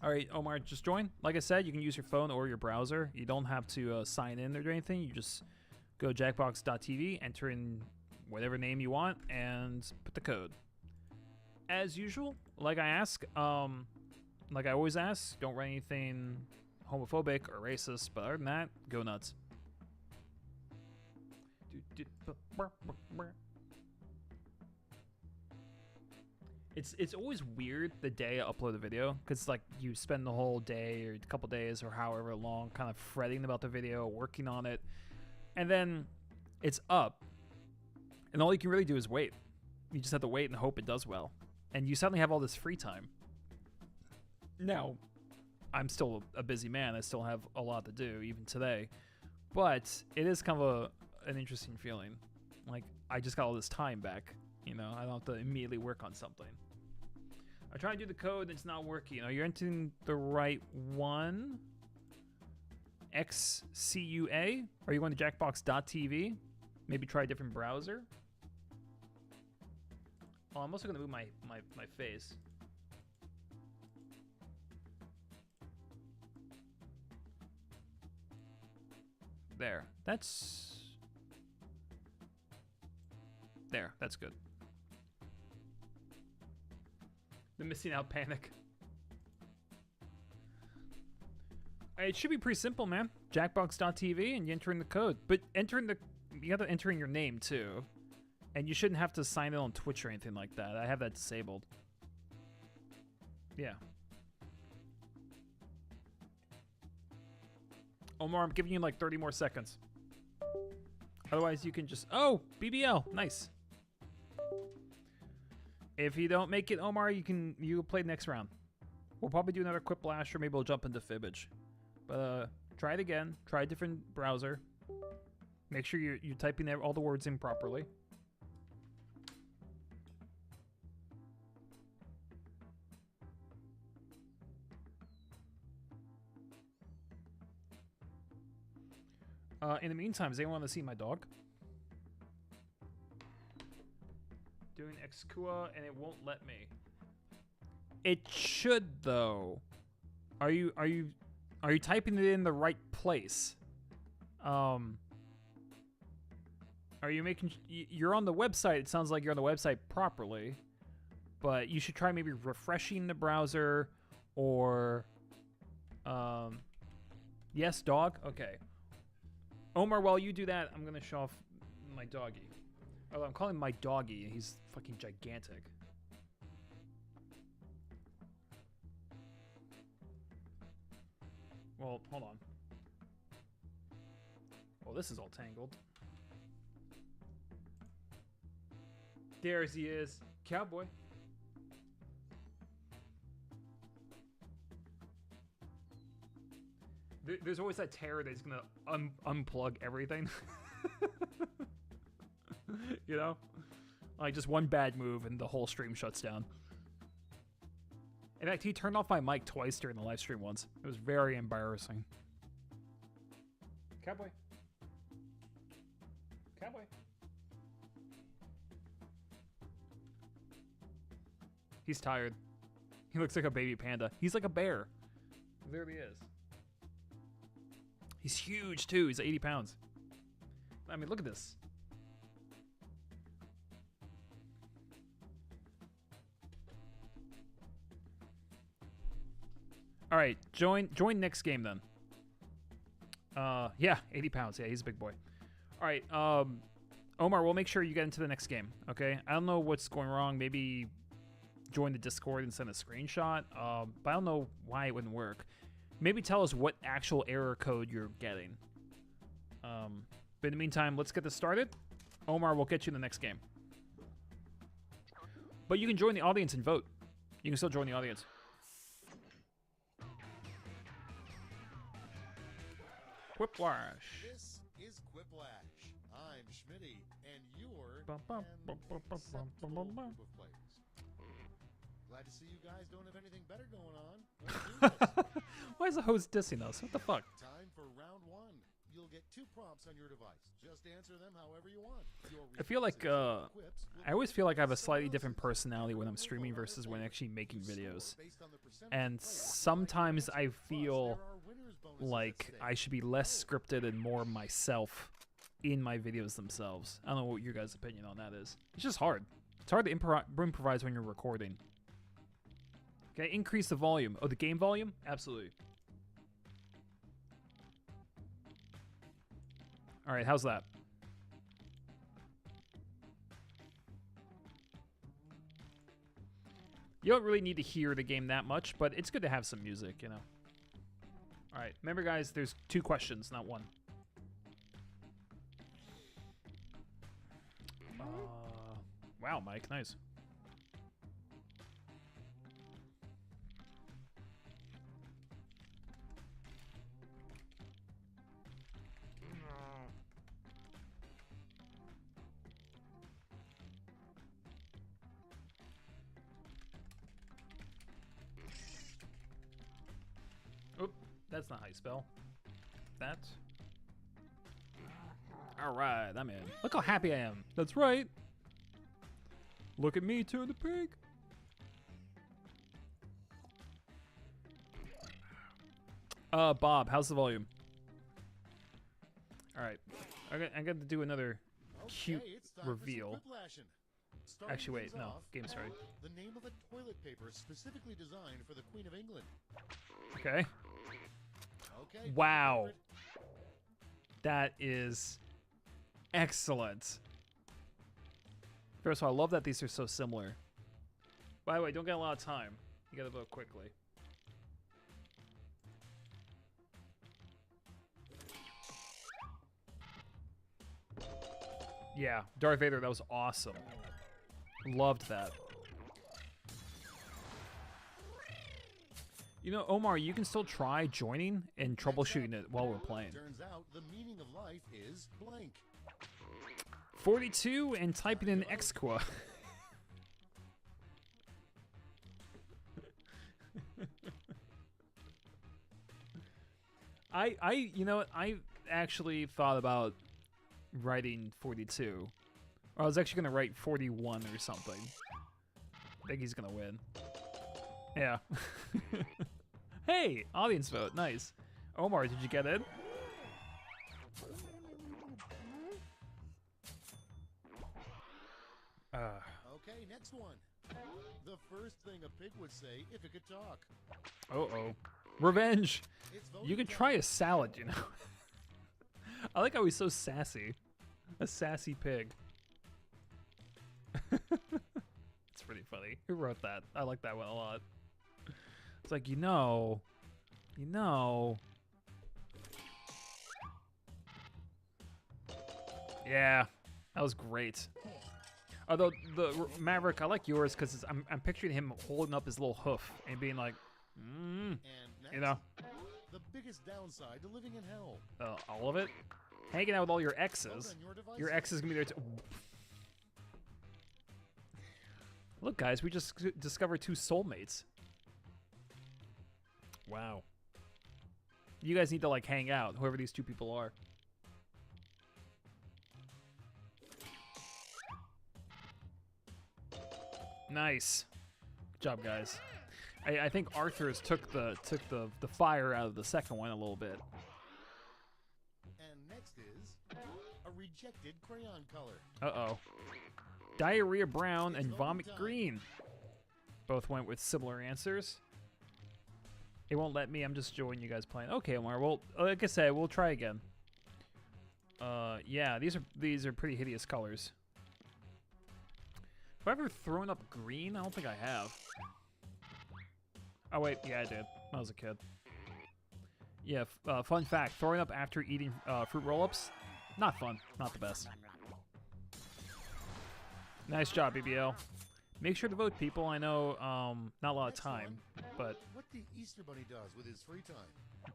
All right, Omar, just join. Like I said, you can use your phone or your browser. You don't have to sign in or do anything. You just go jackbox.tv, enter in whatever name you want, and put the code. As usual, like I always ask, don't write anything homophobic or racist, but other than that, go nuts. It's always weird the day I upload a video, because like you spend the whole day or a couple days or however long kind of fretting about the video, working on it, and then it's up, and all you can really do is wait. You just have to wait and hope it does well, and you suddenly have all this free time. Now, I'm still a busy man. I still have a lot to do, even today. But it is kind of an interesting feeling. Like, I just got all this time back. You know, I don't have to immediately work on something. I try to do the code, it's not working. Are you entering the right one? XCUA? Are you going to jackbox.tv? Maybe try a different browser? Oh, I'm also going to move my face. There. That's good. The missing out panic. It should be pretty simple, man. Jackbox.tv and you enter in the code. But you gotta enter in your name too. And you shouldn't have to sign in on Twitch or anything like that. I have that disabled. Yeah. Omar, I'm giving you like 30 more seconds. Otherwise you can just, oh, BBL, nice. If you don't make it, Omar, you play next round. We'll probably do another Quiplash or maybe we'll jump into Fibbage. But try it again. Try a different browser. Make sure you're typing all the words in properly. In the meantime, does anyone want to see my dog? Doing Xkua and it won't let me. It should though. Are you typing it in the right place? Are you making? You're on the website. It sounds like you're on the website properly, but you should try maybe refreshing the browser or. Yes, dog. Okay. Omar, while you do that, I'm gonna show off my doggy. Oh, I'm calling him my doggy. He's fucking gigantic. Well, hold on. Well, this is all tangled. There he is. Cowboy. There's always that terror that he's gonna unplug everything. You know? Like just one bad move and the whole stream shuts down. In fact, he turned off my mic twice during the live stream once. It was very embarrassing. Cowboy. Cowboy. He's tired. He looks like a baby panda. He's like a bear. There he is. He's huge too. He's 80 pounds. I mean, look at this. All right, join next game then. Yeah, 80 pounds. Yeah, he's a big boy. All right, Omar, we'll make sure you get into the next game. Okay, I don't know what's going wrong. Maybe join the Discord and send a screenshot. But I don't know why it wouldn't work. Maybe tell us what actual error code you're getting. But in the meantime, let's get this started. Omar, we'll get you in the next game. But you can join the audience and vote. You can still join the audience. Quiplash. This is Quiplash. I'm Schmitty, and you're Bum, bum, an bum, bum, bum, bum, acceptable bum, bum, bum. group of players. Glad to see you guys don't have anything better going on. Let's do this. Why is the host dissing us? What the fuck? Time for round one. You'll get 2 prompts on your device. Just answer them however you want. Your I feel like, responses and quips will I always be feel like I have a someone slightly else's different score. personality when I'm streaming Info versus when other actually making players. You videos. score based on the percentage And of players who like sometimes your I answer. Plus, feel there are winners bonuses like at stake. I should be less scripted and more myself in my videos themselves. I don't know what your guys' opinion on that is. It's just hard. It's hard to improvise when you're recording. Okay, increase the volume. Oh, the game volume? Absolutely. All right, how's that? You don't really need to hear the game that much, but it's good to have some music, you know. All right, remember guys, there's 2 questions, not 1. Wow, Mike, nice. not how you spell that. Alright, I'm in. Look how happy I am. That's right. Look at me, turn the pig. Bob, how's the volume? Alright. I got to do another cute it's time for some reveal. quiplashing. Starting Actually, wait, things no. off, Game started. the name of a toilet paper specifically designed for the Queen of England. Okay. Okay. Wow. That is excellent. First of all, I love that these are so similar. By the way, don't get a lot of time. You gotta vote quickly. Yeah, Darth Vader, that was awesome. Loved that. You know, Omar, you can still try joining and troubleshooting it while we're playing. Turns out the meaning of life is blank. 42 and typing in Exqua. You know what? I actually thought about writing 42. Or I was actually gonna write 41 or something. I think he's gonna win. Yeah. Hey, audience vote, nice. Omar, did you get it? Okay, next one. The first thing a pig would say if it could talk. Uh-oh. Revenge! It's You voting could time. try a salad, you know? I like how he's so sassy. A sassy pig. It's pretty funny. Who wrote that? I like that one a lot. It's like, you know. Yeah, that was great. Although Maverick, I like yours because I'm picturing him holding up his little hoof and being like, And next, you know, the biggest downside to living in hell. all of it. Hanging out with all your Vote exes. on your device. Your ex is gonna be there too. Look, guys, we just discovered 2 soulmates. Wow. You guys need to like hang out, whoever these 2 people are. Nice. Good job, guys. I think Arthur's took the fire out of the second one a little bit. And next is a rejected crayon color. Uh-oh. Diarrhea brown and vomit green. Both went with similar answers. It won't let me. I'm just joining you guys playing. Okay, Omar. Well, like I said, we'll try again. Yeah, these are pretty hideous colors. Have I ever thrown up green? I don't think I have. Oh wait, yeah, I did. When I was a kid. Yeah. Fun fact: throwing up after eating fruit roll-ups, not fun. Not the best. Nice job, BBL. Make sure to vote, people. I know not a lot of Next time, one, but what the Easter Bunny does with his free time.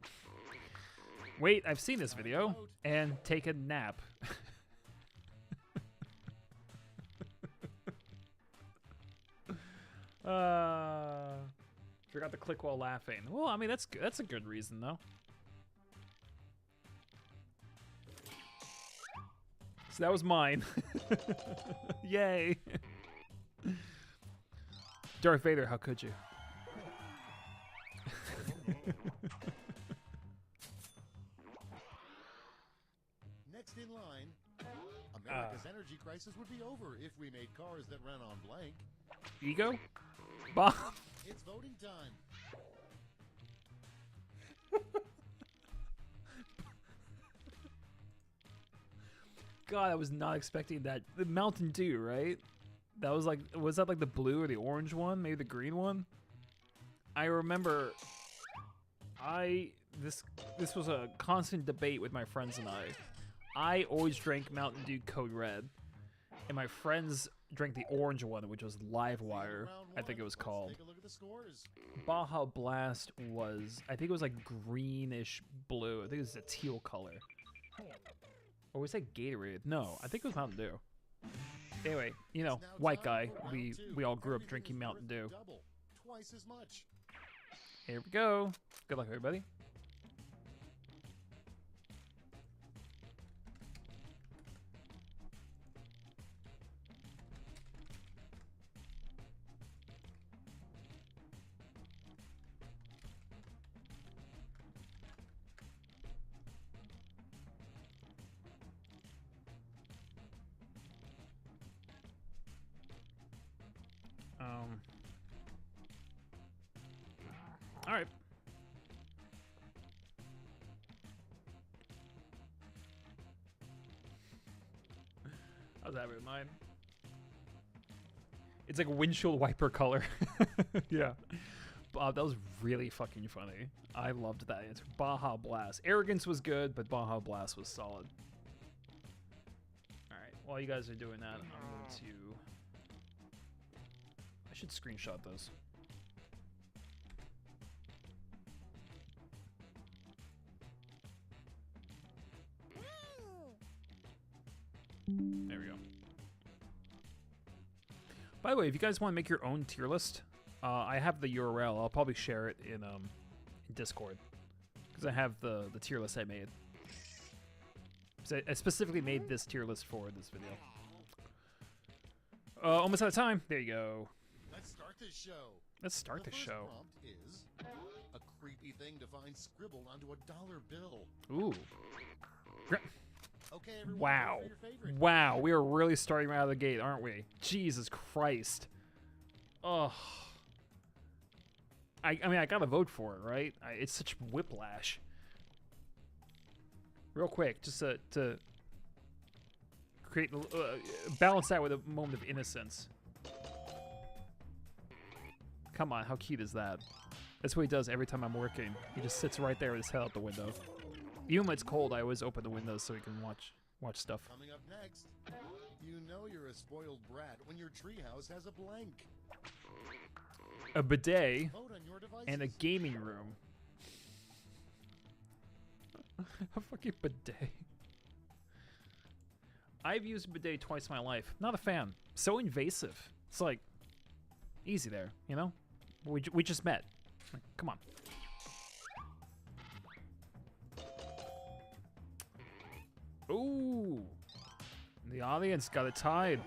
wait, I've seen this video and take a nap. Forgot to click while laughing. Well, I mean that's a good reason though. So that was mine. Yay. Darth Vader, how could you? Next in line, America's energy crisis would be over if we made cars that ran on blank. Ego? Bob. It's voting time. God, I was not expecting that. The Mountain Dew, right? That was like, was that like the blue or the orange one? Maybe the green one? I remember this was a constant debate with my friends and I. I always drank Mountain Dew Code Red. And my friends drank the orange one, which was Livewire, Round I think one. it was Let's called. Take a look at the scores. Baja Blast was, I think it was like greenish blue. I think it was a teal color. Or was that Gatorade? No, I think it was Mountain Dew. Anyway, you know, It's now white time guy, for round we two. all grew up Everything drinking is Mountain worth Dew. double, twice as much. Here we go. Good luck, everybody. All right. How's that with mine? It's like windshield wiper color. Yeah. Bob, that was really fucking funny. I loved that answer. Baja Blast. Arrogance was good, but Baja Blast was solid. Alright, while you guys are doing that, I'm going to... I should screenshot this. There we go. By the way, if you guys want to make your own tier list, I have the URL. I'll probably share it in Discord because I have the tier list I made. So I specifically made this tier list for this video. Almost out of time. There you go. Let's start this show. Let's start the first show. Prompt is a creepy thing to find scribbled onto a dollar bill. Ooh. Okay, everyone. Wow. Vote for your favorite. Wow. We are really starting right out of the gate, aren't we? Jesus Christ. Ugh. I mean, I gotta vote for it, right? It's such whiplash. Real quick, just to create balance that with a moment of innocence. Come on, how cute is that? That's what he does every time I'm working. He just sits right there with his head out the window. Even when it's cold, I always open the windows so he can watch stuff. Coming up next, you know you're a spoiled brat when your treehouse has a blank. A bidet Vote on your devices. and a gaming room. A fucking bidet. I've used a bidet twice in my life. Not a fan. So invasive. It's like, easy there, you know? We just met. Come on. Ooh. The audience got it tied.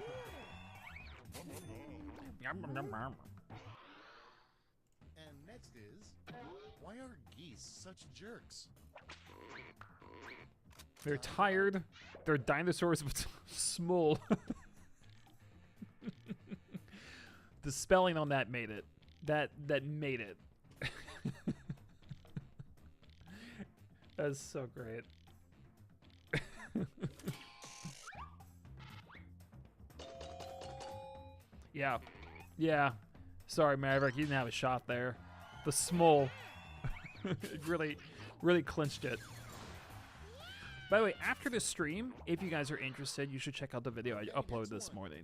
And next is, why are geese such jerks? They're tired. They're dinosaurs, but small. The spelling on that made it. That made it. That's so great. Yeah. Yeah. Sorry, Maverick. You didn't have a shot there. The small. It really clinched it. By the way, after this stream, if you guys are interested, you should check out the video I uploaded this morning.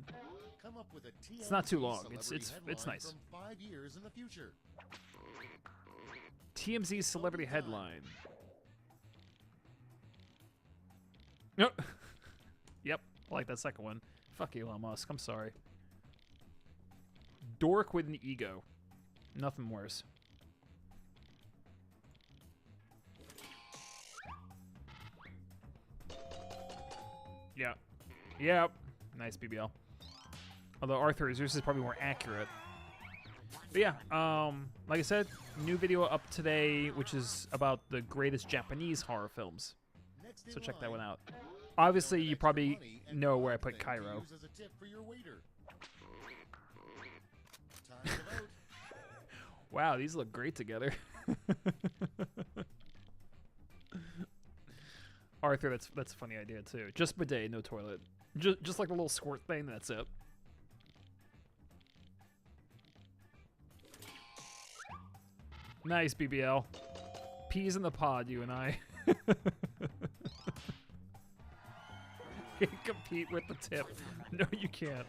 Come up with a It's not too TMZ long. It's celebrity headline nice. From 5 years in the future. TMZ celebrity headline. Yep. Yep. I like that second one. Fuck Elon Musk. I'm sorry. Dork with an ego. Nothing worse. Yeah. Yep. Nice BBL. Although Arthur's yours is probably more accurate. But yeah, like I said, new video up today, which is about the greatest Japanese horror films. Next in So check that line, one out. Obviously, you extra probably money and know where I one put thing to Cairo. use as a tip for your waiter. Time to vote. Wow, these look great together. Arthur, that's a funny idea too. Just bidet, no toilet. Just like the little squirt thing, that's it. Nice, BBL. Peas in the pod, you and I. Can't compete with the tip. No, you can't.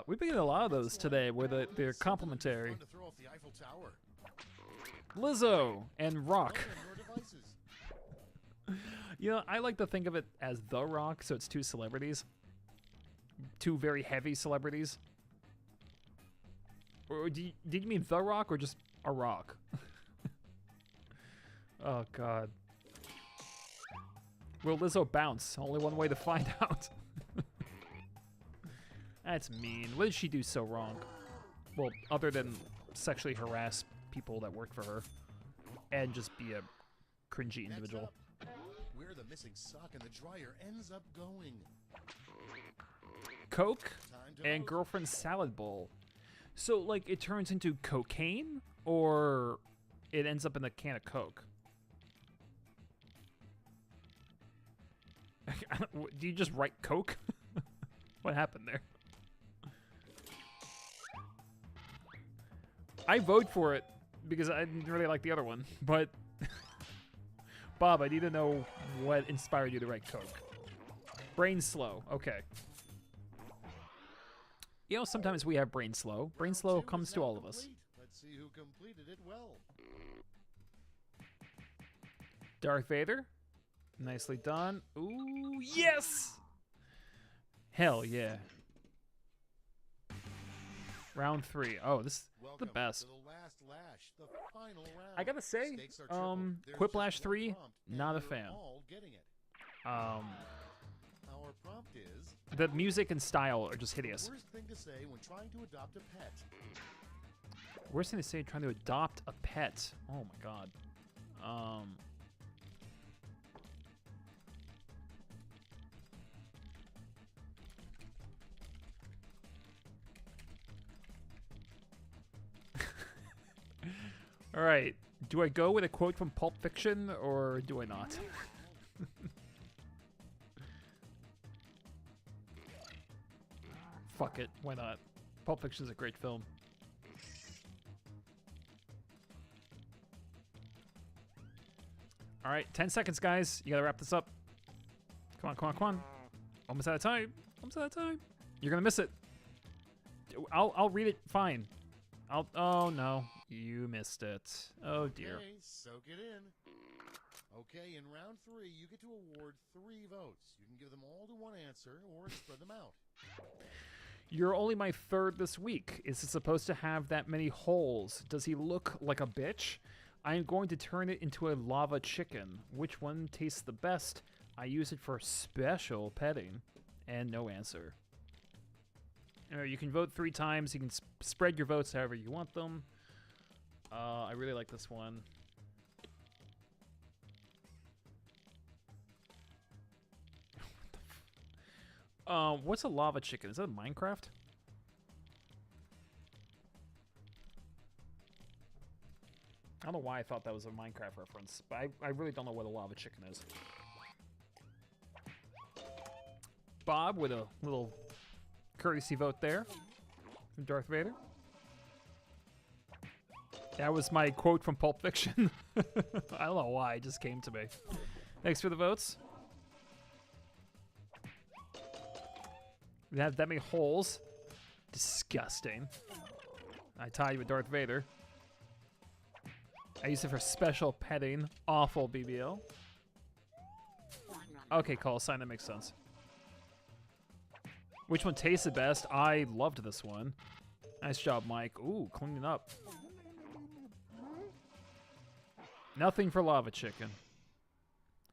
We've been getting a lot of those today where they're complimentary. Fun to throw off the Eiffel Tower. Lizzo and Rock. Vote on your devices. You know, I like to think of it as The Rock, so it's two celebrities. Two very heavy celebrities. Or did you mean The Rock or just a rock? Oh, God. Will Lizzo bounce? Only one way to find out. That's mean. What did she do so wrong? Well, other than sexually harass people that work for her and just be a cringy Next individual. up, where the missing sock in the dryer ends up going. Coke Time to and vote. girlfriend's salad bowl. So, like, it turns into cocaine, or it ends up in a can of Coke? Do you just write Coke? What happened there? I vote for it because I didn't really like the other one, but Bob, I need to know what inspired you to write Coke. Brain slow. Okay. You know, sometimes we have brain slow. Brain slow Round two comes is to now all of us. complete. Let's see who completed it well. Darth Vader. Nicely done. Ooh, yes! Hell yeah. Round 3. Oh, this is the Welcome best. to the last lash, the final round. I gotta say, Stakes are triple. There's Quiplash just 3, one prompt, and not a you're fan. all getting it. Our prompt is The music and style are just hideous. worst thing to say when trying to adopt a pet. Worst thing to say, trying to adopt a pet. Oh my god. All right. Do I go with a quote from Pulp Fiction or do I not? Fuck it. Why not? Pulp Fiction is a great film. All right, 10 seconds, guys. You gotta wrap this up. Come on, come on, come on. Almost out of time. Almost out of time. You're gonna miss it. I'll read it fine. Oh no, you missed it. Oh dear. Okay, soak it in. Okay, in round 3, you get to award 3 votes. You can give them all to one answer or spread them out. You're only my third this week. Is it supposed to have that many holes? Does he look like a bitch? I am going to turn it into a lava chicken. Which one tastes the best? I use it for special petting. And no answer. You can vote 3 times. You can spread your votes however you want them. I really like this one. What's a lava chicken? Is that a Minecraft? I don't know why I thought that was a Minecraft reference, but I really don't know what a lava chicken is. Bob with a little courtesy vote there from Darth Vader. That was my quote from Pulp Fiction. I don't know why, it just came to me. Thanks for the votes. They have that many holes. Disgusting. I tied with Darth Vader. I use it for special petting. Awful BBL. Okay, call sign. That makes sense. Which one tastes the best? I loved this one. Nice job, Mike. Ooh, cleaning up. Nothing for lava chicken.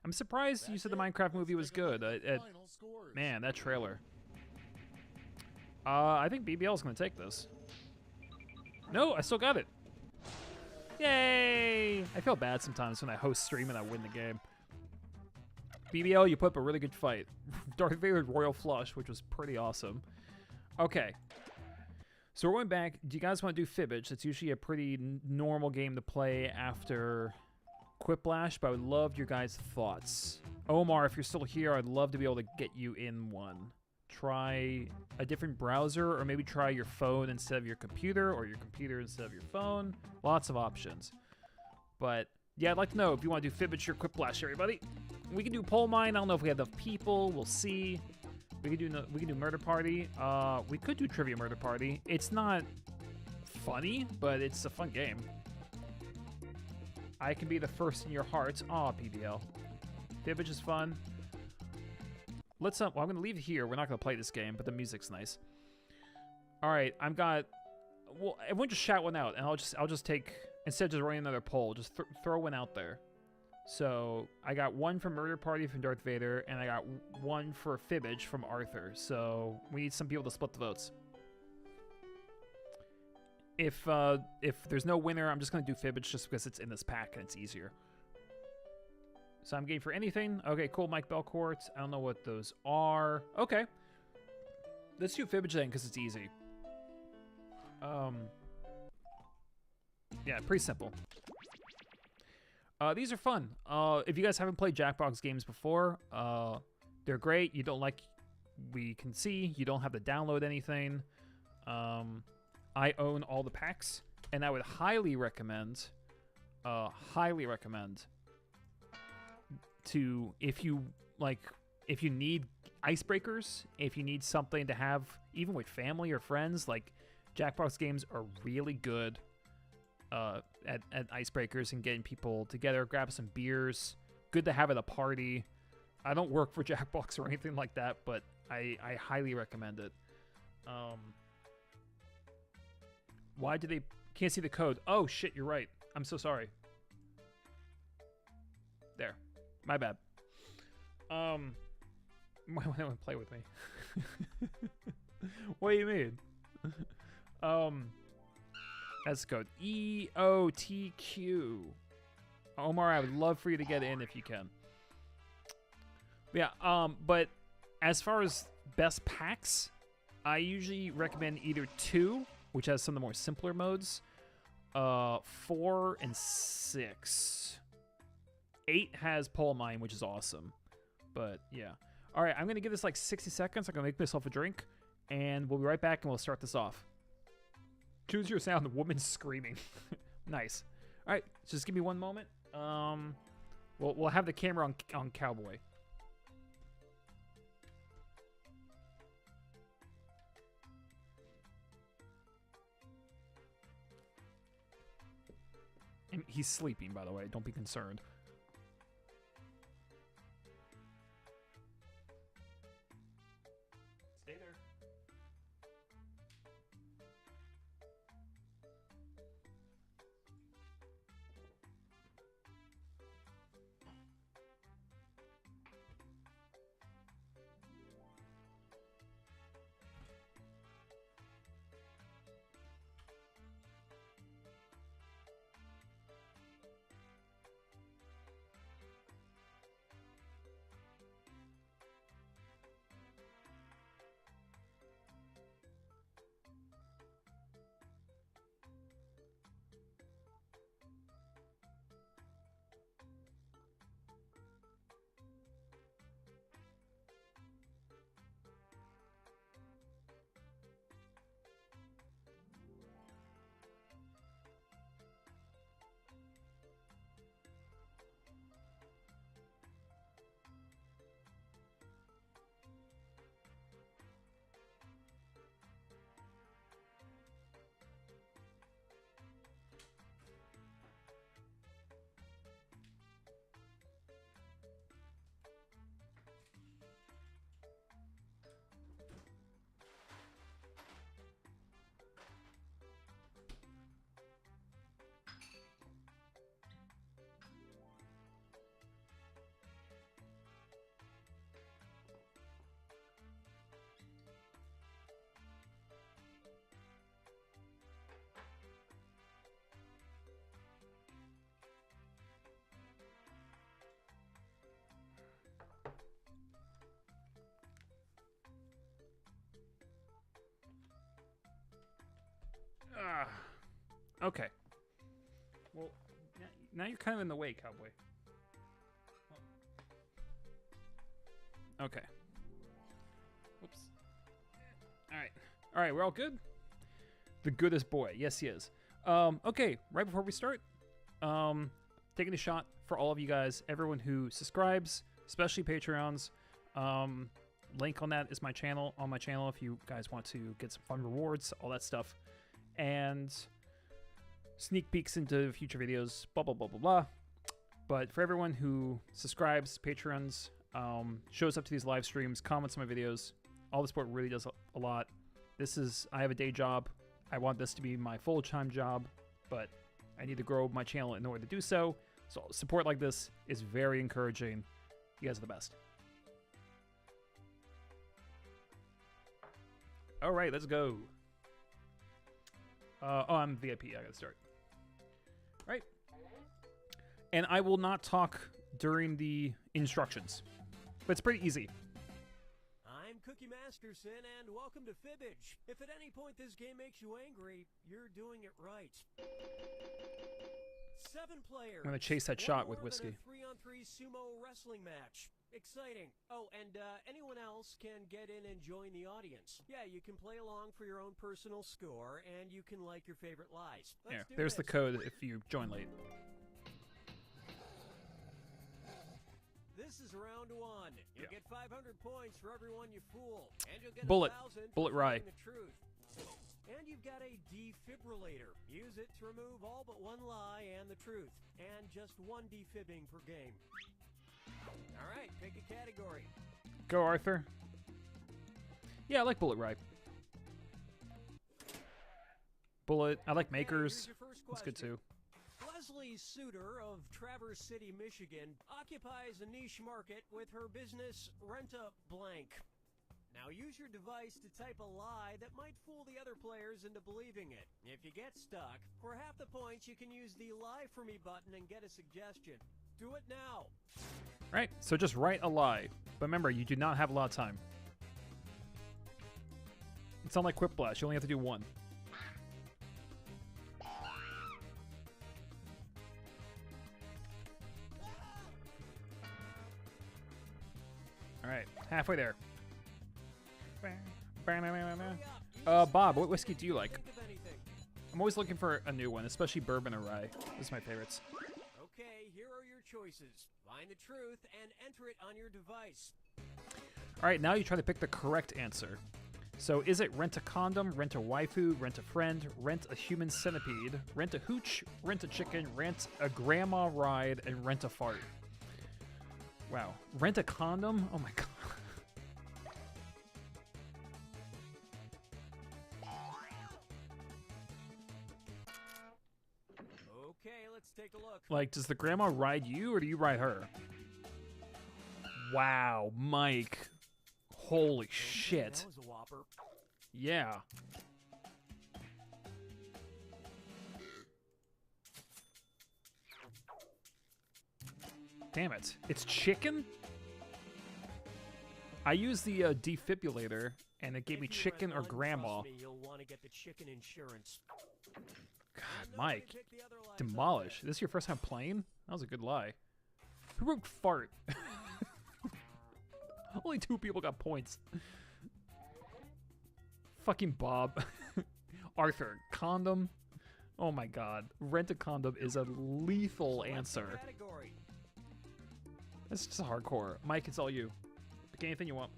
I'm surprised you said the Minecraft movie was good. Final scores. Man, that trailer. I think BBL is going to take this. No, I still got it. Yay! I feel bad sometimes when I host stream and I win the game. BBL, you put up a really good fight. Darth Vader Royal Flush, which was pretty awesome. Okay. So we're going back. Do you guys want to do Fibbage? It's usually a pretty normal game to play after Quiplash, but I would love your guys' thoughts. Omar, if you're still here, I'd love to be able to get you in one. Try a different browser, or maybe try your phone instead of your computer, or your computer instead of your phone. Lots of options. But yeah, I'd like to know if you want to do Fibbage or Quiplash, everybody. We can do Poll Mine. I don't know if we have enough people. We'll see. We can do Murder Party. We could do Trivia Murder Party. It's not funny, but it's a fun game. I can be the first in your hearts. Aw, PBL. Fibbage is fun. Let's well, I'm gonna leave it here. We're not gonna play this game, but the music's nice. All right, well, everyone just shout one out, and I'll just take, instead of just running another poll, just throw one out there. So I got one for Murder Party from Darth Vader, and I got one for Fibbage from Arthur. So we need some people to split the votes. If there's no winner, I'm just gonna do Fibbage just because it's in this pack and it's easier. So I'm game for anything. Okay, cool, Mike Belcourt. I don't know what those are. Okay. Let's do Fibajang because it's easy. Yeah, pretty simple. These are fun. If you guys haven't played Jackbox games before, they're great. You don't like, we can see, you don't have to download anything. I own all the packs, and I would highly recommend to, if you need icebreakers, if you need something to have, even with family or friends, like Jackbox games are really good at icebreakers and getting people together, grab some beers. Good to have at a party. I don't work for Jackbox or anything like that, but I highly recommend it. Why do they can't see the code? Oh shit, you're right. I'm so sorry. There. My bad. Why would anyone play with me? What do you mean? That's the code. EOTQ. Omar, I would love for you to get in if you can. Yeah, but as far as best packs, I usually recommend either 2, which has some of the more simpler modes, 4 and 6. 8 has Pole Mine, which is awesome. But yeah. All right, I'm going to give this like 60 seconds. I'm going to make myself a drink, and we'll be right back, and we'll start this off. Choose your sound. The woman screaming. Nice. All right, just give me one moment. We'll have the camera on Cowboy. And he's sleeping, by the way. Don't be concerned. Stay there. Okay. Well, now you're kind of in the way, Cowboy. Okay. Whoops. All right, we're all good? The goodest boy. Yes, he is. Okay, right before we start, taking a shot for all of you guys, everyone who subscribes, especially Patreons. Link on that is my channel, on my channel if you guys want to get some fun rewards, all that stuff. And sneak peeks into future videos, blah, blah, blah, blah, blah. But for everyone who subscribes, Patreons, shows up to these live streams, comments on my videos, all the support really does a lot. I have a day job. I want this to be my full-time job, but I need to grow my channel in order to do so. So support like this is very encouraging. You guys are the best. All right, let's go. I'm VIP. I gotta start. All right. And I will not talk during the instructions, but it's pretty easy. I'm Cookie Masterson, and welcome to Fibbage. If at any point this game makes you angry, you're doing it right. 7 players. I'm gonna chase that One shot with more than whiskey. a 3-on-3 sumo wrestling match. Exciting. Oh, and anyone else can get in and join the audience. Yeah, you can play along for your own personal score, and you can like your favorite lies. Let's do There's the this. code if you join late. This is round 1. You'll get 500 points for everyone you fool, and you'll get Bullet. 1,000 Bullet for Rye. telling the truth. And you've got a defibrillator. Use it to remove all but one lie and the truth, and just 1 defibbing per game. All right, pick a category. Go, Arthur. Yeah, I like Bullet Rye. Bullet. I like Okay, Makers. here's your first That's good question. too. Leslie Suter of Traverse City, Michigan, occupies a niche market with her business Rent-A-Blank. Now use your device to type a lie that might fool the other players into believing it. If you get stuck, for half the points you can use the Lie For Me button and get a suggestion. Do it now. Right, so just write a lie. But remember, you do not have a lot of time. It's not like Quiplash. You only have to do 1. All right, halfway there. Hurry up. Bob, what whiskey do you like? Think of anything. I'm always looking for a new one, especially bourbon or rye. Those are my favorites. Okay, here are your choices. Find the truth and enter it on your device. All right, now you try to pick the correct answer. So is it rent a condom, rent a waifu, rent a friend, rent a human centipede, rent a hooch, rent a chicken, rent a grandma ride, and rent a fart? Wow. Rent a condom? Oh my god. Okay, let's take a look. Like, does the grandma ride you or do you ride her? Wow, Mike. Holy Okay, shit. that was a whopper. Yeah. Damn it. It's chicken? I used the defibrillator and it gave me If you chicken went or one, grandma. trust me, you'll want to get the chicken insurance. God, And nobody Mike. picked the other lies up Demolish. yet. This is your first time playing? That was a good lie. Who wrote fart? Only 2 people got points. Fucking Bob. Arthur, condom. Oh my god. Rent a condom is a lethal Select the answer. category. It's just hardcore. Mike, it's all you. Pick anything you want.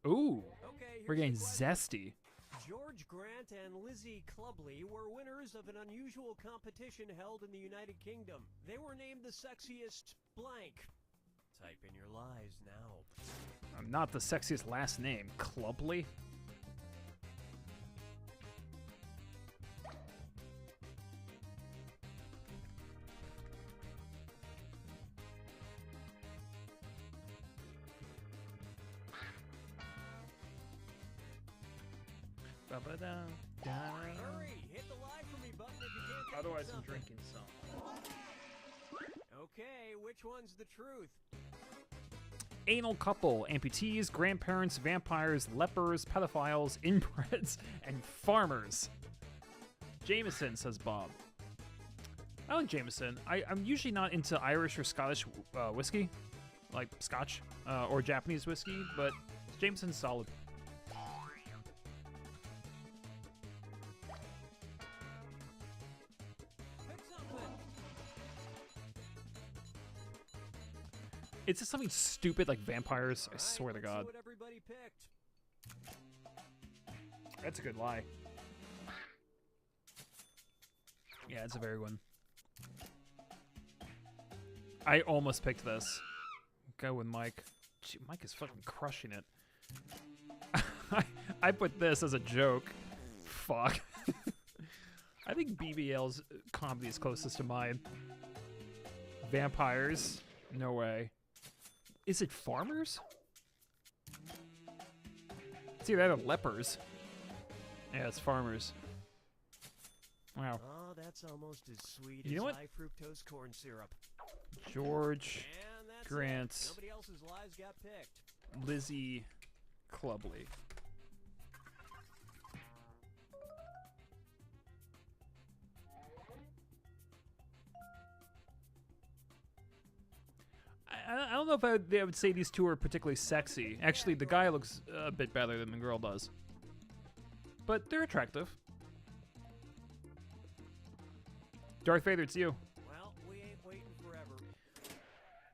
Ooh, Okay, we're here's getting the question. zesty. George Grant and Lizzie Clubley were winners of an unusual competition held in the United Kingdom. They were named the sexiest blank. Type in your lies now. I'm not the sexiest last name. Clubley? Hurry! Hit the lie for me button if you can't think of Otherwise, I'm something. drinking some. Okay, which one's the truth? Anal couple, amputees, grandparents, vampires, lepers, pedophiles, inbreds, and farmers. Jameson, says Bob. I like Jameson. I'm usually not into Irish or Scottish whiskey, like Scotch or Japanese whiskey, but Jameson's solid. Pick something. It's just something stupid like vampires. I All swear to right, let's God. see what everybody picked. That's a good lie. Yeah, it's a very good one. I almost picked this. Go with Mike. Gee, Mike is fucking crushing it. I put this as a joke. Fuck. I think BBL's comedy is closest to mine. Vampires? No way. Is it farmers? It's either that or lepers. Yeah, it's farmers. Wow. Oh, that's almost as sweet You know as what? high fructose corn syrup. George. And That's Grant. it. Nobody else's lives got picked. Lizzie Clubley. I don't know if I would say these two are particularly sexy. Actually, the guy looks a bit better than the girl does. But they're attractive. Darth Vader, it's you. Well, we ain't waiting forever.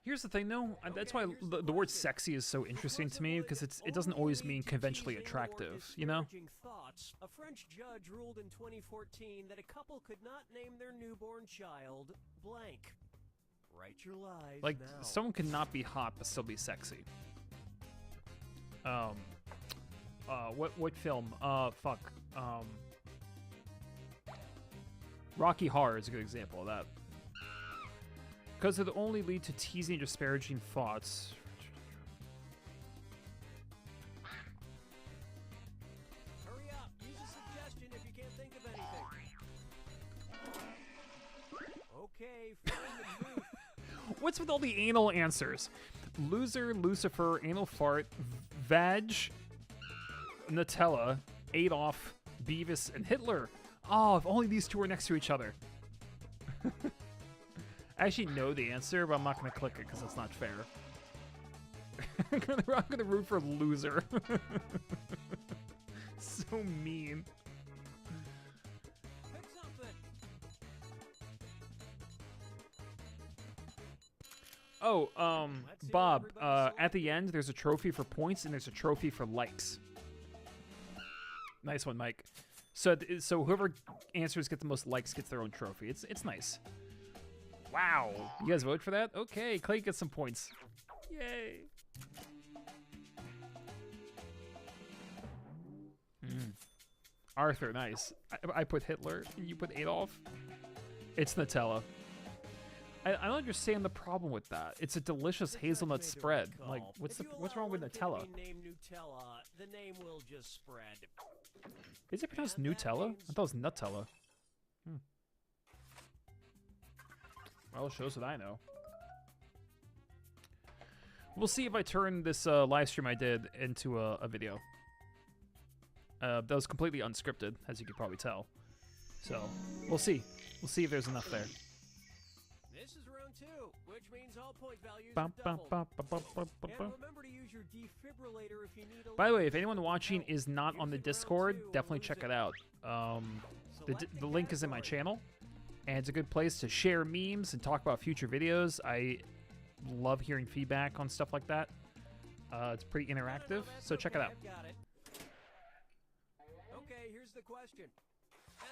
Here's the thing, though. That's why the word sexy is so interesting to me, because it doesn't always mean conventionally attractive, you know? Thoughts. A French judge ruled in 2014 that a couple could not name their newborn child blank. Write your lies Like, now. someone could not be hot but still be sexy. What film? Fuck. Rocky Horror is a good example of that. Because it only lead to teasing and disparaging thoughts. Hurry up. Use a suggestion if you can't think of anything. Okay, find the truth. What's with all the anal answers? Loser, Lucifer, anal fart, vag, Nutella, Adolf, Beavis, and Hitler. Oh, if only these two were next to each other. I actually know the answer, but I'm not going to click it because that's not fair. I'm gonna root for loser. So mean. Pick something. Oh, Let's see what Bob, everybody's at the end, there's a trophy for points and there's a trophy for likes. Nice one, Mike. So whoever answers get the most likes gets their own trophy. It's nice. Wow. You guys vote for that? Okay, Clay gets some points. Yay. Arthur, nice. I put Hitler, you put Adolf. It's Nutella. I don't understand the problem with that. It's a delicious hazelnut Judge made the spread. right Like, call. what's If you wrong allow with one kid to Nutella? be named Nutella, the name will just spread. Is it pronounced And that Nutella? means- I thought it was Nutella. Well, it shows what I know. We'll see if I turn this live stream I did into a video. That was completely unscripted, as you could probably tell. So, we'll see. We'll see if there's enough there. This is round 2, which means all point values Bum, are bum, doubled. bum, bum, bum, bum, bum, And bum. remember to use your defibrillator if you need a By the way, little if anyone extra watching help. is not on the Music round Discord, 2, definitely lose check it. it out. Select The link is in my category. channel, and it's a good place to share memes and talk about future videos. I love hearing feedback on stuff like that. It's pretty No, interactive, that's so check it okay, out. I've got it. Okay, here's the question.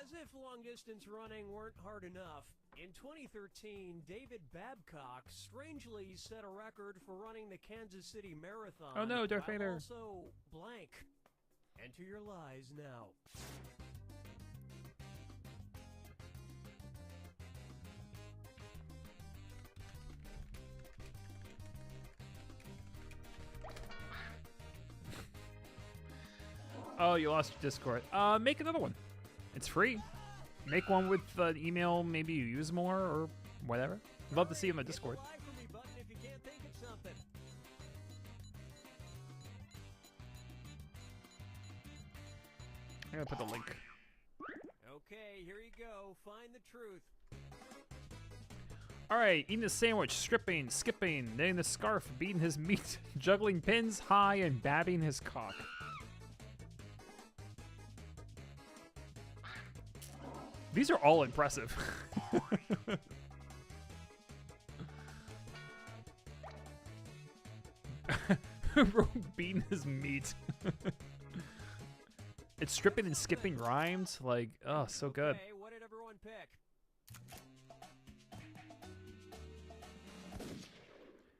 As if long distance running weren't hard enough, in 2013, David Babcock strangely set a record for running the Kansas City Marathon. Oh no, Darth while Vader. Also blank. Enter your lies now. Oh, you lost your Discord. Make another one. It's free. Make one with an email maybe you use more or whatever. I'd love to see you in the Hit the Discord. lie for me button if you can't think of something. I'm gonna put the link. Okay, here you go. Find the truth. Alright, eating a sandwich, stripping, skipping, knitting the scarf, beating his meat, juggling pins high, and babbing his cock. These are all impressive. Beating his meat. It's stripping and skipping rhymed. Like, oh, so good. Okay, what did everyone pick?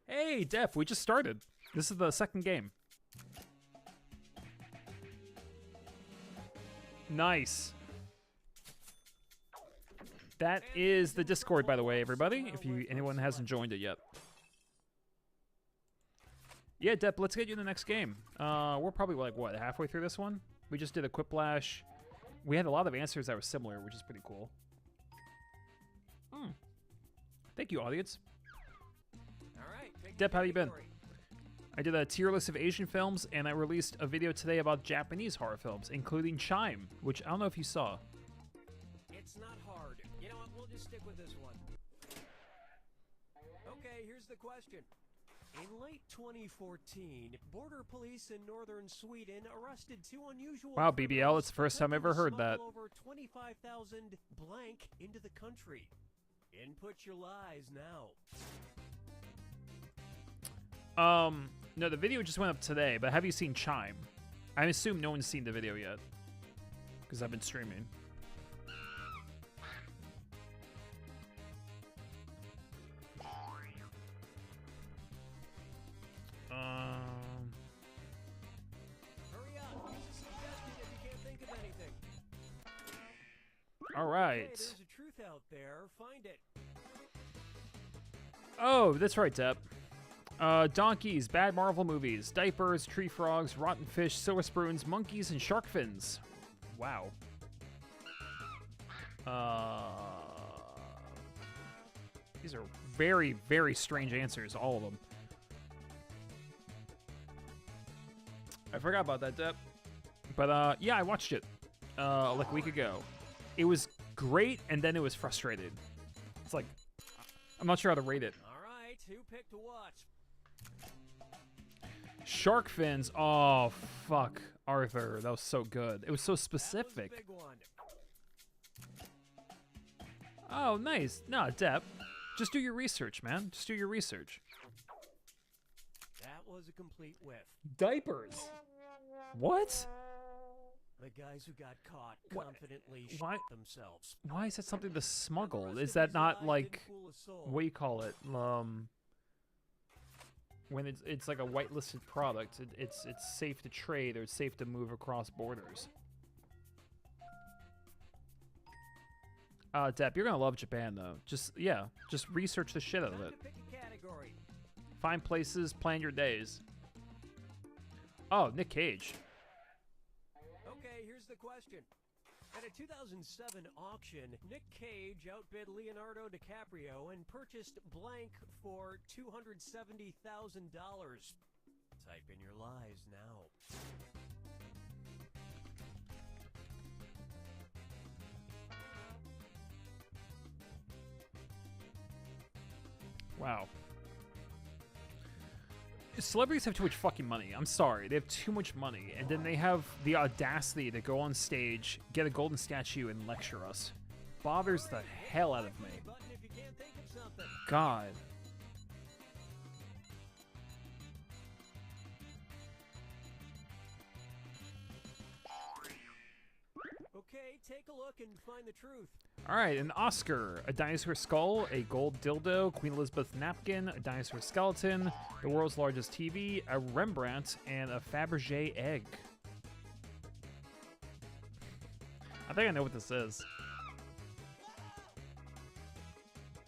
Hey, Def, we just started. This is the second game. Nice. That is the Discord, by the way, everybody, if anyone hasn't joined it yet. Yeah, Dep, let's get you in the next game. We're probably, like, what, halfway through this one? We just did a Quiplash. We had a lot of answers that were similar, which is pretty cool. Thank you, audience. All right, pick Depp, how you been? category. I did a tier list of Asian films, and I released a video today about Japanese horror films, including Chime, which I don't know if you saw. It's not hard. You know what? We'll just stick with this one. Okay, here's the question. In late 2014, border police in northern Sweden arrested two unusual Wow, BBL, criminals it's the first time I attempting ever to heard that. smuggle over 25,000 blank into the country. Input your lies now. No, the video just went up today, but have you seen Chime? I assume no one's seen the video yet, because I've been streaming. Hurry up. Use a suggestion if you can't think of anything. All Hey, right. there's a truth out there. Find it. Oh, that's right, Depp. Donkeys, bad Marvel movies, diapers, tree frogs, rotten fish, silver spoons, monkeys, and shark fins. Wow. These are very, very strange answers, all of them. I forgot about that, Depp. But, yeah, I watched it, like a week ago. It was great, and then it was frustrated. It's like, I'm not sure how to rate it. All right, who picked to watch? Shark fins. Oh, fuck. Arthur, that was so good. It was so That was a specific. big one. Oh, nice. No, Depp. Just do your research, man. Just do your research. That was a complete whiff. Diapers. What? The guys who got caught What- confidently why- shot themselves. Why is that something to smuggle? And the Is rest that of his not lies like, didn't fool a soul. what do you call it? When it's like a whitelisted product, it's safe to trade or it's safe to move across borders. Depp, you're gonna love Japan though. Just research the shit out of Time it. to pick a category. Find places, plan your days. Oh, Nick Cage. Okay, here's the question. At a 2007 auction, Nick Cage outbid Leonardo DiCaprio and purchased blank for $270,000. Type in your lies now. Wow. Celebrities have too much fucking money. I'm sorry. They have too much money. And then they have the audacity to go on stage, get a golden statue, and lecture us. Bothers the hell out of me. Button if you can't think of something. God. Okay, take a look and find the truth. Alright, an Oscar, a dinosaur skull, a gold dildo, Queen Elizabeth napkin, a dinosaur skeleton, the world's largest TV, a Rembrandt, and a Fabergé egg. I think I know what this is.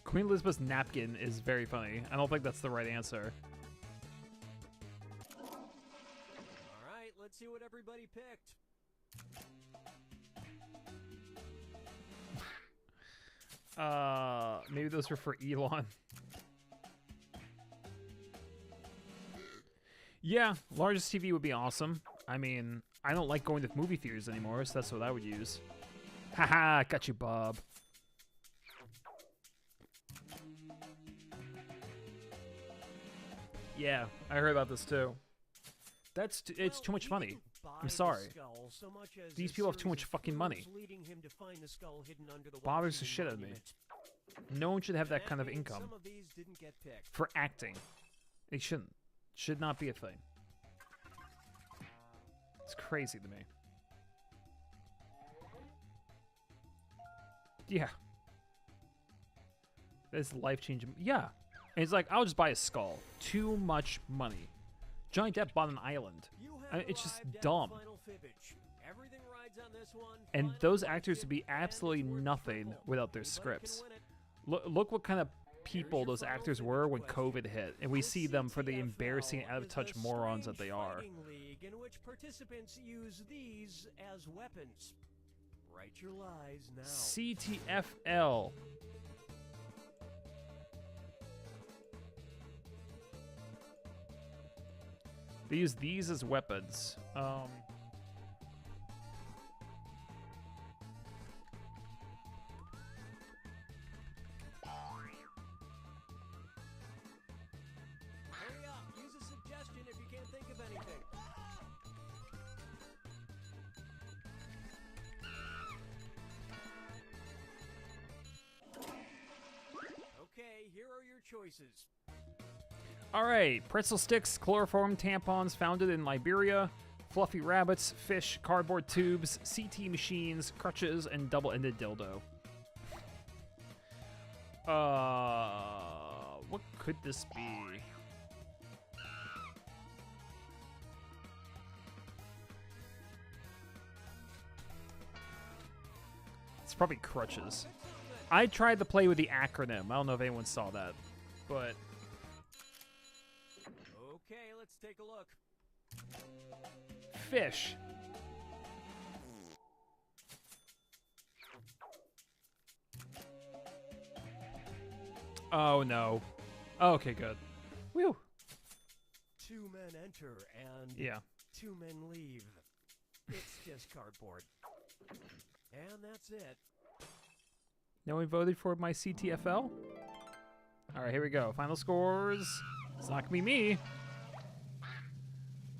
Queen Elizabeth's napkin is very funny. I don't think that's the right answer. All right, let's see what everybody picked. Maybe those were for Elon. Yeah, largest TV would be awesome. I mean, I don't like going to movie theaters anymore, so that's what I would use. Haha, got you, Bob. Yeah, I heard about this too. It's too much money. I'm sorry. These people have too much fucking money. Bothers the shit out of me. No one should have that kind of income. Some of these didn't get picked. For acting. It shouldn't. Should not be a thing. It's crazy to me. Yeah. That's life-changing. Yeah. And it's like, I'll just buy a skull. Too much money. Johnny Depp bought an island. It's just dumb. And those actors would be absolutely nothing without their scripts. Look what kind of people those actors were when COVID hit, and we see them for the embarrassing, out-of-touch morons that they are. In which participants use these as weapons. Write your lies now. CTFL. They use these as weapons. Hurry up. Use a suggestion if you can't think of anything. Okay, here are your choices. All right, pretzel sticks, chloroform tampons founded in Liberia, fluffy rabbits, fish, cardboard tubes, CT machines, crutches, and double-ended dildo. What could this be? It's probably crutches. I tried to play with the acronym. I don't know if anyone saw that, but Okay, let's take a look. fish. Oh no. Okay, good. Whew. 2 men enter and Yeah. 2 men leave. It's just cardboard. And that's it. No one voted for my CTFL? All right, here we go. Final scores. It's not gonna be me.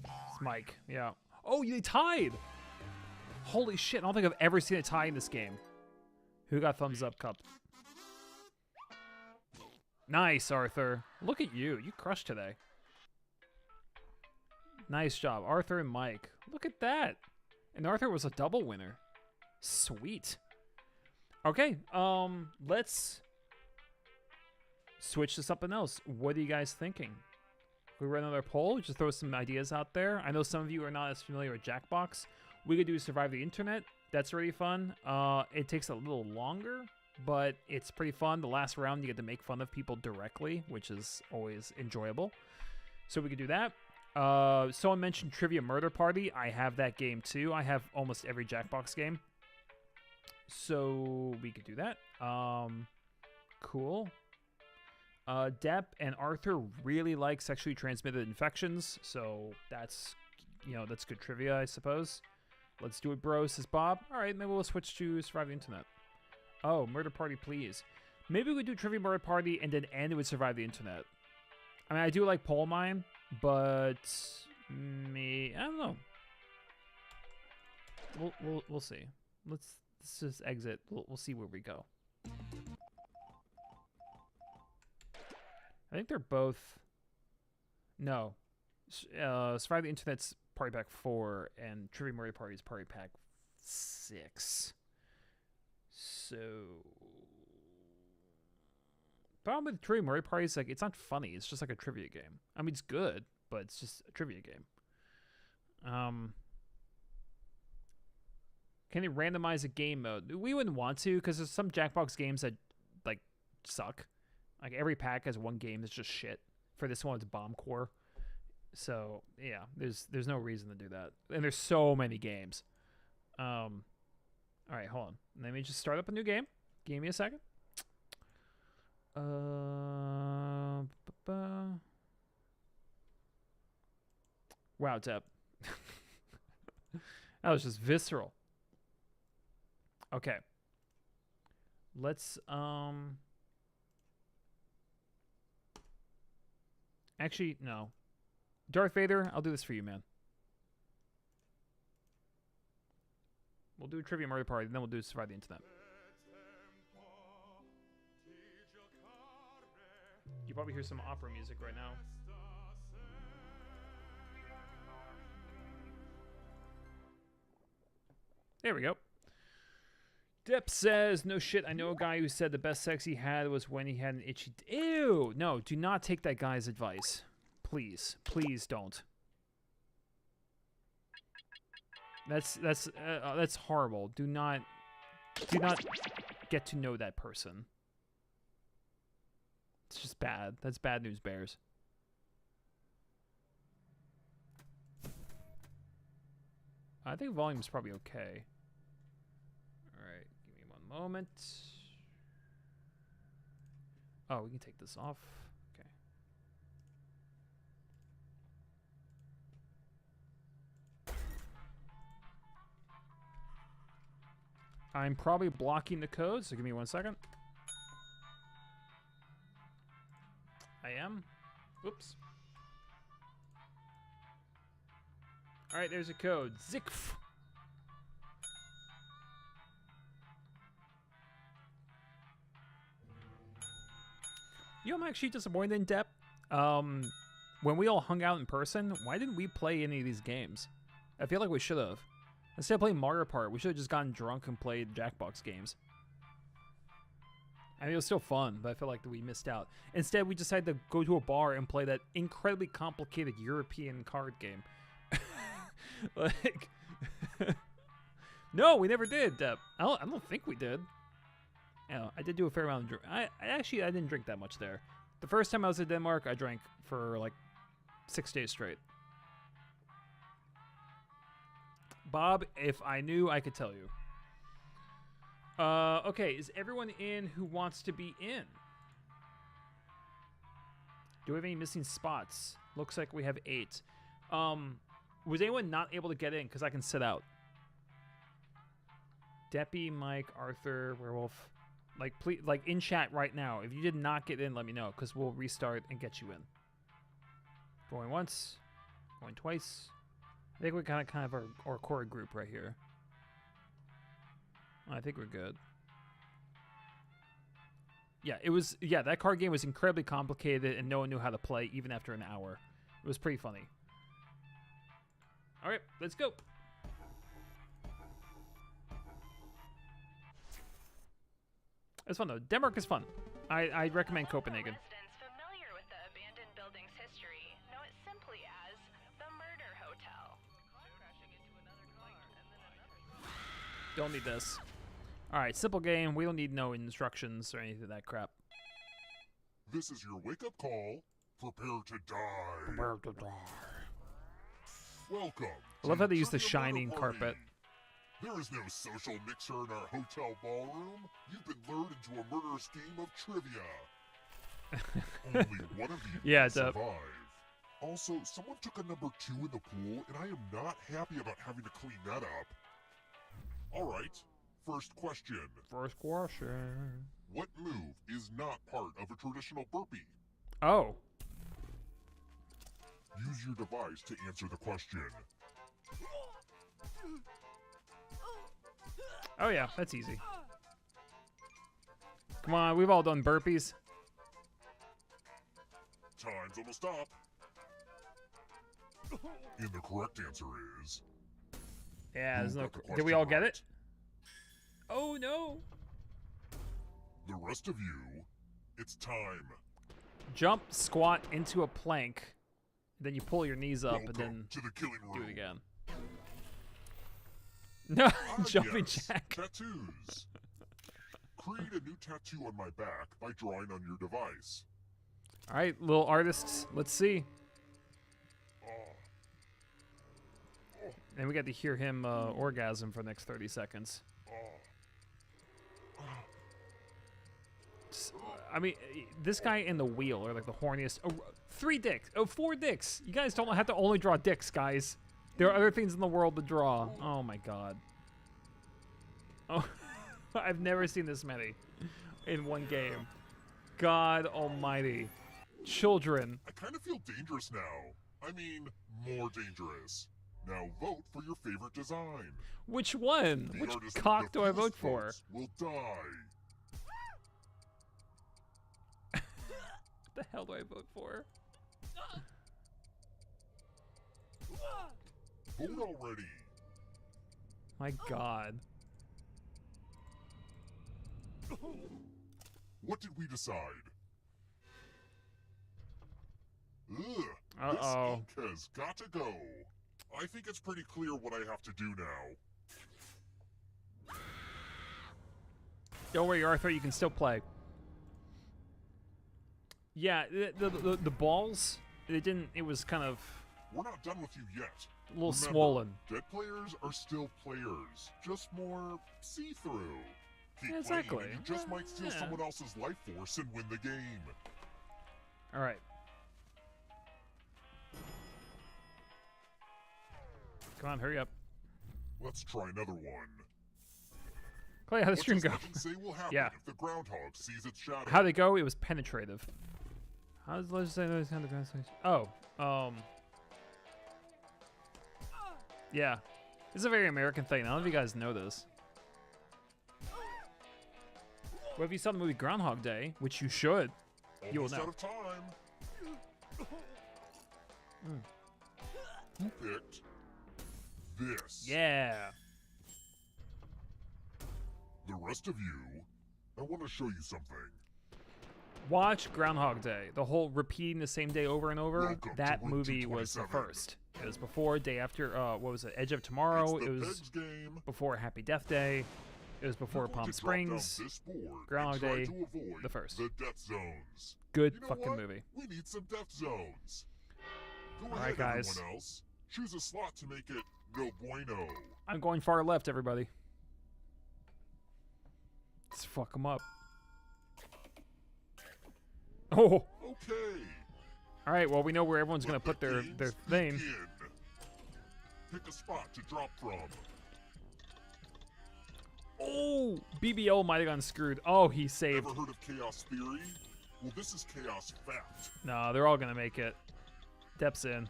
It's Mike. Yeah. Oh, they tied. Holy shit! I don't think I've ever seen a tie in this game. Who got thumbs up, Cup? Nice, Arthur. Look at you. You crushed today. Nice job, Arthur and Mike. Look at that. And Arthur was a double winner. Sweet. Okay, let's switch to something else. What are you guys thinking? We run another poll, just throw some ideas out there. I know some of you are not as familiar with Jackbox. We could do Survive the Internet. That's really fun. It takes a little longer, but it's pretty fun. The last round, you get to make fun of people directly, which is always enjoyable. So we could do that. Someone mentioned Trivia Murder Party. I have that game too. I have almost every Jackbox game. So we could do that. Cool. Depp and Arthur really like sexually transmitted infections, so that's, that's good trivia, I suppose. Let's do it, bro, says Bob. All right, maybe we'll switch to Survive the Internet. Oh, Murder Party, please. Maybe we do Trivia Murder Party and then end it with Survive the Internet. I mean, I do like Poll Mine, but I don't know. We'll see. Let's just exit. We'll see where we go. I think they're both. No, Survive the Internet's Party Pack 4 and Trivia Murder Party's Party Pack 6. So, problem with Trivia Murder Party is like it's not funny. It's just like a trivia game. I mean, it's good, but it's just a trivia game. Can they randomize a game mode? We wouldn't want to because there's some Jackbox games that like suck. Like every pack has one game that's just shit. For this one, it's Bomb Core. So yeah, there's no reason to do that. And there's so many games. All right, hold on. Let me just start up a new game. Give me a second. Wow, Depp. That was just visceral. Okay. Let's actually, no. Darth Vader, I'll do this for you, man. We'll do a Trivia Murder Party, then we'll do Survive the Internet. You probably hear some opera music right now. There we go. Depp says, no shit, I know a guy who said the best sex he had was when he had an itchy... Ew! No, do not take that guy's advice. Please. Please don't. That's horrible. Do not get to know that person. It's just bad. That's bad news, bears. I think volume's probably okay. Alright, give me one moment. Oh, we can take this off. Okay. I'm probably blocking the code, so give me 1 second. I am. Whoops. All right, there's a code. ZICF. You know, I'm actually disappointed in Depp. When we all hung out in person, why didn't we play any of these games? I feel like we should have. Instead of playing Mario Kart, we should have just gotten drunk and played Jackbox games. I mean, it was still fun, but I feel like we missed out. Instead, we decided to go to a bar and play that incredibly complicated European card game. Like, no, we never did, Depp. I don't think we did. You know, I did do a fair amount of drink. I didn't drink that much there. The first time I was in Denmark, I drank for like 6 days straight. Bob, if I knew, I could tell you. Okay, is everyone in who wants to be in? Do we have any missing spots? Looks like we have 8. Was anyone not able to get in? Because I can sit out. Deppy, Mike, Arthur, Werewolf. Like, please, like in chat right now. If you did not get in, let me know, because we'll restart and get you in. Going once, going twice. I think we kind of our core group right here. I think we're good. Yeah, that card game was incredibly complicated and no one knew how to play even after an hour. It was pretty funny. All right, let's go. It's fun though. Denmark is fun. I recommend Copenhagen. Residents familiar with the abandoned building's history know it simply as the Murder Hotel. Don't need this. All right, simple game. We don't need no instructions or anything of that crap. This is your wake-up call. Prepare to die. Prepare to die. Welcome. I love how they use the Trivia shining Murder carpet. Party. There is no social mixer in our hotel ballroom. You've been lured into a murderous game of trivia. Only one of you Yeah, will it's up. survive. Also, someone took a number 2 in the pool, and I am not happy about having to clean that up. All right, first question. First question. What move is not part of a traditional burpee? Oh. Use your device to answer the question. Oh yeah, that's easy. Come on, we've all done burpees. Time's almost up. And the correct answer is... Yeah, there's Who no. got the Did we question all get right? it? Oh no! The rest of you, it's time. Jump, squat into a plank, then you pull your knees up, and Welcome then to the killing room. do it again. No, Ah, jumping yes, jack. Tattoos. Create a new tattoo on my back by drawing on your device. All right, little artists, let's see. Oh, And we got to hear him orgasm for the next 30 seconds. oh. I mean, this guy and the wheel are like the horniest. Oh, 3 dicks. Oh, 4 dicks. You guys don't have to only draw dicks, guys. There are other things in the world to draw. Oh my god. Oh, I've never seen this many in one game. God almighty. Children. I kind of feel dangerous now. I mean, more dangerous. Now vote for your favorite design. Which one? The Which artist with cock the do I vote fewest for? votes will die. What the hell do I vote for? Vote already. My god. What did we decide? Ugh, Uh-oh. this ink has got to go. I think it's pretty clear what I have to do now. Don't worry, Arthur, you can still play. Yeah, the balls, it was kind of We're not done with you yet. a little Remember, swollen. Dead players are still players, just more see-through. Keep Yeah, exactly. playing, and you just might steal Yeah. someone else's life force and win the game. All right. Come on, hurry up. Let's try another one. Clay, how'd the What stream does go? legend say will happen Yeah. if the groundhog sees its shadow? How'd it go? It was penetrative. How does legend say those kind of translation? Oh, yeah. This is a very American thing. None of you guys know this. Well, if you saw the movie Groundhog Day, which you should, you will Almost know. out of time. Who picked this? Yeah. The rest of you, I want to show you something. Watch Groundhog Day. The whole repeating the same day over and over. Welcome to That Room movie was the 227. first. It was before, day after. What was it? Edge of Tomorrow. It's It the was Pegs game. before Happy Death Day. It was before You're going Palm to drop down Springs. this board and Groundhog try Day, to avoid the first. The death zones. Good You know fucking what? movie. We need some death zones. Go All ahead, right, guys. everyone else. Choose a slot to make it no bueno. I'm going far left, everybody. Let's fuck them up. Oh. Okay. All right. Well, we know where everyone's gonna Let put the their games thing. begin. Pick a spot to drop from. Oh, BBO might have gotten screwed. Oh, he saved. Ever heard of chaos theory? Well, this is chaos fact. No, they're all gonna make it. Depth's in.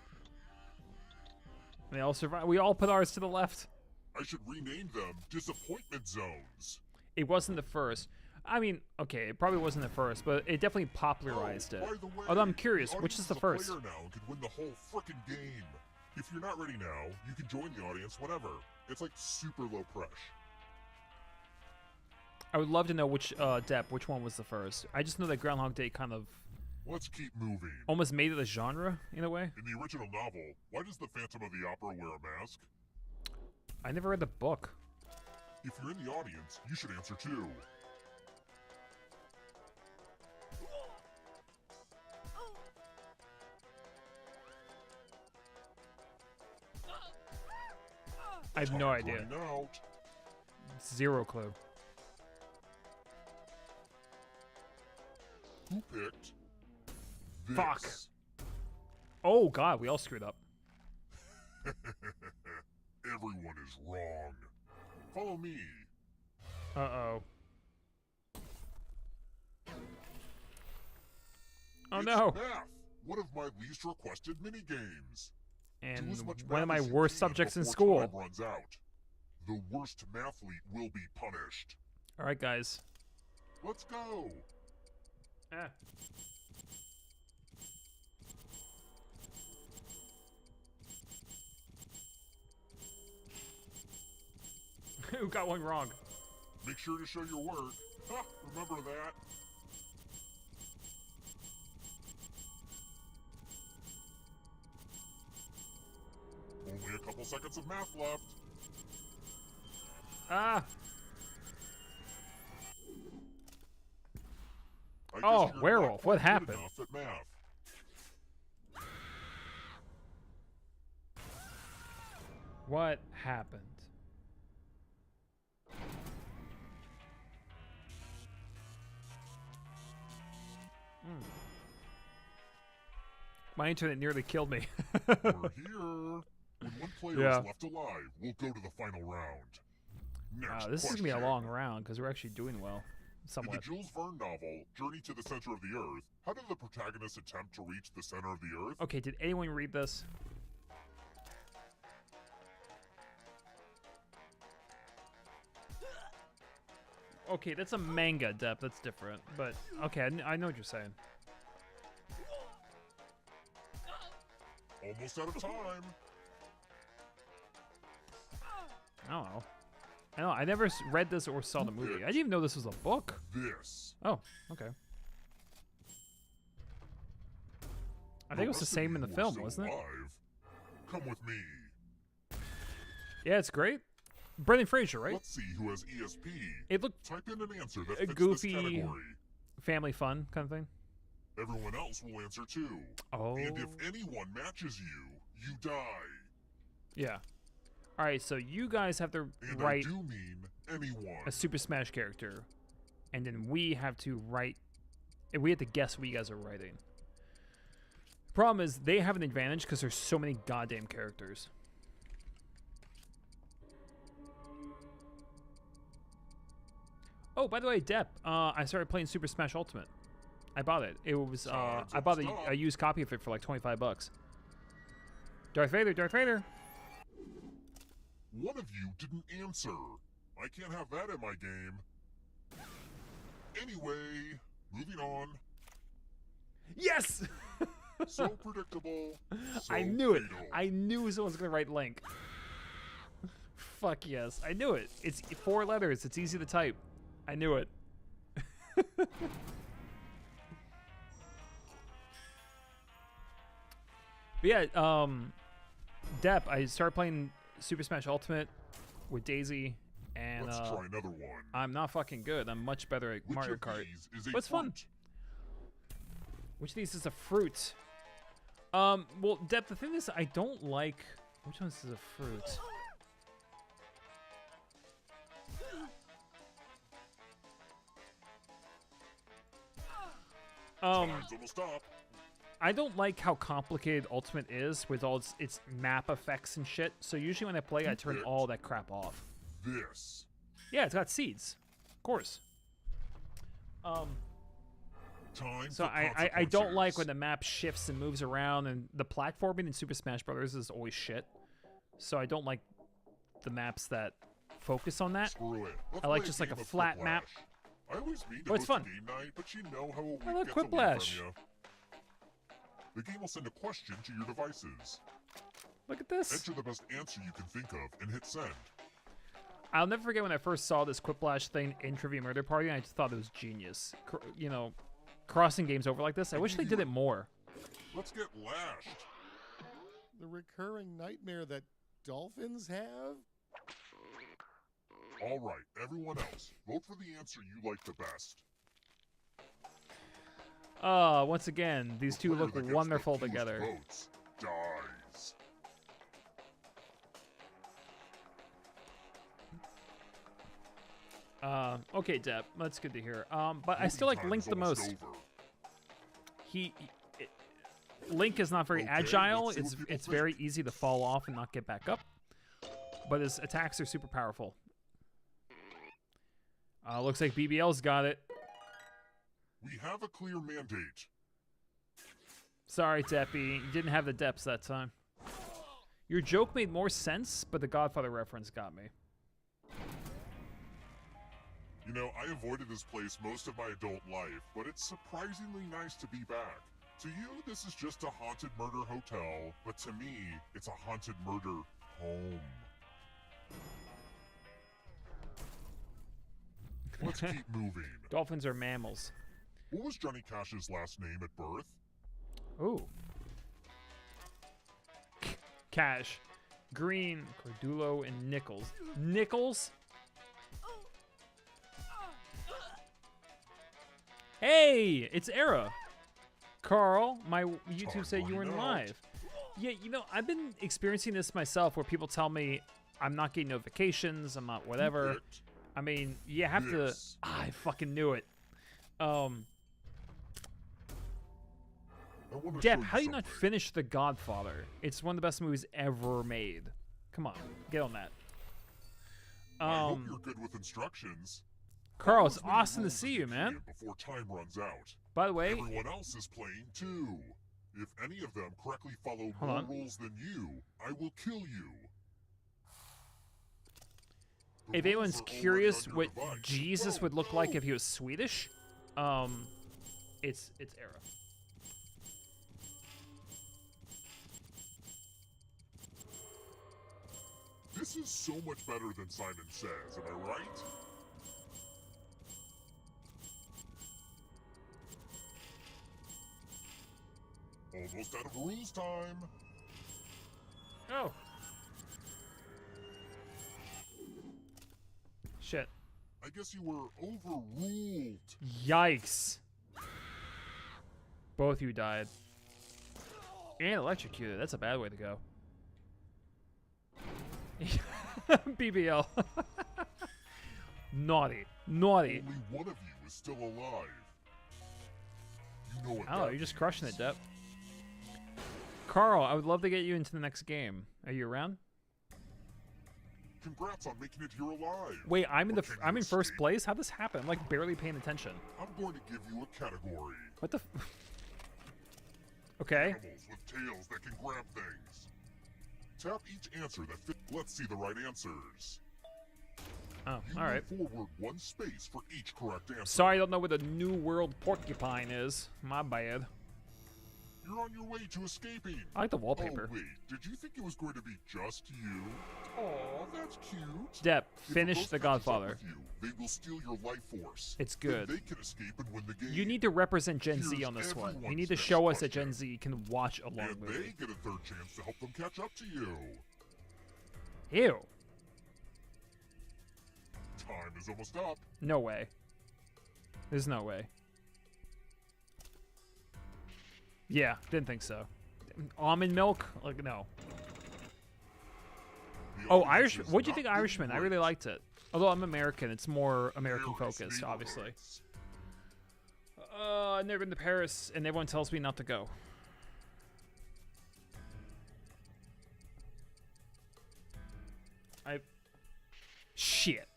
They all survive. We all put ours to the left. I should rename them disappointment zones. It wasn't the first. I mean, okay, it probably wasn't the first, but it definitely popularized it. By the way, Although I'm curious, the which is the audience first? a player now and could win the whole frickin' game. If you're not ready now, you can join the audience whenever. It's like super low pressure. I would love to know which which one was the first. I just know that Groundhog Day kind of Let's keep moving. almost made it a genre in a way. In the original novel, why does the Phantom of the Opera wear a mask? I never read the book. If you're in the audience, you should answer too. I have no Time's idea. running out. Zero clue. Who picked this? Fuck. Oh god, we all screwed up. Everyone is wrong. Follow me. Uh-oh. Oh It's no. Math, one of my least requested minigames. And Do as much one of math my as you worst can subjects in before school. time runs out. The worst mathlete will be punished. All right, guys. Let's go. Ah. Who got one wrong? Make sure to show your work. Ha, remember that. Only a couple seconds of math left. Ah. I guess Oh, you're werewolf, not what quite good happened? enough at math. What happened? My internet nearly killed me. We're here. When one player Yeah. is left alive, we'll go to the final round. Next This is gonna be a question. long round because we're actually doing well, In the somewhat. Jules Verne novel, Journey to the Center of the Earth, how did the protagonist attempt to reach the center of the Earth? Okay, did anyone read this? Okay, that's a manga depth. That's different. But okay, I know what you're saying. Almost out of time. I don't know. I don't know. I never read this or saw the movie. I didn't even know this was a book. This. Oh, okay. I think it was the rest of same in you the who are film, still wasn't it? alive, come with me. Yeah, it's great. Brendan Fraser, right? Let's see who has ESP. It looked Type in an answer that a fits goofy- this category. family fun kind of thing. Everyone else will answer too. Oh. And if anyone matches you, you die. Yeah. All right, so you guys have to And write I do mean anyone. a Super Smash character, and then we have to write, and we have to guess what you guys are writing. Problem is, they have an advantage because there's so many goddamn characters. Oh, by the way, Depp, I started playing Super Smash Ultimate. I bought it. It was Time's I bought up. a used copy of it for like $25. Darth Vader, Darth Vader. One of you didn't answer. I can't have that in my game. Anyway, moving on. Yes. So predictable. So I knew it. fatal. I knew someone was gonna write Link. Fuck yes, I knew it. It's 4 letters. It's easy to type. I knew it. But yeah, Depp, I started playing Super Smash Ultimate with Daisy, and Let's try another one. I'm not fucking good. I'm much better at Which Mario of Kart. these is a What's fun? fruit? Which of these is a fruit? Well, Depp, the thing is, I don't like... Which one is a fruit? Time's almost up. I don't like how complicated Ultimate is with all its map effects and shit. So usually when I play, I turn all that crap off. This. Yeah, it's got seeds. Of course. Time So for I don't like when consequences. the map shifts and moves around, and the platforming in Super Smash Bros. Is always shit. So I don't like the maps that focus on that. Screw it. Let's I like play just like a game of flat map. Quiplash. I always mean to Oh, it's host a fun. game night, but you know how a week I like gets away Quiplash. from you. The game will send a question to your devices. Look at this. Enter the best answer you can think of and hit send. I'll never forget when I first saw this Quiplash thing in Trivia Murder Party, and I just thought it was genius. You know, crossing games over like this. I wish they did it more. Let's get lashed. The recurring nightmare that dolphins have? All right, everyone else, vote for the answer you like the best. Once again, these two Player look that gets the wonderful fewest together. Votes dies. Okay, Depp, that's good to hear. But I Voting still like time Link is the almost most. over. Link is not very Okay, agile. let's see It's what people it's very think. easy to fall off and not get back up. But his attacks are super powerful. Looks like BBL's got it. We have a clear mandate. Sorry, Deppy, you didn't have the depths that time. Your joke made more sense, but the Godfather reference got me. You know, I avoided this place most of my adult life, but it's surprisingly nice to be back. To you, this is just a haunted murder hotel, but to me, it's a haunted murder home. Let's keep moving. Dolphins are mammals. What was Johnny Cash's last name at birth? Ooh. Cash. Green, Cordulo, and Nichols. Nichols? Hey, it's Era. Carl, my YouTube said you weren't running out. live. Yeah, you know, I've been experiencing this myself where people tell me I'm not getting notifications, I'm not whatever. Picked I mean, you have this. to... I fucking knew it. I wanna show Depp, how do you not something. finish The Godfather? It's one of the best movies ever made. Come on, get on that. I hope you're good with instructions. Carl, it's Follow as many awesome to rules see as you, man. can Before time runs out. By the way, Everyone else is playing too. If any of them correctly follow Hold more on. rules than you, I will kill you. The if rules anyone's are already curious on your what device. Jesus Go, would look like go. if he was Swedish, it's Era. This is so much better than Simon Says, am I right? Almost out of rules time. Oh. Shit. I guess you were overruled. Yikes. Both you died. And electrocuted. That's a bad way to go. BBL. Naughty. Naughty. Only one of you is still alive. You know what Oh, that you're just means. crushing it, Depp. Carl, I would love to get you into the next game. Are you around? Congrats on making it here alive. Wait, I'm in But can you I'm in first escape? place? How'd this happen? I'm like barely paying attention. I'm going to give you a category. What the Okay. Animals with tails that can grab things. Tap each answer that fit. Let's see the right answers. Oh, You alright. move forward one space for each correct answer. Sorry, I don't know where the New World porcupine is. My bad. You're on your way to escaping. I like the wallpaper. Oh, wait. Did you think it was going to be just you? Aw, that's cute. Depp, If a finish ghost The catches up Godfather. with you, they will steal your life force. It's Then good. they can escape and win the game. You need to represent Gen Z Here's on this one. You everyone's need to next show us that question. Gen Z can watch a long And movie. they get a third chance to help them catch up to you. Ew. Time is almost up. No way. There's no way. Yeah, didn't think so. Almond milk? Like, no. The Oh, audience Irish. is What'd you not think, getting Irishman? I really great. liked it. Although I'm American, it's more American Paris focused, obviously. neighborhoods. I've never been to Paris, and everyone tells me not to go. Shit.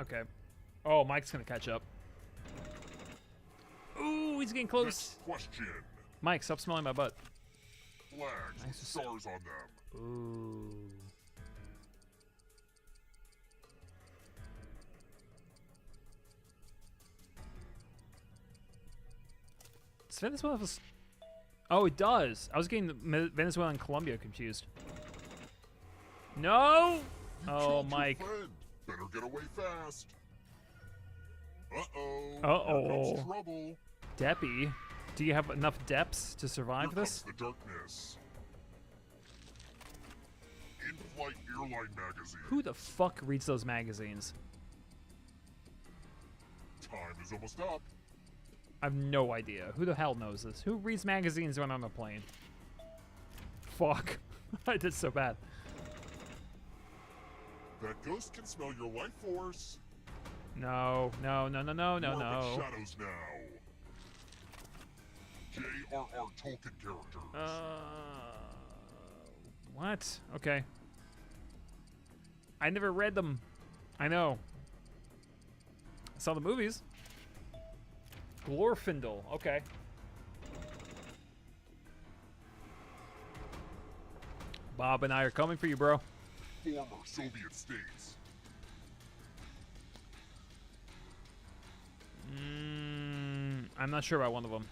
Okay. Oh, Mike's gonna catch up. Ooh, he's getting close. Next question. Mike, stop smelling my butt. Flags with Nice. stars on them. Ooh. Does Venezuela have a Oh, it does. I was getting Venezuela and Colombia confused. No! You Oh, killed your Mike. friend. Better get away fast. Uh-oh. Uh-oh. Here comes trouble. Deppy, do you have enough depths to survive Here this? comes the darkness. In-flight airline magazine. Who the fuck reads those magazines? Time is almost up. I have no idea. Who the hell knows this? Who reads magazines when on a plane? Fuck. I did so bad. That ghost can smell your life force. No, no, no, no, no, no, More of its no. shadows now. J.R.R. Tolkien characters. What? Okay. I never read them. I know. I saw the movies. Glorfindel. Okay. Bob and I are coming for you, bro. Former Soviet states. I'm not sure about one of them.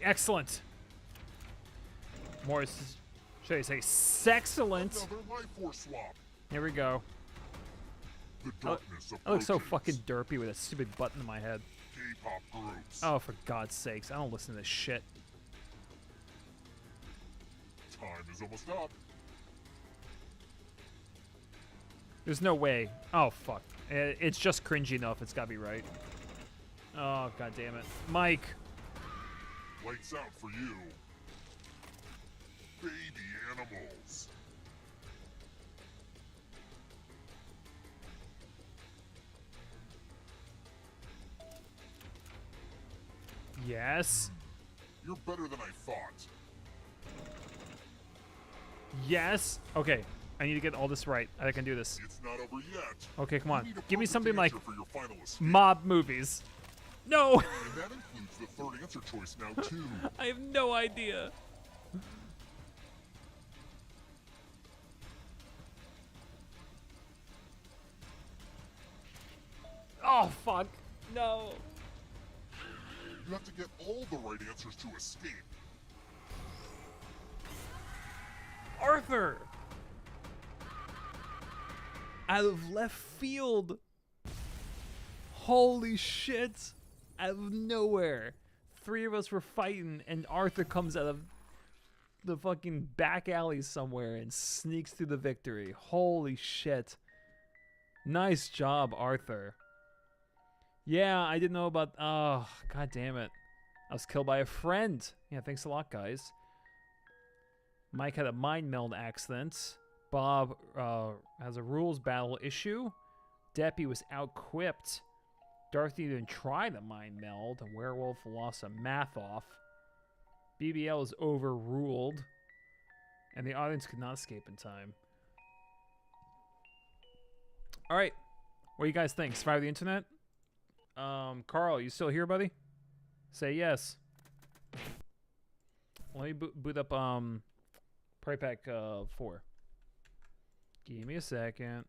Excellent. More, should I say, sexcellent? Another life force swap. Here we go. The darkness I look so approaches. fucking derpy with a stupid button in my head. K-pop groups. Oh, for God's sakes. I don't listen to this shit. Time is almost up. There's no way. Oh, fuck. It's just cringy enough. It's gotta be right. Oh, God damn it. Mike. Lights out for you. Baby animals. Yes. You're better than I thought. Yes. Okay. I need to get all this right. I can do this. It's not over yet. Okay, come You on. need a Give me perfect something like answer for your final escape. mob movies. No. And that includes the third answer choice now, too. I have no idea. Oh, fuck. No. You have to get all the right answers to escape. Arthur. Out of left field. Holy shit. Out of nowhere. Three of us were fighting, and Arthur comes out of the fucking back alley somewhere and sneaks through the victory. Holy shit. Nice job, Arthur. Yeah, I didn't know about... Oh, god damn it. I was killed by a friend. Yeah, thanks a lot, guys. Mike had a mind meld accident. Bob has a rules battle issue. Deppy was out-quipped. Dorothy didn't try the mind meld. A werewolf lost a math off. BBL is overruled. And the audience could not escape in time. All right. What do you guys think? Survive the internet? Carl, you still here, buddy? Say yes. Let me boot up Party Pack 4. Give me a second.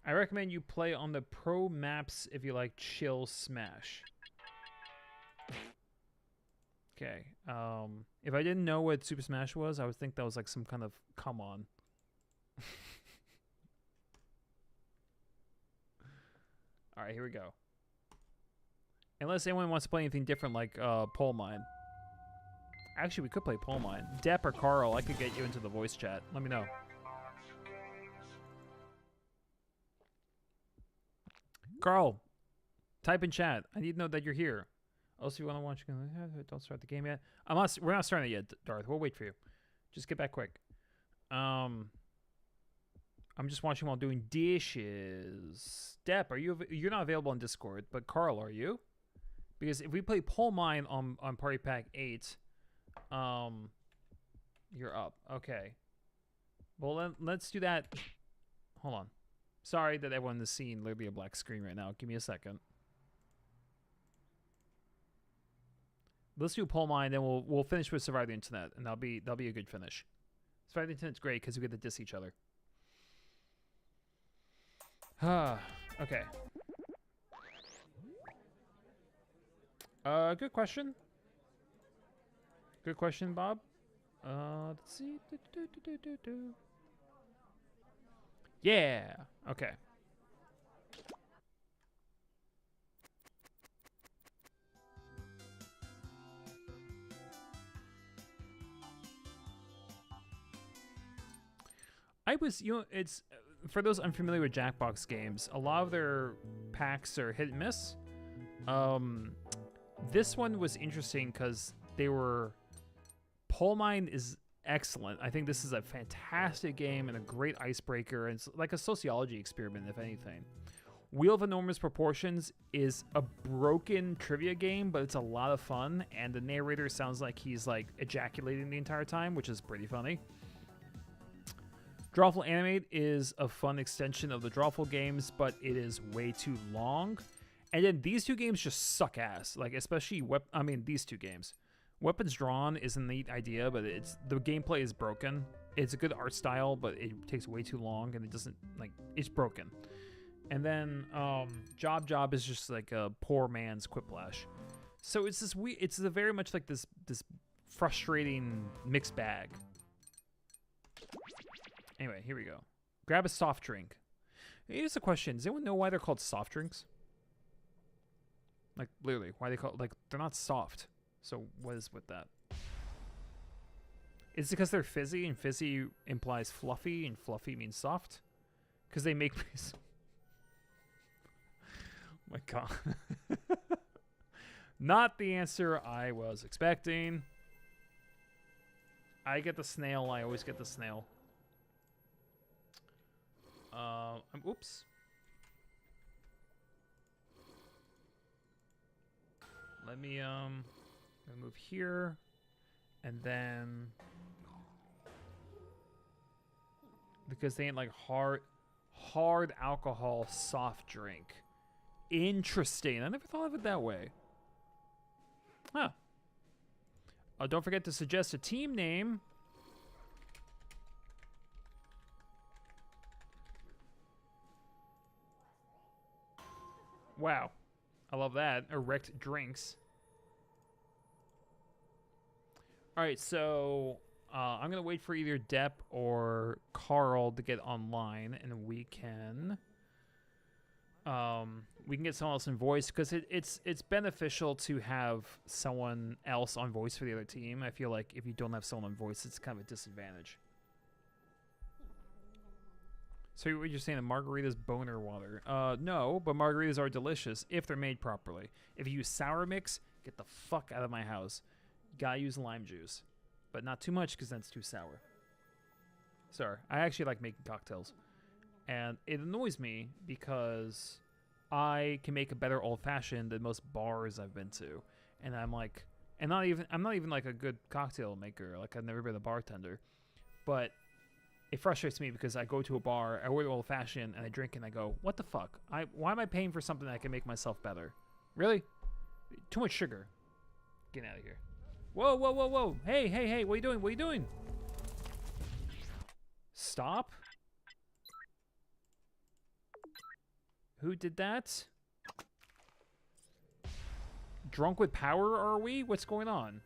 I recommend you play on the pro maps if you like chill smash. Okay. If I didn't know what Super Smash was, I would think that was like some kind of come on. All right, here we go. Unless anyone wants to play anything different like Pole Mine. Actually, we could play Pole Mine. Depp or Carl, I could get you into the voice chat. Let me know. Carl, type in chat. I need to know that you're here. Also, if you want to watch, don't start the game yet. We're not starting it yet, Darth. We'll wait for you. Just get back quick. I'm just watching while doing dishes. Depp, you're not available on Discord, but Carl, are you? Because if we play Pole Mine on Party Pack 8, you're up. Okay. Well, let's do that. Hold on. Sorry that everyone is seeing literally a black screen right now. Give me a second. Let's do Pole Mine, then we'll finish with Survive the Internet, and that'll be a good finish. Survive the Internet's great because we get to diss each other. Okay. Good question. Good question, Bob. Let's see. Yeah. Okay. It's for those unfamiliar with Jackbox games, a lot of their packs are hit and miss. This one was interesting because Pole Mine is excellent. I think this is a fantastic game and a great icebreaker. It's like a sociology experiment, if anything. Wheel of Enormous Proportions is a broken trivia game, but it's a lot of fun, and the narrator sounds like he's like ejaculating the entire time, which is pretty funny. Drawful Animate is a fun extension of the Drawful games, but it is way too long. And then these two games just suck ass. Like, especially these two games. Weapons Drawn is a neat idea, but the gameplay is broken. It's a good art style, but it takes way too long, and it doesn't, like, it's broken. And then Job is just like a poor man's Quiplash. So it's very much like this frustrating mixed bag. Anyway, here we go. Grab a soft drink. Here's a question. Does anyone know why they're called soft drinks? Like, literally, why they call like, they're not soft. So what is with that? Is it because they're fizzy, and fizzy implies fluffy, and fluffy means soft? Because they make me... Oh my God. Not the answer I was expecting. I get the snail. I always get the snail. Oops. Let me move here, and then because they ain't like hard alcohol soft drink. Interesting. I never thought of it that way. Huh. Don't forget to suggest a team name. Wow. I love that. Erect drinks. All right, so I'm going to wait for either Depp or Carl to get online, and we can get someone else in voice, because it's beneficial to have someone else on voice for the other team. I feel like if you don't have someone on voice, it's kind of a disadvantage. So what you're saying, that margaritas boner water? No, but margaritas are delicious if they're made properly. If you use sour mix, get the fuck out of my house. You gotta use lime juice, but not too much because then it's too sour. Sorry, I actually like making cocktails, and it annoys me because I can make a better old fashioned than most bars I've been to, and I'm like, And I'm not even like a good cocktail maker. Like I've never been a bartender, but it frustrates me because I go to a bar, I order old fashioned, and I drink, and I go, "What the fuck? Why am I paying for something that I can make myself better? Really? Too much sugar. Get out of here! Whoa, whoa, whoa, whoa! Hey, hey, hey! What are you doing? What are you doing? Stop! Who did that? Drunk with power, are we? What's going on?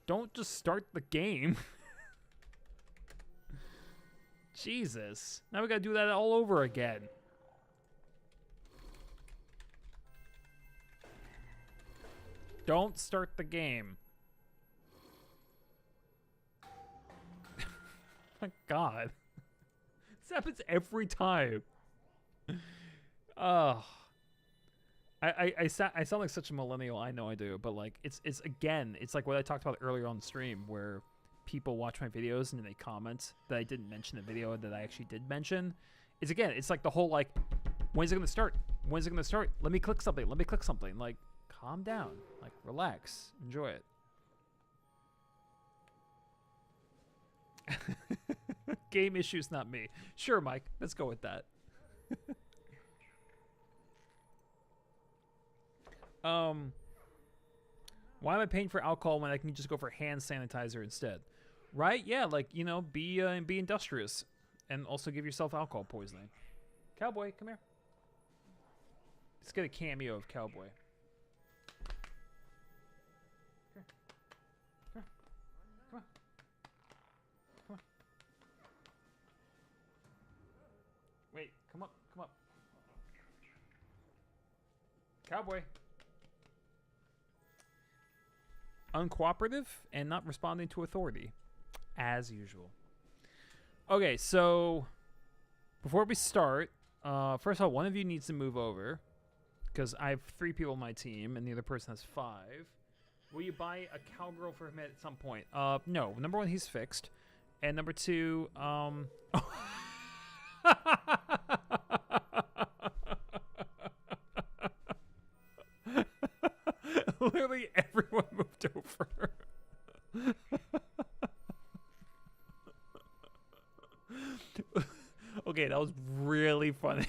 Don't just start the game. Jesus. Now we gotta do that all over again. Don't start the game. My God. This happens every time. I sound like such a millennial. I know I do, but like it's again, it's like what I talked about earlier on the stream where people watch my videos and then they comment that I didn't mention the video that I actually did mention. It's like the whole like, when's it gonna start? When's it gonna start? Let me click something. Let me click something. Like, calm down. Like, relax. Enjoy it. Game issues, not me. Sure, Mike. Let's go with that. Why am I paying for alcohol when I can just go for hand sanitizer instead? Right? Yeah, like, you know, be industrious and also give yourself alcohol poisoning. Cowboy, come here. Let's get a cameo of Cowboy. Come on. Come on. Come on. Wait, come up. Come up. Cowboy. Uncooperative and not responding to authority, as usual. Okay, so before we start, first of all, one of you needs to move over because I have 3 people on my team and the other person has 5. Will you buy a cowgirl for him at some point? No. Number 1, he's fixed, and number 2, literally everyone moved over. Okay, that was really funny.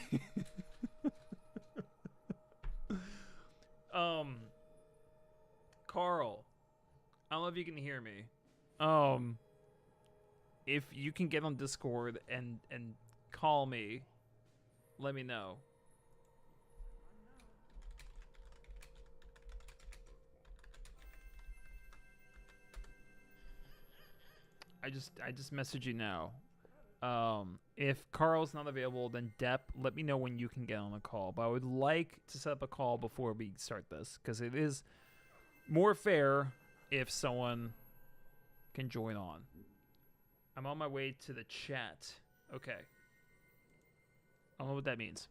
Carl, I don't know if you can hear me. If you can get on Discord and call me, let me know. I just messaged you now. If Carl's not available, then Depp, let me know when you can get on a call. But I would like to set up a call before we start this, because it is more fair if someone can join on. I'm on my way to the chat. Okay. I don't know what that means.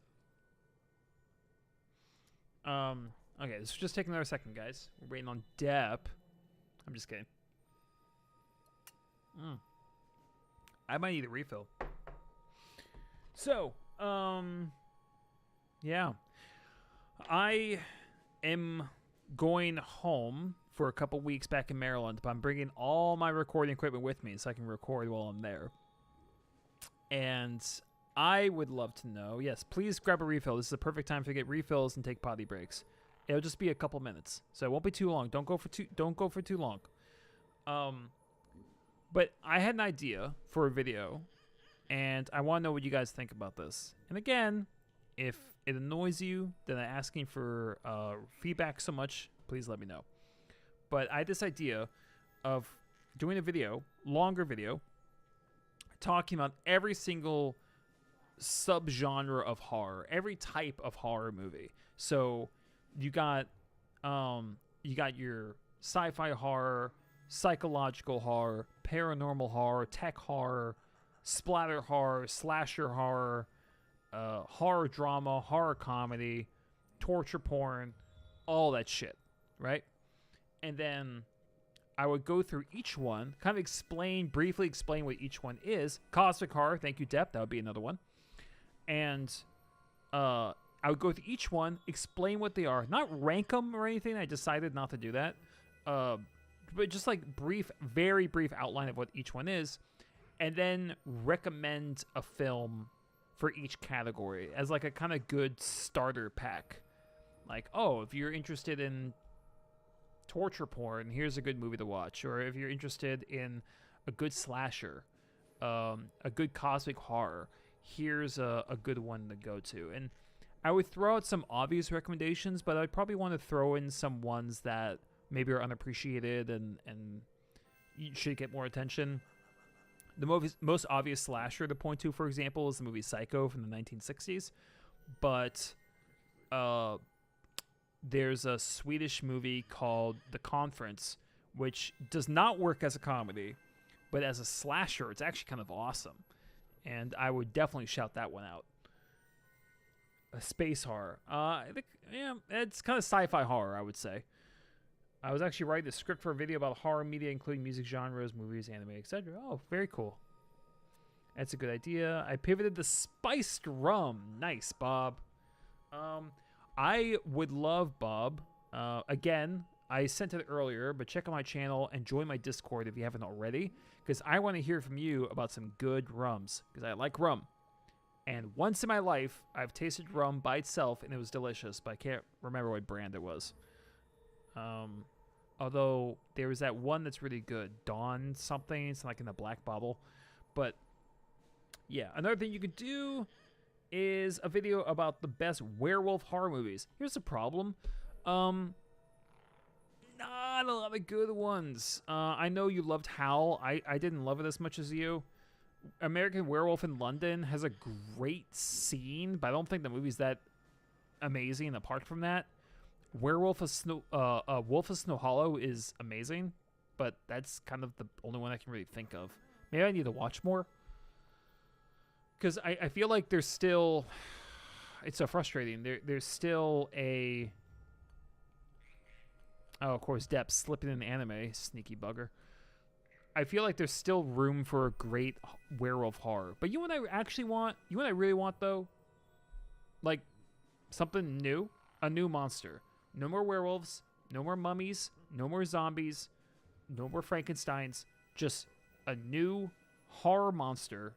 Okay, this will just take another second, guys. We're waiting on Depp. I'm just kidding. I might need a refill. So, yeah. I am going home for a couple weeks back in Maryland, but I'm bringing all my recording equipment with me so I can record while I'm there. And I would love to know, yes, please grab a refill. This is a perfect time to get refills and take potty breaks. It'll just be a couple minutes, so it won't be too long. Don't go for too long. But I had an idea for a video, and I want to know what you guys think about this. And again, if it annoys you that I'm asking for feedback so much, please let me know. But I had this idea of doing a video, longer video, talking about every single subgenre of horror, every type of horror movie. So you got your sci-fi horror, psychological horror, paranormal horror, tech horror, splatter horror, slasher horror, horror drama, horror comedy, torture porn, all that shit, right? And then I would go through each one, kind of briefly explain what each one is. Cosmic horror, thank you, Depp, that would be another one. And I would go through each one, explain what they are, not rank them or anything. I decided not to do that. but just like very brief outline of what each one is, and then recommend a film for each category as like a kind of good starter pack. Like, oh, if you're interested in torture porn, here's a good movie to watch. Or if you're interested in a good slasher, a good cosmic horror, here's a good one to go to. And I would throw out some obvious recommendations, but I'd probably want to throw in some ones that maybe are unappreciated and you should get more attention. The most obvious slasher to point to, for example, is the movie Psycho from the 1960s. But there's a Swedish movie called The Conference, which does not work as a comedy, but as a slasher, it's actually kind of awesome. And I would definitely shout that one out. A space horror. I think, yeah, it's kind of sci-fi horror, I would say. I was actually writing the script for a video about horror media, including music genres, movies, anime, etc. Oh, very cool. That's a good idea. I pivoted to spiced rum. Nice, Bob. I would love, Bob. Again, I sent it earlier, but check out my channel and join my Discord if you haven't already, because I want to hear from you about some good rums, because I like rum. And once in my life, I've tasted rum by itself, and it was delicious, but I can't remember what brand it was. Although there was that one that's really good, Dawn something. It's like in a black bottle. But yeah, another thing you could do is a video about the best werewolf horror movies. Here's the problem. Not a lot of good ones. I know you loved Howl. I didn't love it as much as you. American Werewolf in London has a great scene, but I don't think the movie's that amazing apart from that. Wolf of Snow Hollow is amazing, but that's kind of the only one I can really think of. Maybe I need to watch more, because I feel like there's still, it's so frustrating. There's still a, oh, of course, Depp slipping in anime, sneaky bugger. I feel like there's still room for a great werewolf horror. But you know what I actually want? You know what I really want, though? Like, something new? A new monster. No more werewolves, no more mummies, no more zombies, no more Frankensteins. Just a new horror monster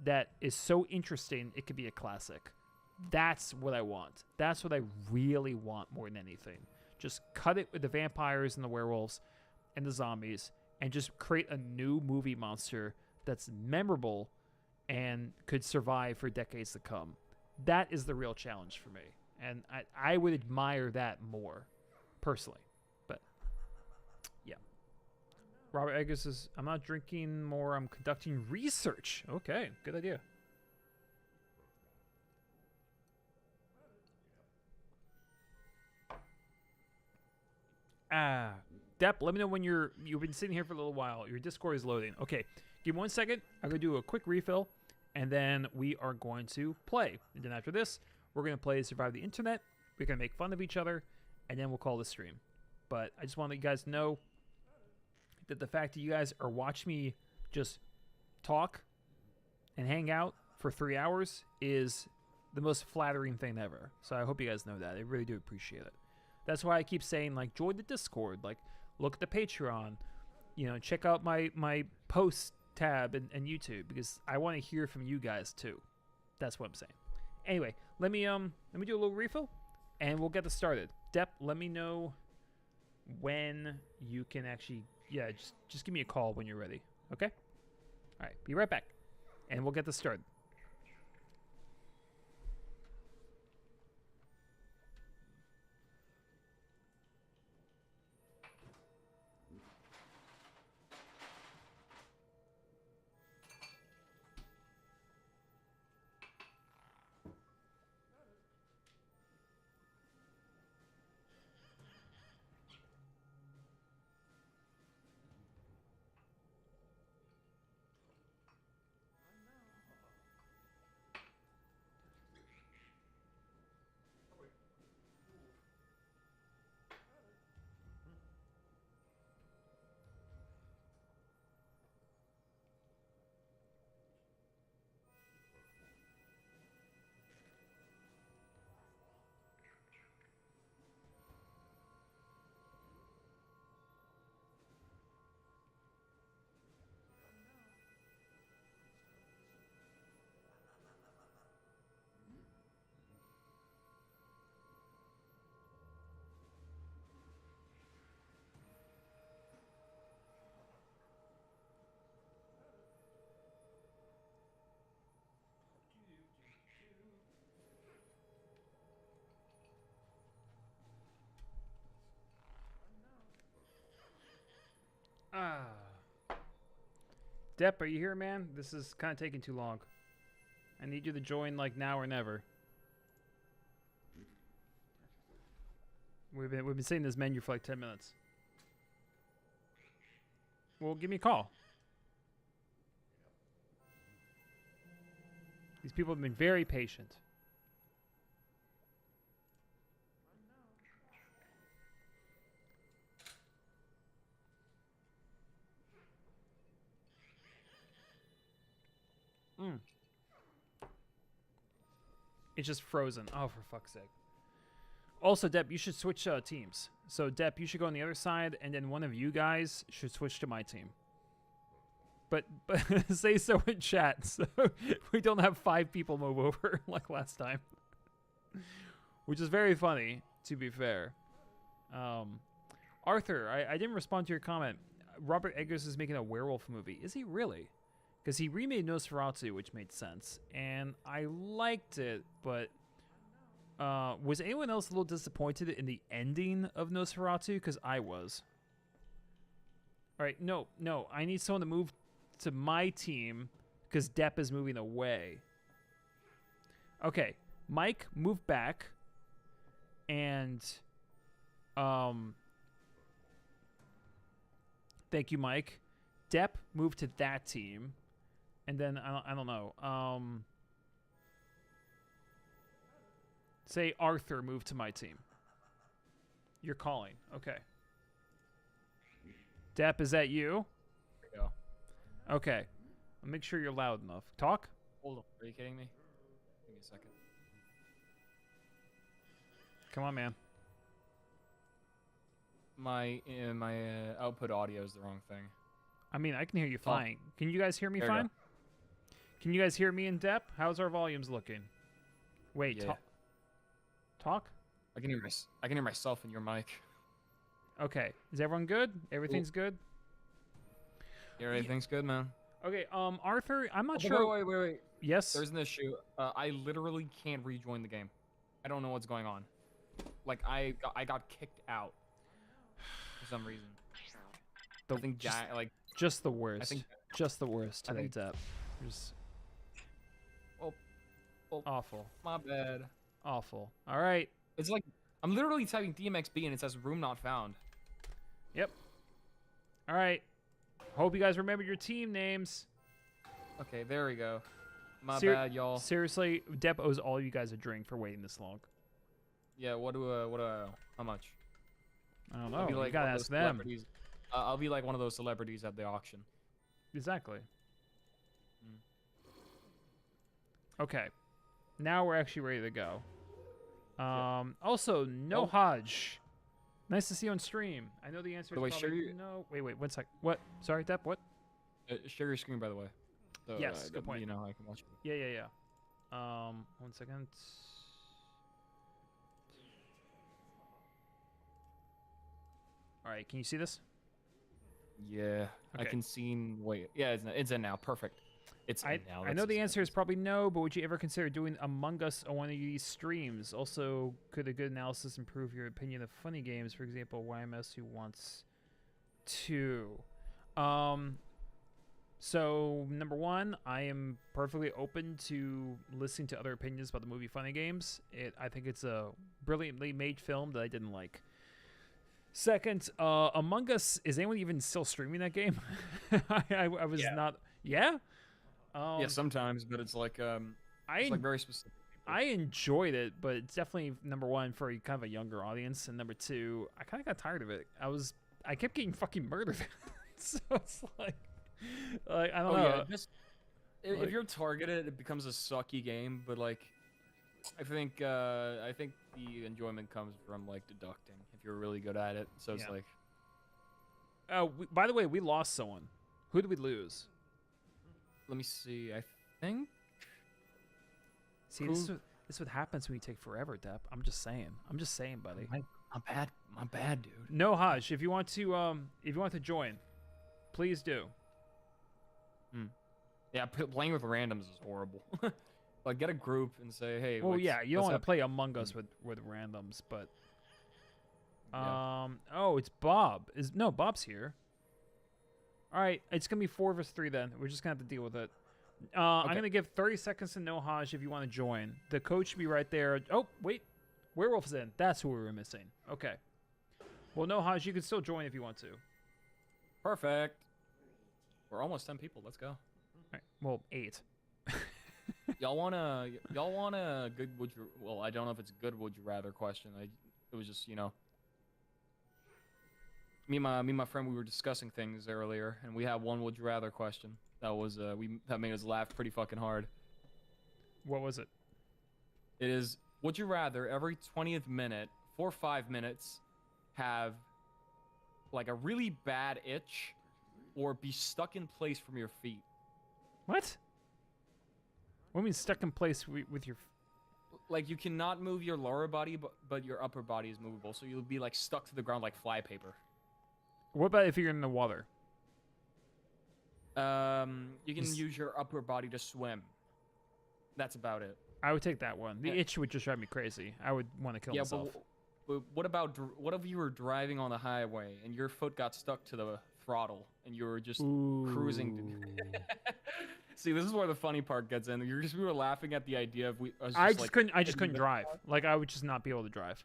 that is so interesting it could be a classic. That's what I want. That's what I really want more than anything. Just cut it with the vampires and the werewolves and the zombies and just create a new movie monster that's memorable and could survive for decades to come. That is the real challenge for me. And I would admire that more, personally. But, yeah. Robert Eggers says, I'm not drinking more, I'm conducting research. Okay, good idea. Depp, let me know when you've been sitting here for a little while. Your Discord is loading. Okay, give me 1 second. I'm going to do a quick refill, and then we are going to play. And then after this, we're going to play Survive the Internet. We're going to make fun of each other, and then we'll call the stream. But I just want to let you guys know that the fact that you guys are watching me just talk and hang out for 3 hours is the most flattering thing ever. So I hope you guys know that. I really do appreciate it. That's why I keep saying, like, join the Discord. Like, look at the Patreon. You know, check out my post tab and YouTube, because I want to hear from you guys, too. That's what I'm saying. Anyway, let me do a little refill, and we'll get this started. Depp, let me know when you can actually, yeah, just give me a call when you're ready, okay? All right, be right back, and we'll get this started. Ah. Depp, are you here, man? This is kind of taking too long. I need you to join like now or never. We've been saying this menu for like 10 minutes. Well, give me a call. These people have been very patient. It's just frozen. Oh, for fuck's sake. Also, Depp, you should switch teams. So, Depp, you should go on the other side, and then one of you guys should switch to my team. But say so in chat, so we don't have 5 people move over like last time. Which is very funny, to be fair. Arthur, I didn't respond to your comment. Robert Eggers is making a werewolf movie. Is he really? Because he remade Nosferatu, which made sense. And I liked it, but... was anyone else a little disappointed in the ending of Nosferatu? Because I was. Alright, no. I need someone to move to my team because Depp is moving away. Okay, Mike, move back. And, thank you, Mike. Depp, move to that team. And then, I don't know. Say Arthur, move to my team. You're calling. Okay. Depp, is that you? Yeah. Okay. I'll make sure you're loud enough. Talk? Hold on. Are you kidding me? Give me a second. Come on, man. My output audio is the wrong thing. I mean, I can hear you fine. Can you guys hear me There you fine? Can you guys hear me and Depp? How's our volumes looking? Wait, Yeah. Talk? I can hear myself in your mic. Okay. Is everyone good? Everything's good? Yeah, everything's good, man. Okay, Arthur, I'm not Okay, sure. wait. Yes? There's an issue. I literally can't rejoin the game. I don't know what's going on. Like I got kicked out for some reason. I think Just the worst. think- Just the worst I today, think- Depp. Just Oh, awful. my bad. Awful. All right. It's like I'm literally typing DMXB and it says room not found. Yep. All right. Hope you guys remembered your team names. Okay, there we go. My Ser- bad, y'all. Seriously, Depp owes all you guys a drink for waiting this long. Yeah, how much? I don't I'll know. be You like gotta one of ask those them. celebrities. I'll be like one of those celebrities at the auction. Exactly. Mm. Okay. Now we're actually ready to go. Also, no Oh. Hodge. Nice to see you on stream. I know the answer By the way, is probably sure no. Wait, 1 sec. What? Sorry, Depp, what? Share your screen, by the way. So, Yes, good point. You know, I can watch it. Yeah. 1 second. All right, can you see this? Yeah, I Okay. can see. Wait, yeah, it's in now. Perfect. It's in now. I That's know the just- answer is probably no, but would you ever consider doing Among Us on one of these streams? Also, could a good analysis improve your opinion of funny games? For example, YMS who wants to. So number one, I am perfectly open to listening to other opinions about the movie Funny Games. I think it's a brilliantly made film that I didn't like. Second, Among Us, is anyone even still streaming that game? I was not. Yeah. Yeah, sometimes, but it's like it's like very specific. I enjoyed it, but it's definitely number one for kind of a younger audience, and number two, I kind of got tired of it. I kept getting fucking murdered, so it's like I don't know. Yeah, if you're targeted, it becomes a sucky game. But like, I think the enjoyment comes from like deducting if you're really good at it. So it's Yeah. like, By the way, we lost someone. Who did we lose? let me see. I think See, Who- this is what happens when you take forever, Depp. I'm just saying, buddy. my bad, dude. No, Haj, if you want to join, please do. Yeah, playing with randoms is horrible. Like, get a group and say, hey. Well, yeah, you don't let's want to have- play Among Us with randoms, but Yeah. oh, it's Bob. Bob's here. All right, it's gonna be 4 versus 3 then. We're just gonna have to deal with it. I'm Okay. gonna give 30 seconds to Nohaj if you want to join. The coach should be right there. Oh wait, Werewolf's in. That's who we were missing. Okay. Well, Nohaj, you can still join if you want to. All Perfect. We're almost 10 people. Let's go. right. Well, 8. Y'all want a good would you? Well, I don't know if it's a good would you rather question. It was just me and my friend, we were discussing things earlier, and we had one would you rather question that was that made us laugh pretty fucking hard. What was it? It is, would you rather every 20th minute for 5 minutes have like a really bad itch, or be stuck in place from your feet? What? What do you mean stuck in place with your? Like you cannot move your lower body, but your upper body is movable, so you'll be like stuck to the ground like flypaper. What about if you're in the water? You can Just- use your upper body to swim. That's about it. I would take that one. The Yeah. itch would just drive me crazy. I would want to kill Yeah, myself. but what about what if you were driving on the highway and your foot got stuck to the throttle and you were just cruising? See, this is where the funny part gets in. We were laughing at the idea of I just couldn't drive. Like I would just not be able to drive.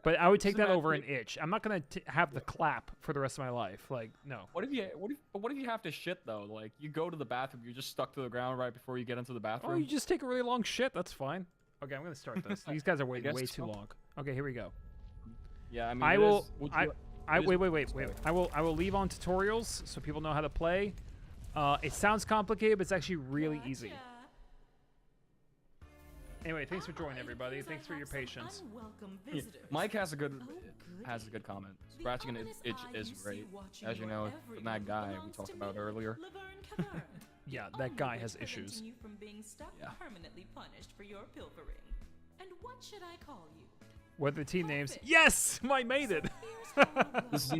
But I would take Just that over an imagine- itch. I'm not gonna have the clap for the rest of my life. Like no. What if you have to shit though? Like you go to the bathroom, you're just stuck to the ground right before you get into the Oh, bathroom. you just take a really long shit. That's fine. Okay, I'm gonna start this. These guys are waiting guess way so. too long. Okay, here we go. Yeah, I mean, I it will. is- would I. you- I it is- wait. I will leave on tutorials so people know how to play. It sounds complicated, but it's actually really easy. Gotcha. Anyway, thanks for joining, everybody. Thanks for your patience. Unwelcome Yeah, visitors. Mike has a good Oh, good comment. The Scratching an ominous itch eye is you see great, watching as you your know every from that move guy we belongs talked to about me, earlier. Laverne Cavern. Yeah, The that guy only has one issues. preventing you from being stuck Yeah. permanently punished for your pilfering. And what should I call you? What are the team names? Perfect. Yes, I made it. Here's how it The goes.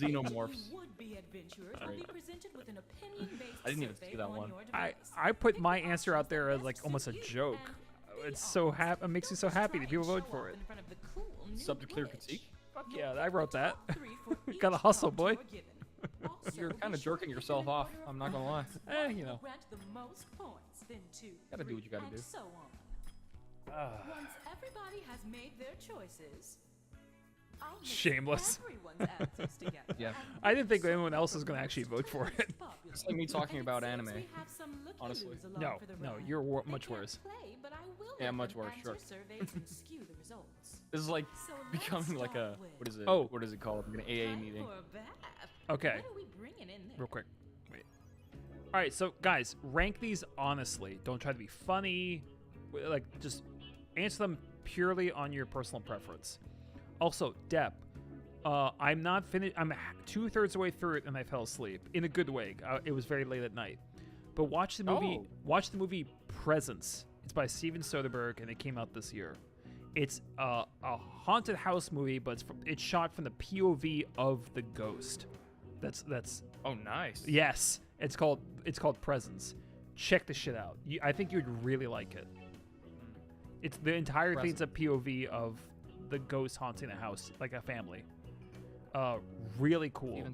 xenomorphs. You would-be adventurers will be Right. presented with an opinion-based I didn't even survey see that on one. your I device. I put Pick my the answer out options there that as like best almost a suit you joke. and be It's so honest. it makes me Don't so just happy try that people and vote show for off it. in front of the cool new Subject clear glitch. critique. Fuck You'll yeah, pick I wrote the that. top 3 for each Gotta hustle, prompt boy. you are given. Also, You're be kind of sure jerking to yourself give an off. order of I'm not gonna lie. preference. You know. Grant the most points, then 2, Gotta do what you gotta and do. so on. Ah. Once everybody has made their choices, I'll mix Shameless. everyone's answers together Yeah. and I didn't think rank anyone some else of was the gonna actually most vote for it. popular. It's like me talking And it about seems anime. we have some honestly. looky-loos along No, for the no, ride. you're They much can't worse. play, but I will Yeah, let much them worse, answer sure. surveys and skew the results. This is like So let's becoming like a start with- what is it? Oh. What is it called? An AA Time meeting. for a bath. Okay. What are we bringing in there? Real quick. Wait. All right, so guys, rank these honestly. Don't try to be funny. Like, just answer them purely on your personal preference. Also, Depp, I'm not finished. I'm 2/3 the way through it, and I fell asleep in a good way. It was very late at night. But watch the movie. Oh. Watch the movie Presence. It's by Steven Soderbergh, and it came out this year. It's a haunted house movie, but it's shot from the POV of the ghost. That's Oh, nice. yes. It's called Presence. Check the shit out. I think you'd really like it. It's the entire thing's a POV of the ghost haunting a house, like a family. Really cool. Steven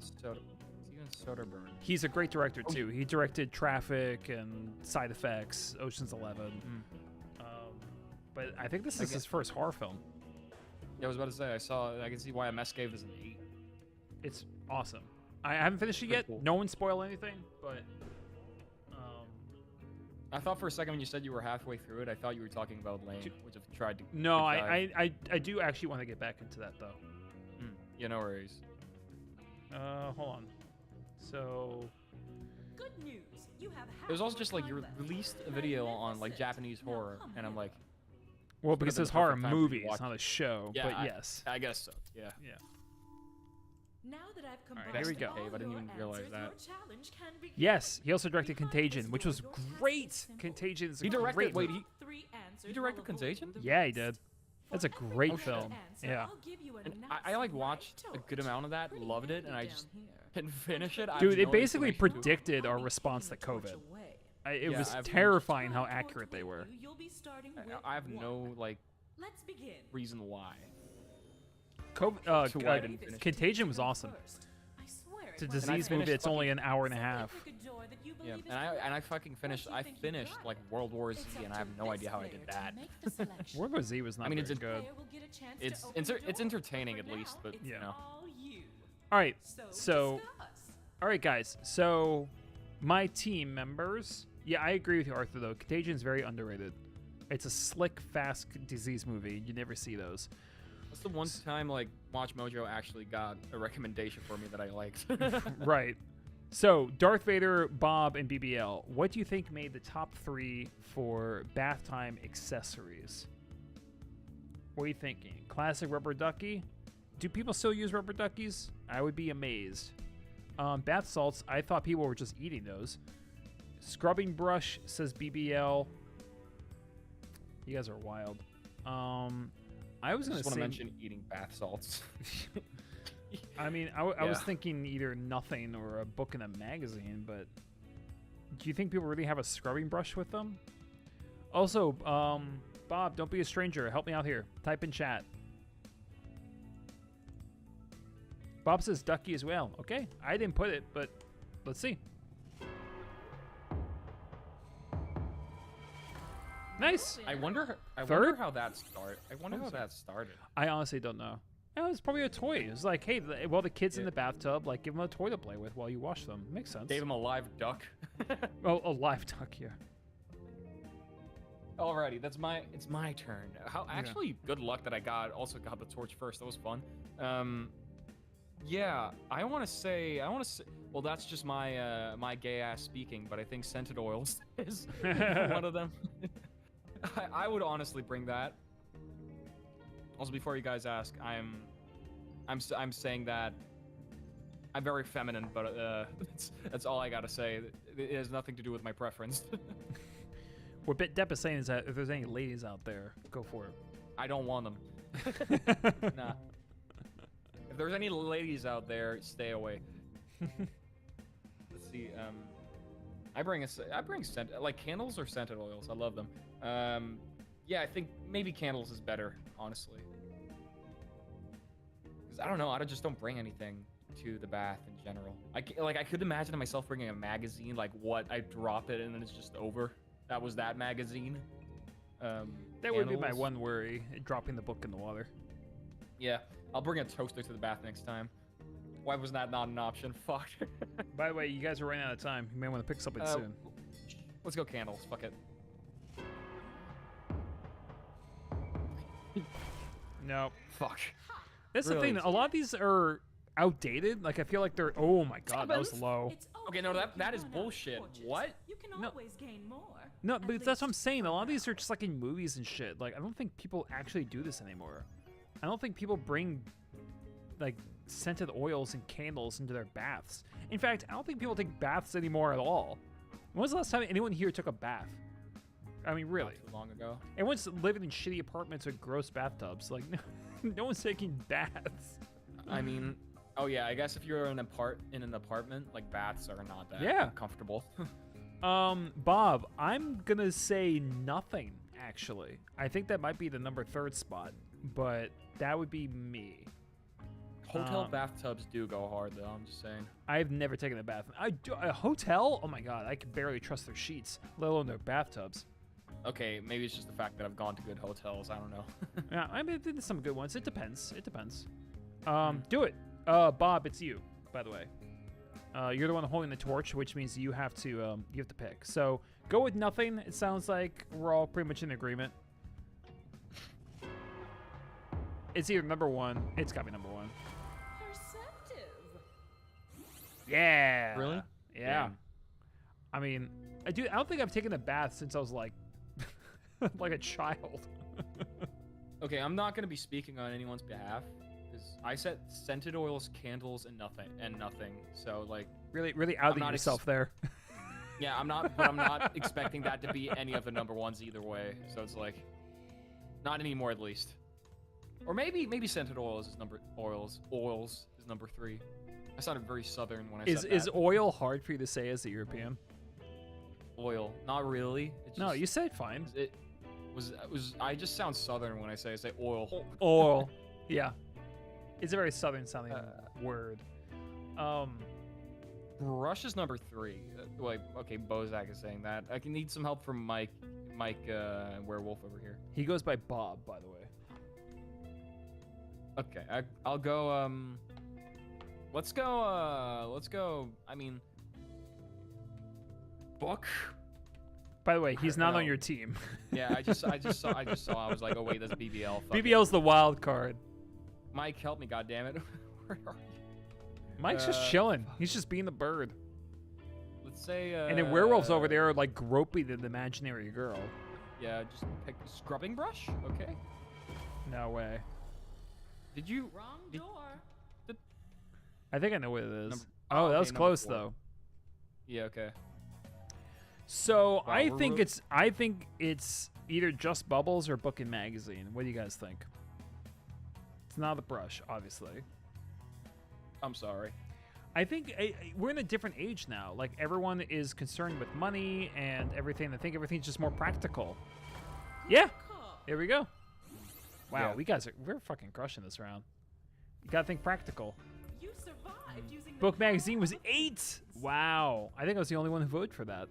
Soderbergh. He's a great director too. He directed Traffic and Side Effects, Ocean's 11. But I think this is his first horror film. Yeah, I was about to say. I can see why MS gave this an 8. It's awesome. I haven't finished it Pretty yet. cool. No one spoil anything, but I thought for a second when you said you were halfway through it, I thought you were talking about Lane, which I've tried to. no, to dive. I do actually want to get back into that though. Yeah, no worries. Hold on. So Good news. You have It was half also your just like time you left. released a video on like Magnificent. Japanese Now horror, come and I'm here. like, well, Would've because been it's the horror perfect time for you to movie, watch it's not it. a show. yeah, but I- yes. I guess so. Yeah. Yeah. Now that I've right, combined here we go. all Dave, I didn't your even realize answers, that. your challenge can begin. Yes, he also directed Behind Contagion, this which door, was your task great. is simple. Contagion is a He directed- great wait, movie. 3 answers He directed while avoiding Contagion? the Yeah, he rest. did. For That's a every great correct film. answer, Yeah. I'll give you a And nice I like white watched a good toast. amount of that, Pretty loved it, and I handy just down here. didn't finish it. I Dude, have it no basically inclination to. predicted our I'll be response to taking the torch COVID. away. It Yeah, was I've- terrifying how Time accurate they towards were. you, you'll be starting with I have no one. like Let's begin. reason why. COVID, To why I didn't finish it. Contagion was awesome. First. I swear it's It's a Well, disease finished movie. It's only an hour and a Some half. epic joy that you Yeah, believe is and I fucking finished. What I do you think finished you like got? World War Z, It's up and I have to no this idea how I player did to that. make the selection. World War Z was not I mean, very it's good. Player will get a chance It's to open the it's door, entertaining but at for least, now, but it's you know. all you. All right, So discuss. all right, guys. So my team members. Yeah, I agree with you, Arthur. Though Contagion's very underrated. It's a slick, fast disease movie. You never see those. That's the one time like Watch Mojo actually got a recommendation for me that I liked. Right. So, Darth Vader, Bob, and BBL. What do you think made the top 3 for bath time accessories? What are you thinking? Classic rubber ducky? Do people still use rubber duckies? I would be amazed. Bath salts. I thought people were just eating those. Scrubbing brush, says BBL. You guys are wild. I was I gonna just want say. to mention eating bath salts. I mean, I was Yeah. thinking either nothing or a book and a magazine, but do you think people really have a scrubbing brush with them? Also, Bob, don't be a stranger. Help me out here. Type in chat. Bob says ducky as well. Okay, I didn't put it, but let's see. Nice. I wonder Third? how that started. I wonder how that started. I honestly don't know. It was probably a toy. It was like, hey, the kids in the bathtub, like, give them a toy to play with while you wash them. Makes sense. Gave him a live duck. Oh, a live duck, yeah. Alrighty, it's my turn. Actually, good luck that I also got the torch first. That was fun. Yeah, I want to say, well, that's just my gay ass speaking, but I think scented oils is one of them. I would honestly bring that. Also, before you guys ask, I'm saying that I'm very feminine, but that's all I gotta say. It has nothing to do with my preference. What Depp is saying is that if there's any ladies out there, go for it. I don't want them. Nah. If there's any ladies out there, stay away. Let's see. I bring scent, like candles or scented oils. I love them. Yeah, I think maybe candles is better, honestly. Because I don't know, I just don't bring anything to the bath in general. I could imagine myself bringing a magazine, like what I drop it and then it's just over. That was that magazine. That would be my candles. one worry, dropping the book in the water. Yeah, I'll bring a toaster to the bath next time. Why was that not an option? Fuck. By the way, you guys are running out of time. You may want to pick something soon. Let's go candles. Fuck it. No. Fuck. That's the Really? thing. A lot of these are outdated. Like, I feel like they're... Oh, my God. That was low. It's Okay, no, if that you is run out of bullshit. torches. What? You can No. always gain more. No, At but that's what I'm least saying. for A lot of these now. are just like in movies and shit. Like, I don't think people actually do this anymore. I don't think people bring, like, scented oils and candles into their baths. In fact, I don't think people take baths anymore at all. When was the last time anyone here took a bath? I mean, really. Not too long ago. Everyone's living in shitty apartments with gross bathtubs. Like, no one's taking baths. I mean, oh yeah, I guess if you're in an apartment, like baths are not that Yeah. comfortable. Bob, I'm gonna say nothing, actually. I think that might be the number 3rd spot, but that would be me. Hotel bathtubs do go hard though, I'm just saying. I've never taken a bath. A hotel? Oh my god, I can barely trust their sheets, let alone their bathtubs. Okay, maybe it's just the fact that I've gone to good hotels, I don't know. Yeah, I mean, there's some good ones. It depends. It depends. Do it. Bob, it's you, by the way. You're the one holding the torch, which means you have to pick. So go with nothing. It sounds like we're all pretty much in agreement. It's either number 1. It's got to be number 1. Perceptive. Yeah. Really? Yeah. Damn. I mean, I don't think I've taken a bath since I was like, like a child. Okay, I'm not gonna be speaking on anyone's behalf because I said scented oils, candles, and nothing. So like, Really outing not yourself there. yeah, I'm not expecting that to be any of the number ones either way. So it's like, not anymore at least. Or maybe scented oils is number 3. I sounded very southern when I said that. Is oil hard for you to say as a European? Oil? Not really. It's No, just- you said fine. It was. I just sound southern when I say oil. Oil. Yeah. It's a very southern sounding word. Brush is number 3. Like, okay, Bozak is saying that. I can need some help from Mike, Werewolf over here. He goes by Bob, by the way. Okay, I'll go. Let's go. I mean, Book. By the way, he's not on No. your team. Yeah, I just saw. I was like, oh wait, that's BBL. Fuck it. BBL's the wild card. Mike, help me, goddammit. Where are you? Mike's just chilling. He's just being the bird. Let's say. And then werewolves over there are like groping an imaginary girl. Yeah, just pick scrubbing brush. Okay. No way. Did you? Wrong Did- door. I think I know what it is. Number- oh, that okay, was number close 4. though. Yeah. Okay. So Wow, I we're think ro- it's either Just Bubbles or Book and Magazine. What do you guys think? It's not the brush, obviously. I'm sorry. I think we're in a different age now. Like everyone is concerned with money and everything. I think everything's just more practical. Yeah, Call. here we go. Wow, Yeah. we're fucking crushing this round. You gotta think practical. You survived using the Book power Magazine was of 8. Wow, I think I was the only one who voted for that.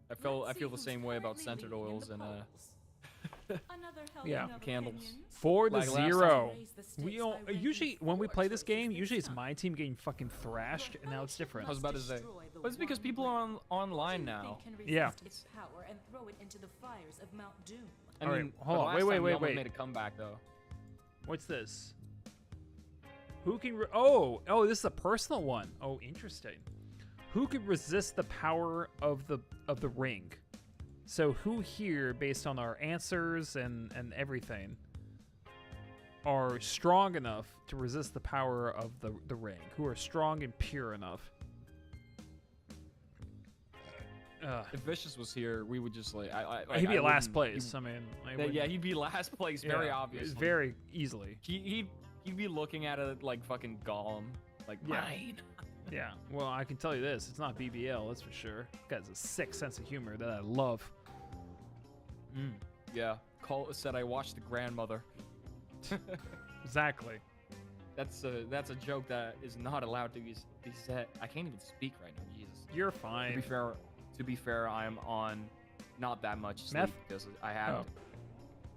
I feel the same way about scented oils and Another helping Yeah. of Candles. opinions. 4 to Like last time. 0. Raise the We stakes don't, by ranking usually when we 4 play this choices game, this usually it's time. my team getting fucking thrashed, and now it's different. I was about to say. But it's because people are online now. Yeah. Its power and throw it into the fires of Mount Doom. I All right, mean, hold but on, last wait, time we almost wait. made a comeback though. What's this? Who can? This is a personal one. Oh, interesting. Who could resist the power of the ring? So who here, based on our answers and everything, are strong enough to resist the power of the ring? Who are strong and pure enough? If Vicious was here, we would just like. He'd be I last wouldn't- place. I mean, Yeah, he'd be last place, very obviously. very easily. He'd be looking at it like fucking Gollum, like Yeah. mine. Yeah. Well, I can tell you this: it's not BBL, that's for sure. Guy's a sick sense of humor that I love. Yeah. Said I watched The Grandmother. Exactly. That's a joke that is not allowed to be said. I can't even speak right now. Jesus. You're To fine. be fair, I'm on not that much sleep Meth? because I had Oh.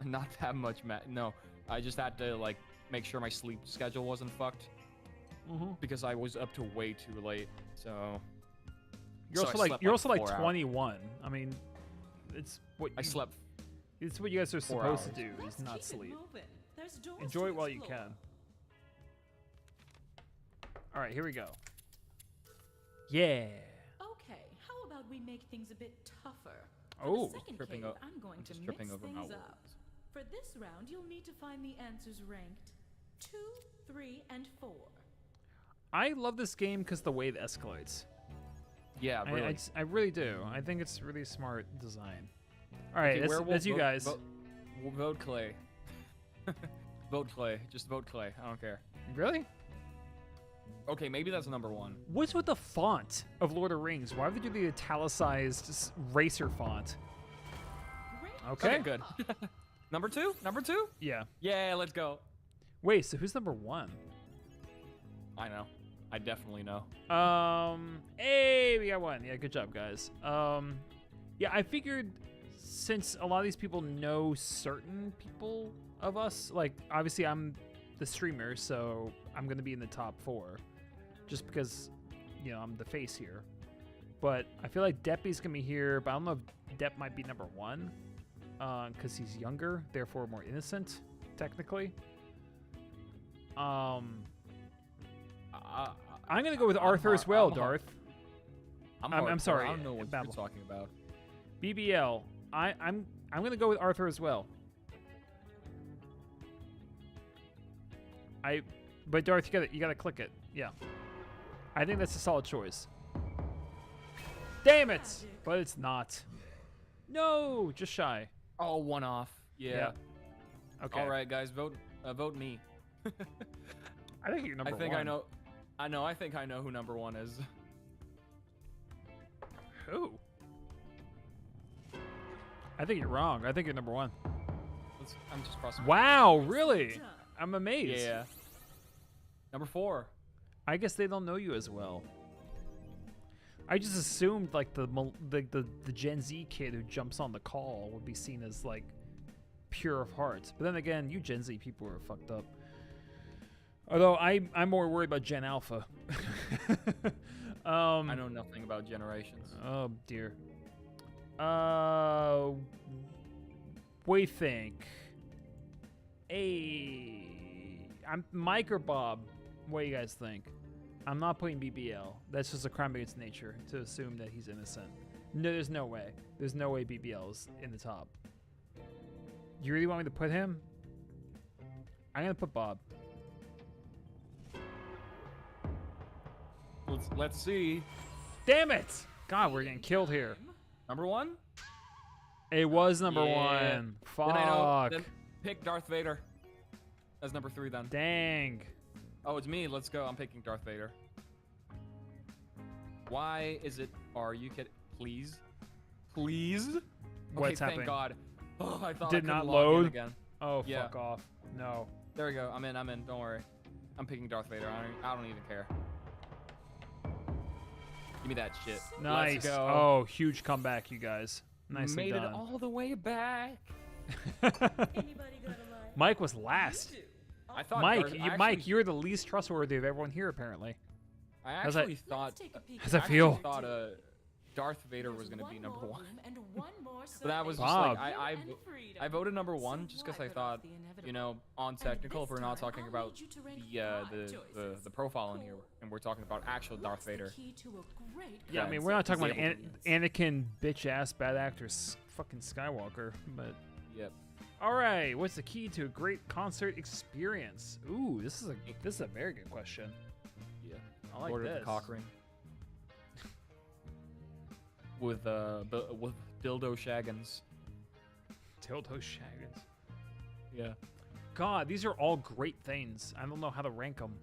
not that much meth. No, I just had to like make sure my sleep schedule wasn't fucked because I was up to way too late. So You're So also I like slept, you're like, also like 4 hours. 21. I mean, it's what I slept. It's what you guys are 4 supposed to hours. do Let's is not keep it sleep. moving. There's doors Enjoy to it while you explore. can. All right, here we go. Yeah. Okay, how about we make things a bit tougher? For Oh, the second tripping cave, o- I'm going I'm to just mix tripping over my things up. words. For this round, you'll need to find the answers ranked 2, 3, and 4. I love this game because the way it escalates. Yeah, really. I really do. I think it's really smart design. All right, Okay, that's Werewolf, you vote- guys. Vote Clay. Vote Clay. Just vote Clay. I don't care. Really? Okay, maybe that's number 1. What's with the font of Lord of Rings? Why would they do the italicized racer font? Great. Okay. Okay, good. Number 2? Number 2? Yeah. Yeah, let's go. Wait, so who's number 1? I know. I definitely know. Hey, we got 1. Yeah, good job, guys. Yeah, I figured since a lot of these people know certain people of us, like obviously I'm the streamer, so I'm gonna be in the top 4, just because, you know, I'm the face here. But I feel like Deppy's gonna be here, but I don't know if Depp might be number 1, because he's younger, therefore more innocent, technically. I'm gonna go with Arthur as well, Darth. I'm hardcore. sorry, I don't know what Babel. you're talking about. BBL. I'm gonna go with Arthur as well. But Darth, you gotta click it. Yeah. I think that's a solid choice. Damn it! But it's not. No, just shy. Oh, 1 off. Yeah. Okay. All right, guys, vote me. I think you're number 1. I think I know. I think I know who number 1 is. Who? I think you're wrong. I think you're number 1. I'm just crossing. Wow, really? I'm amazed. Yeah. Number 4. I guess they don't know you as well. I just assumed like the Gen Z kid who jumps on the call would be seen as like pure of heart. But then again, you Gen Z people are fucked up. Although I'm more worried about Gen Alpha. I know nothing about generations. Oh dear. What do you think? I'm Mike or Bob. What do you guys think? I'm not putting BBL. That's just a crime against nature to assume that he's innocent. No, there's no way. There's no way BBL's in the top. You really want me to put him? I'm gonna put Bob. Let's see. Damn it! God, we're getting killed here. Number 1? It was number Yeah. 1. Fuck. Then I know. Then pick Darth Vader. As number 3 then. Dang. Oh, it's me. Let's go. I'm picking Darth Vader. Why is it? Are you kidding? Please, please. Okay, What's thank happening? God. Oh, I thought Did I not couldn't log in load? again. Oh, Yeah. fuck off. No. There we go. I'm in. Don't worry. I'm picking Darth Vader. I don't even care. Give me that shit. Nice. Let's go. Oh, huge comeback, you guys. Nicely Made done. it all the way back. Anybody got a line? Mike was last. I thought Mike, Darth, Mike, you're the least trustworthy of everyone here, apparently. I how's that- actually thought. Let's take a peek How's at that the feel? map. thought Darth Vader was gonna be There's number more 1. room and one more But that was just Bob. like I and freedom. I voted number 1 So just because why I put thought, off the inevitable? you know, on And technical, if this we're not time, talking I'll about need you to rank the 5 the choices. profile in here, Cool. and we're talking about actual Darth What's the Vader. key to a great Yeah, I mean, Friends, we're not talking about disabled Anakin, bitch-ass, bad actor, fucking Skywalker, but... Yep. All right, what's the key to a great concert experience? Ooh, this is a very good question. Yeah. I like Lord of this. the Cock Ring. with dildo shaggins. Tildo Shaggins. Yeah. God, these are all great things. I don't know how to rank them.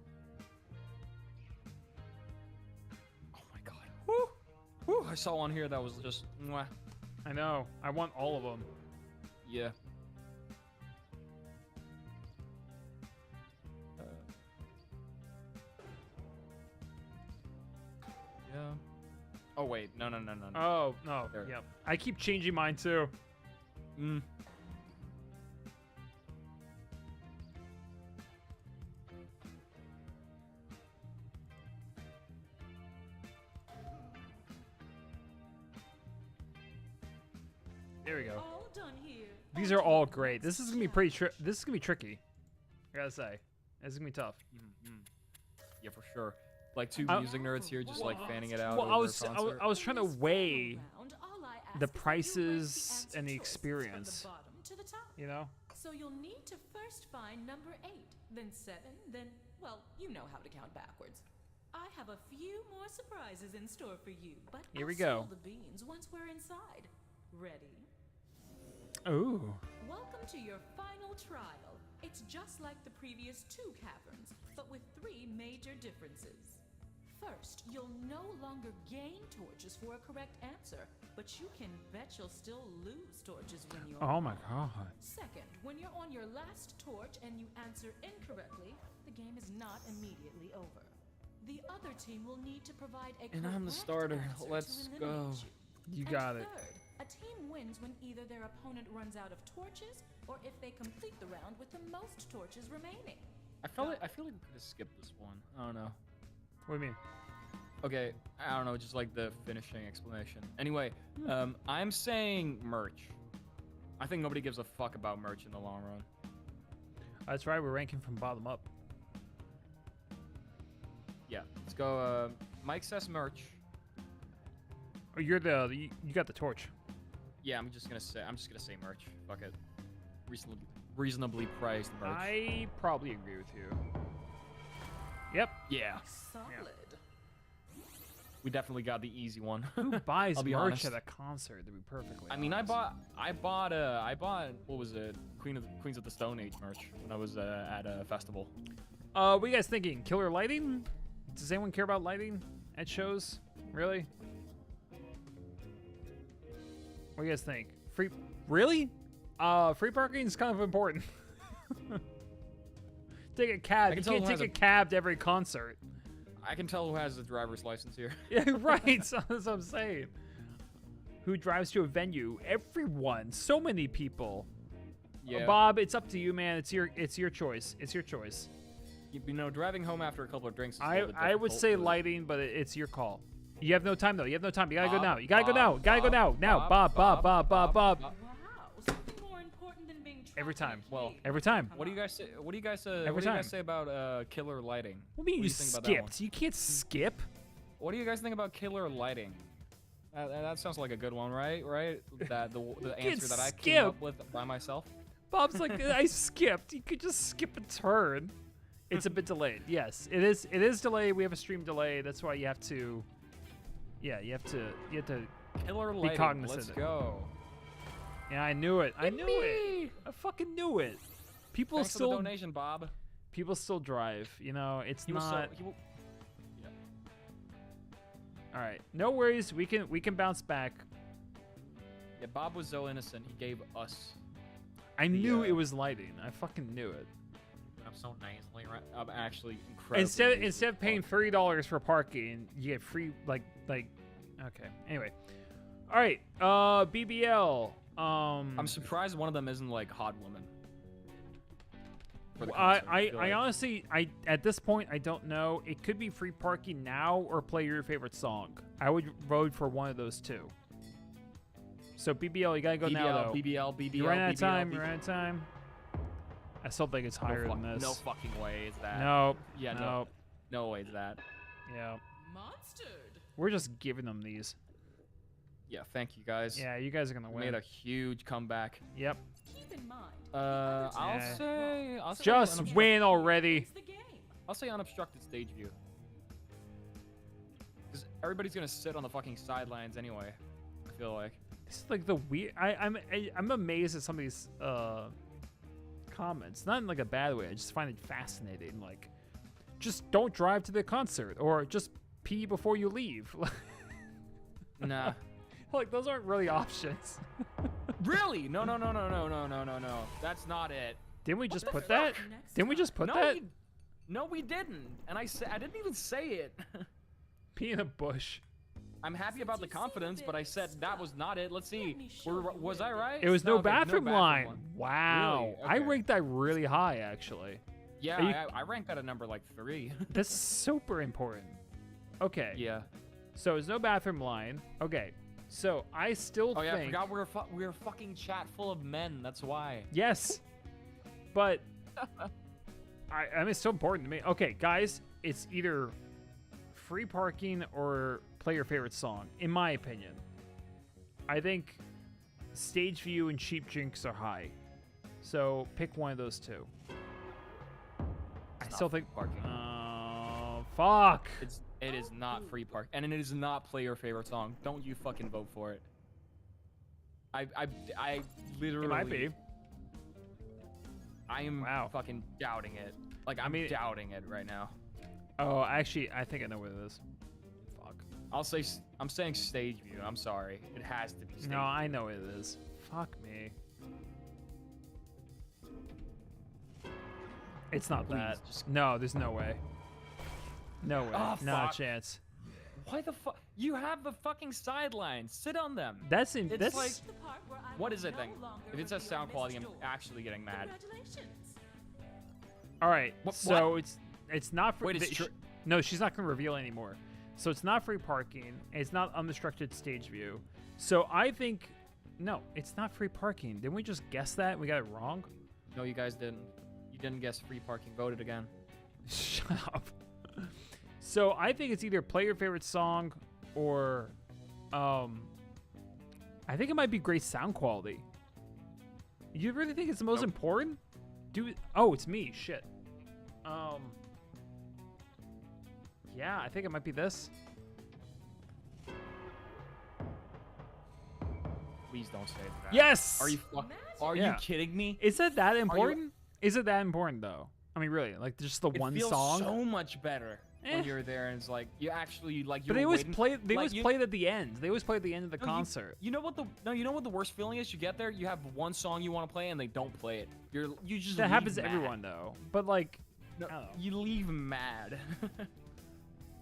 Oh my God. Woo! Woo! I saw one here that was just mwah. I know. I want all of them. Yeah. Yeah. Oh wait, no. Oh, no. There. Yep. I keep changing mine too. Mm. There we go. All done here. These are all great. This is gonna be pretty. This is gonna be tricky. I gotta say, this is gonna be tough. Yeah, for sure. Like two I- music nerds here, just like fanning it out. Well, over I a was concert. I was trying to weigh Round, all I ask the is that you rank prices answer and the choices experience. From the bottom to the top. You know. So you'll need to first find number 8, then 7, then, well, you know how to count backwards. I have a few more surprises in store for you, but Here I'll we go. spill the beans once we're inside. Ready? Ooh. Welcome to your final trial. It's just like the previous 2 caverns, but with 3 major differences. First, you'll no longer gain torches for a correct answer, but you can bet you'll still lose torches when you're Oh my wrong. God. Second, when you're on your last torch and you answer incorrectly, the game is not immediately over. The other team will need to provide a And I'm the correct starter. answer to Let's eliminate go. you. You And got it. third, a team wins when either their opponent runs out of torches or if they complete the round with the most torches remaining. I feel like we could have skipped this one. I don't know. What do you mean? Okay, I don't know, just like the finishing explanation. Anyway, I'm saying merch. I think nobody gives a fuck about merch in the long run. That's right. We're ranking from bottom up. Yeah, let's go. Mike says merch. Oh, you got the torch. Yeah, I'm just gonna say merch. Fuck it. Reasonably priced merch. I probably agree with you. Yep. Yeah, Solid. we definitely got the easy one. Who buys I'll be merch honest. at a concert? To be perfectly I mean, I honest? bought what was it? Queens of the Stone Age merch when I was at a festival. What are you guys thinking? Killer lighting? Does anyone care about lighting at shows? Really? What do you guys think? Free? Really? Free parking is kind of important. Take a cab. I You can tell can't who take has a cab to every concert. I can tell who has the driver's license here. Yeah, right. So that's what I'm saying. Who drives to a venue? Everyone. So many people. Yeah. Bob, it's up to you, man. It's your choice. It's your choice. You know, driving home after a couple of drinks is a I little bit would difficult, say but- lighting, but it's your call. You have no time though. You have no time. You gotta go Bob, now. You gotta go Bob, now. You gotta go now. Bob, Now, Bob, Bob, Bob, Bob, Bob. Wow, something more important than being trapped Every in a time. Well, cave. Every time. What do you guys say? What do you guys Every what do you guys time. say about killer lighting? What do you mean you think about that one? skipped? You can't skip. What do you guys think about killer lighting? That sounds like a good one, right? Right? That the can't answer that I came up skip. with by myself. Bob's like, I skipped. You could just skip a turn. It's a bit delayed. Yes, it is. It is delayed. We have a stream delay. That's why you have to. Yeah, you have to. Killer lighting. cognizant Let's of it. go. Yeah, I knew it. I knew it. I fucking knew it. People Thanks for the still. donation, Bob. People still drive. You know, it's He was so. not. He, wa- All right. No worries. We can bounce back. yeah, Bob was so innocent. He gave us. I knew it was lighting. I fucking knew it. I'm so nasally. Right? I'm actually incredibly. Instead of paying $30 for parking, you get free like. Okay. Anyway. All right. BBL. I'm surprised one of them isn't like hot woman. For the I concert. feel like- honestly at this point I don't know. It could be free parking now or play your favorite song. I would vote for one of those two. So BBL, you gotta go now though. BBL. You're running out of time. You're running out of time. I still think it's higher than this. No fucking way is that. Nope. Yeah, Nope. no way is that. Yeah. Monstered. We're just giving them these. Yeah, thank you guys. Yeah, you guys are gonna You win. made a huge comeback. Yep. Keep in mind. I'll Yeah. say Just unobstructed- win already. It's the game. I'll say unobstructed stage view. Because everybody's gonna sit on the fucking sidelines anyway. I feel like. This is like the weird. I'm amazed at some of these comments. Not in like a bad way. I just find it fascinating. Like, just don't drive to the concert, or just pee before you leave. Nah. Like those aren't really options. Really? No. That's not it. Didn't we just the put fuck? that? Next Didn't we just put no, that? we didn't. And I didn't even say it. Pee in a bush. I'm happy about the Since you seem a confidence, but bit I said that was not it. Let's see. me show you Was where I it right? It was no okay, bathroom line. one. Wow. Really? I Okay. ranked that really high, actually. Yeah, Are you- I ranked that at number like 3. That's super important. Okay. Yeah. So it's no bathroom line. Okay. So I still Oh yeah, I think. forgot we're a fucking chat full of men. That's why. Yes. But I mean, it's so important to me. Okay, guys, it's either free parking or play your favorite song, in my opinion. I think stage view and cheap drinks are high. So pick one of those two. I still think parking. fuck. It is not free park, and it is not play your favorite song. Don't you fucking vote for it. I literally. It might be. I am Wow. fucking doubting it. Like I'm mean- doubting it right now. Oh, actually, I think I know what it is. Fuck. I'm saying stage view. I'm sorry. It has to be stage No, view. I know what it is. Fuck me. It's not Please, that. just- No, there's no way. No way. Oh, Not fuck. a chance. Why the fuck? You have the fucking sidelines. Sit on them. That's in. It's that's like- The part where I What will is it no then? longer If it says reveal sound quality, I'm Miss George. actually getting mad. Congratulations. all right. What- So it's not for. Wait, it's sh- no, she's not gonna reveal anymore. So it's not free parking. It's not unobstructed stage view. So I think no, it's not free parking. Didn't we just guess that? We got it wrong. No, you guys didn't. You didn't guess free parking. Voted again. Shut up. So I think it's either play your favorite song or I think it might be great sound quality. You really think it's the most important? Oh, it's me. Shit. Yeah, I think it might be this. Please don't say that. Yes. Are you Are Yeah. you kidding me? Is it that important? Is it that important though? I mean, really, like just the It one feels song. so much better Eh. when you're there and it's like you actually like. But they you're always waiting- play. They like, always play it at the end. They always play at the end of the No, you- concert. You know what the worst feeling is? You get there, you have one song you want to play, and they don't play it. You just That leave happens to mad. everyone though. But like, No, I don't know. you leave mad.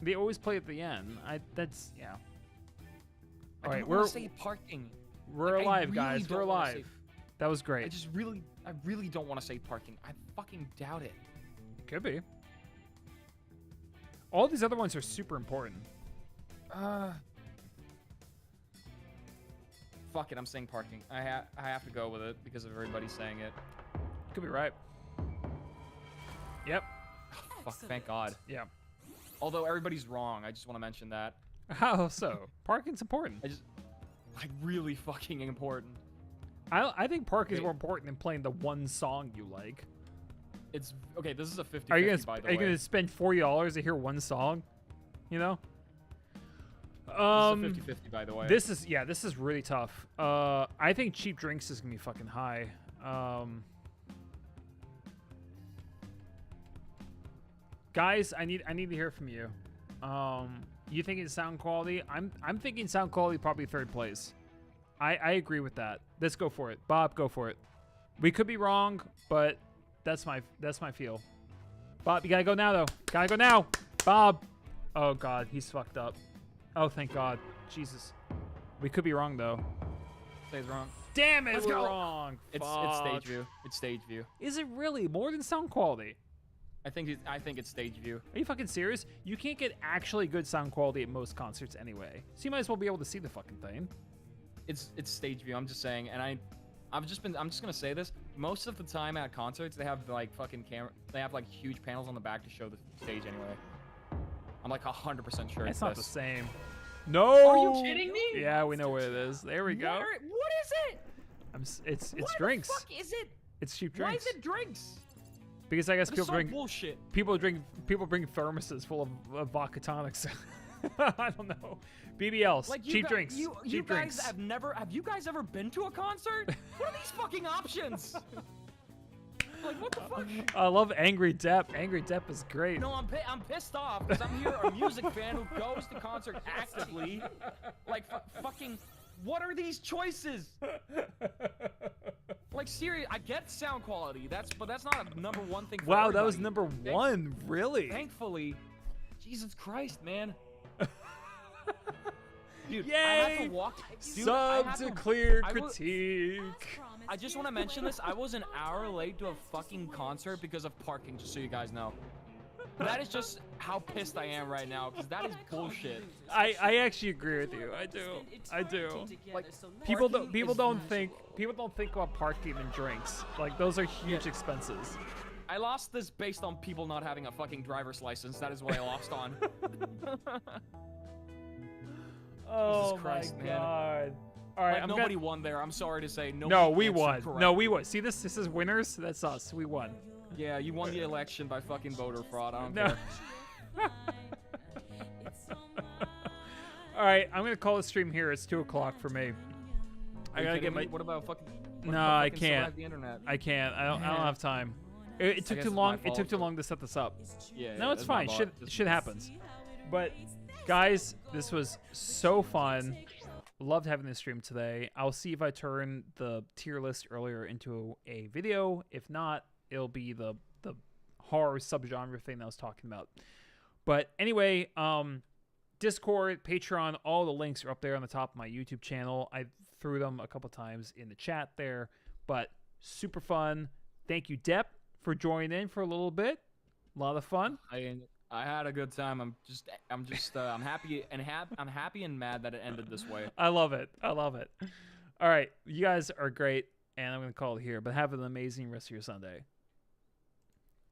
They always play at the end. That's yeah. I All right, don't we're wanna say parking. we're Like, I alive, really guys. We're don't wanna alive. say- That was great. I really don't want to say parking. I fucking doubt it. Could be. All these other ones are super important. Fuck it, I'm saying parking. I have to go with it because of everybody saying it. Could be right. Yep. Fuck, thank God. Yeah. Although everybody's wrong, I just want to mention that. How so? Parking's important. Like really fucking important. I think parking is Okay. more important than playing the one song you like. It's okay. This is a 50-50, Are you by the are you way. gonna spend $40 to hear one song? You know. This is a 50-50, by the way. This is really tough. I think cheap drinks is gonna be fucking high. Guys, I need to hear from you. You thinking sound quality? I'm thinking sound quality probably third place. I agree with that. Let's go for it. Bob, go for it. We could be wrong, but that's my feel. Bob, you gotta go now though. Gotta go now. Bob. Oh God, he's fucked up. Oh, thank God. Jesus. We could be wrong though. Stays wrong. Damn it, Let's we're go. wrong. It's Fuck. stage view. It's stage view. Is it really more than sound quality? I think it's stage view. Are you fucking serious? You can't get actually good sound quality at most concerts anyway. So you might as well be able to see the fucking thing. It's stage view. I'm just saying, and I'm just gonna say this. Most of the time at concerts, they have like fucking camera. They have like huge panels on the back to show the stage anyway. I'm like 100% sure It's it's not this. the same. No. Are you kidding me? Yeah, we know what it is. There we go. What is it? It's Why drinks. The fuck is it? It's cheap Why drinks. is it drinks? Because I guess This is people so drink. bullshit. People bring thermoses full of vodka tonics. I don't know. BBLs. Like cheap drinks. You cheap guys drinks. have you guys ever been to a concert? What are these fucking options? Like what the fuck? I love Angry Depp. Angry Depp is great. No, I'm pissed off because I'm here a music fan who goes to concerts actively. Like fucking, what are these choices? Like serious, I get sound quality. But that's not a number one thing. For Wow, that was everybody. number one. Really? Thankfully, Jesus Christ, man. Dude, I Yay! have to walk. Dude, Sub to clear I will- critique. I just want to mention this. I was an hour late to a fucking concert because of parking, just so you guys know. That is just how pissed I am right now, because that is bullshit. I actually agree with you. I do. Like people don't think about parking and drinks. Like those are huge expenses. I lost this based on people not having a fucking driver's license. That is what I lost on. Oh Christ, my man. God. All right, Like, I'm nobody gonna... won there. I'm sorry to say. No, Nobody we answered won. correctly. No, we won. See this? This is winners. That's us. We won. Yeah, you won the election by fucking voter fraud. I don't No. care. All right, I'm gonna call the stream here. It's 2:00 for me. I gotta get my. What about fucking? what No, about I fucking still can't. have the internet? I can't. I don't have time. It took guess too it's long. my It took fault, too but- long to set this up. Yeah. No, yeah, it's that's my fine. fault. Shit happens. But guys, this was so fun. Loved having this stream today. I'll see if I turn the tier list earlier into a video. If not, it'll be the horror subgenre thing that I was talking about. But anyway, Discord, Patreon, all the links are up there on the top of my YouTube channel. I threw them a couple times in the chat there, but super fun. Thank you, Depp, for joining in for a little bit. A lot of fun. I had a good time. I'm happy I'm happy and mad that it ended this way. I love it. I love it. All right, you guys are great, and I'm gonna call it here. But have an amazing rest of your Sunday.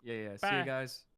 Yeah. See Bye. you guys.